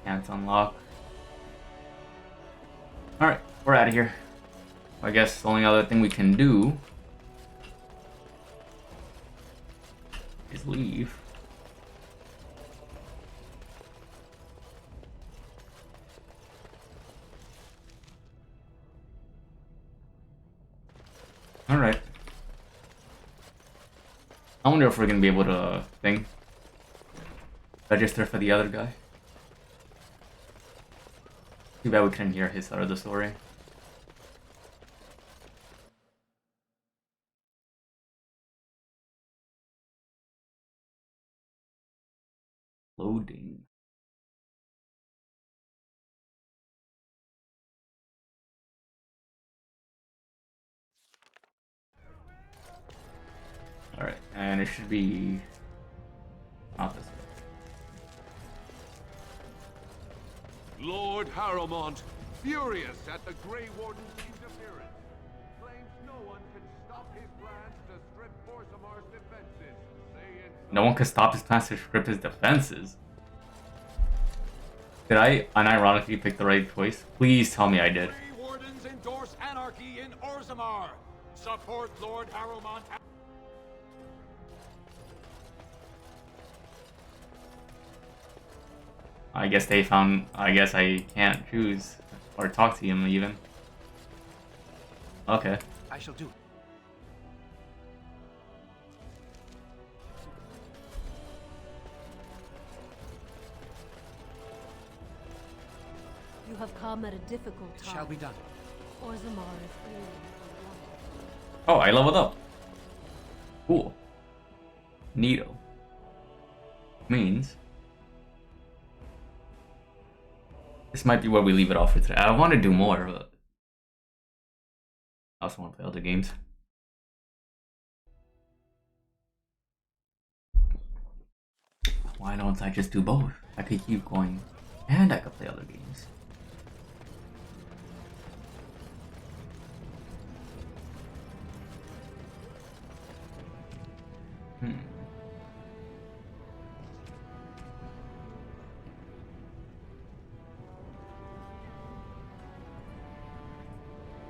Can't unlock. Alright, we're out of here. I guess the only other thing we can do is leave. Alright. I wonder if we're gonna be able to register for the other guy. Too bad we couldn't hear his side of the story. Loading. Alright, and it should be not this way. Lord Harrowmont, furious at the Grey Warden's interference, claims no one can stop his plans to strip Orzammar's defenses. No one can stop his plans to strip his defenses. Did I unironically pick the right choice? Please tell me I did. Grey Warden's in Orzammar. Support Lord Harrowmont. I guess they found. I guess I can't choose or talk to him even. Okay. I shall do it. You have come at a difficult It time. shall be done. Orzammar is ailing. Oh, I leveled up. Cool. Neato. Means this might be where we leave it off for today. I want to do more, but I also want to play other games. Why don't I just do both? I could keep going and I could play other games.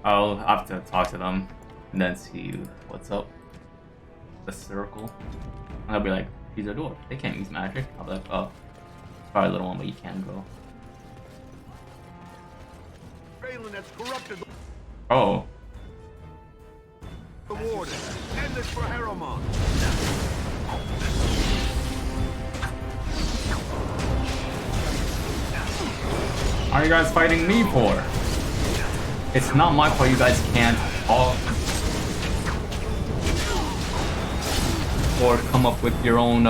I'll have to talk to them and then see what's up. The circle. And they'll be like, she's a dwarf. They can't use magic. I'll be like, oh, sorry, little one, but you can go. Balin has corrupted Oh. the warden. End this for Harrowmont. What are you guys fighting me for? It's not my fault you guys can't talk or come up with your own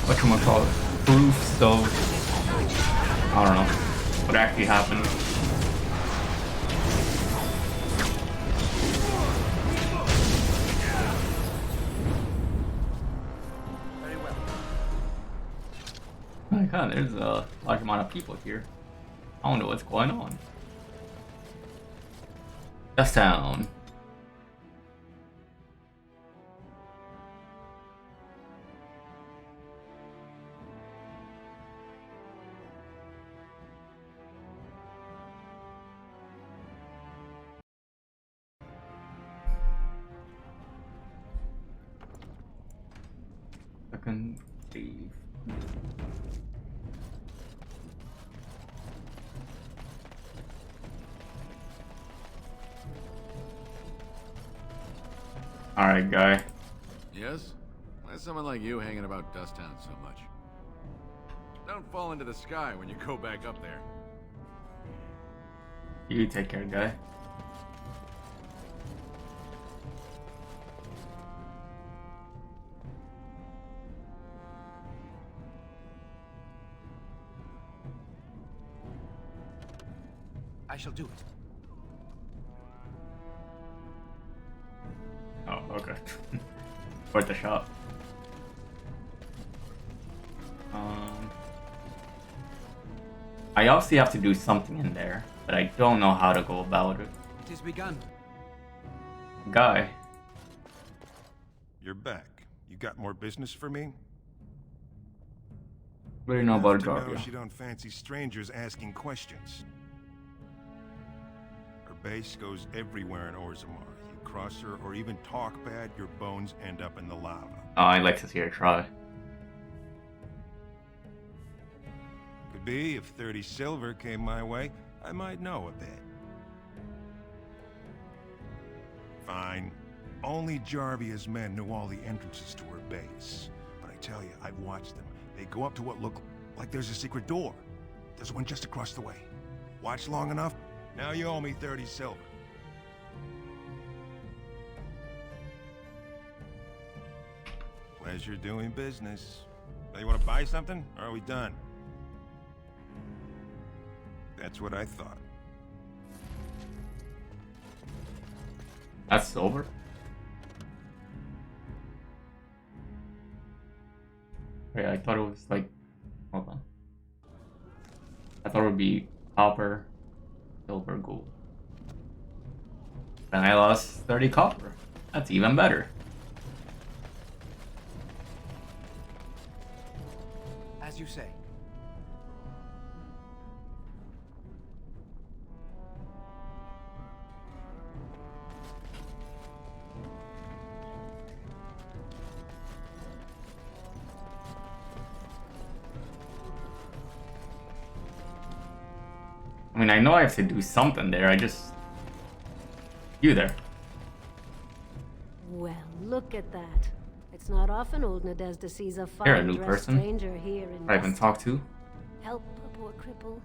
whatchamacallit, proofs of I don't know what actually happened. Very well. Oh my god, there's a large amount of people here. I don't know what's going on. Dust Town. Second save. Alright, guy. Yes? Why is someone like you hanging about Dust Town so much? Don't fall into the sky when you go back up there. You take care, guy. I shall do it. Oh, okay. Worth the shot. I obviously have to do something in there, but I don't know how to go about it. It is begun. Guy. You're back. You got more business for me? What do you know about Enough to know Jarvia? she don't fancy strangers asking questions. Her base goes everywhere in Orzammar. You cross her or even talk bad, your bones end up in the lava. Oh, I'd like to see her try. Could be if 30 silver came my way, I might know a bit. Fine. Only Jarvia's men know all the entrances to her base. But I tell you, I've watched them. They go up to what look like there's a secret door. There's one just across the way. Watch long enough, now you owe me 30 silver. Pleasure doing business. Now you want to buy something, or are we done? That's what I thought. That's silver? Wait, I thought it was like... Hold on. I thought it would be copper, silver, gold. And I lost 30 copper. That's even better. As you say. mean, I know I have to do something there. I just... You there. Well, look at that. It's not often old Nadezhda sees a You're a fine new dressed person. stranger here in I haven't talked to. Help a poor cripple.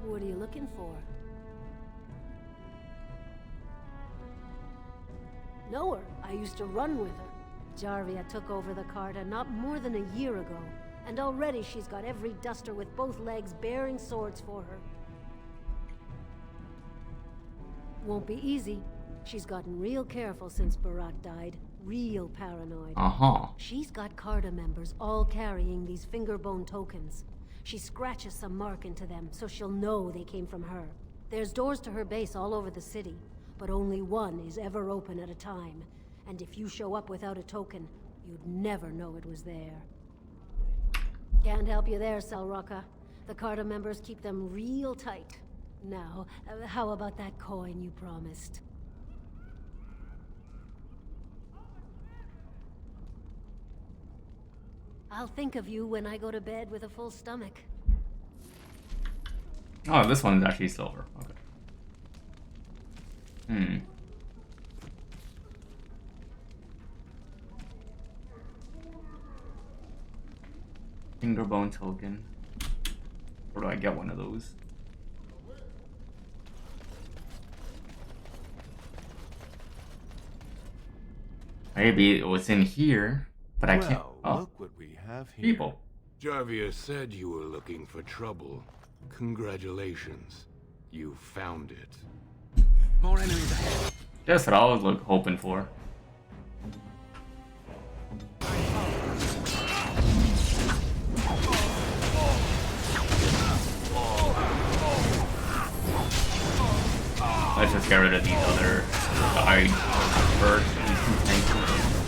What are you looking for? Know her. I used to run with her. Jarvia took over the Carta not more than a year ago, and already she's got every duster with both legs bearing swords for her. Won't be easy. She's gotten real careful since Barat died. Real paranoid. She's got Carta members all carrying these fingerbone tokens. She scratches some mark into them so she'll know they came from her. There's doors to her base all over the city, but only one is ever open at a time. And if you show up without a token, you'd never know it was there. Can't help you there, Selrocka. The Carta members keep them real tight. Now, how about that coin you promised? I'll think of you when I go to bed with a full stomach. Oh, this one's actually silver. Okay. Fingerbone token. Where do I get one of those? Maybe it was in here, but I can't. Oh, look what we have here. People. Jarvia said you were looking for trouble. Congratulations. You found it. More enemies ahead. That's what I was hoping for. Let's just get rid of these other guys first.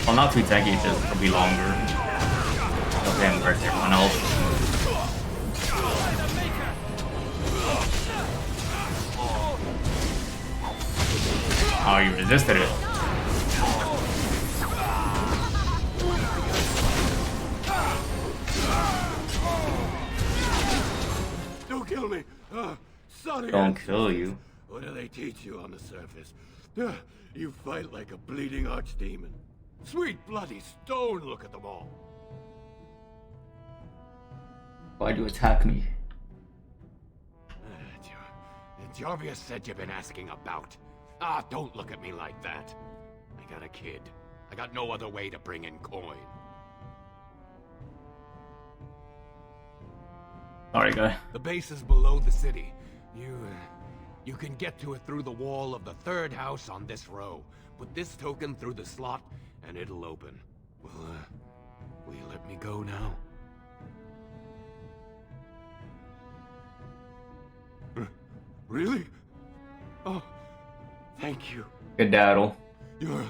Well, not too tanky, just it'll be longer. Okay, and versus everyone else. Oh, you resisted it. Don't kill me! Sorry. Don't kill you. What do they teach you on the surface? You fight like a bleeding archdemon. Sweet bloody stone, look at them all. Why'd you attack me? Jarvia said you've been asking about. Don't look at me like that. I got a kid. I got no other way to bring in coin. Sorry, guy. The base is below the city. You can get to it through the wall of the third house on this row. Put this token through the slot, and it'll open. Will you let me go now? Really? Oh, thank you. Good daddle. You're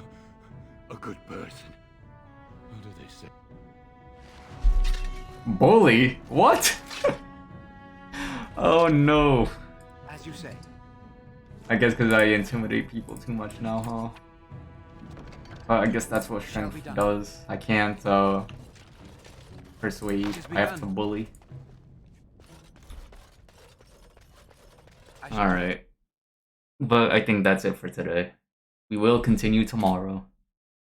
a good person. What do they say? Bully? What? Oh no. As you say. I guess because I intimidate people too much now, huh? But I guess that's what strength does. I can't persuade. I have to bully. Alright. But I think that's it for today. We will continue tomorrow.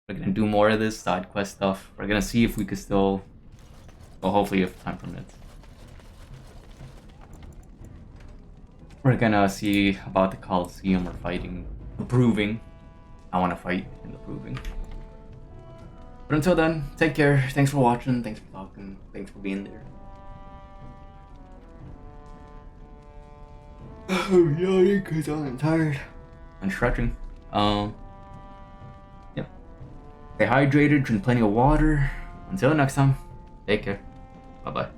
We're gonna do more of this side quest stuff. We're gonna see if we can still... Well, hopefully if time permits. We're gonna see about the Coliseum or fighting the Proving. I want to fight in the Proving. But until then, take care. Thanks for watching. Thanks for talking. Thanks for being there. I'm yawning because I'm tired. And stretching. Yep. Stay hydrated, drink plenty of water. Until next time, take care. Bye-bye.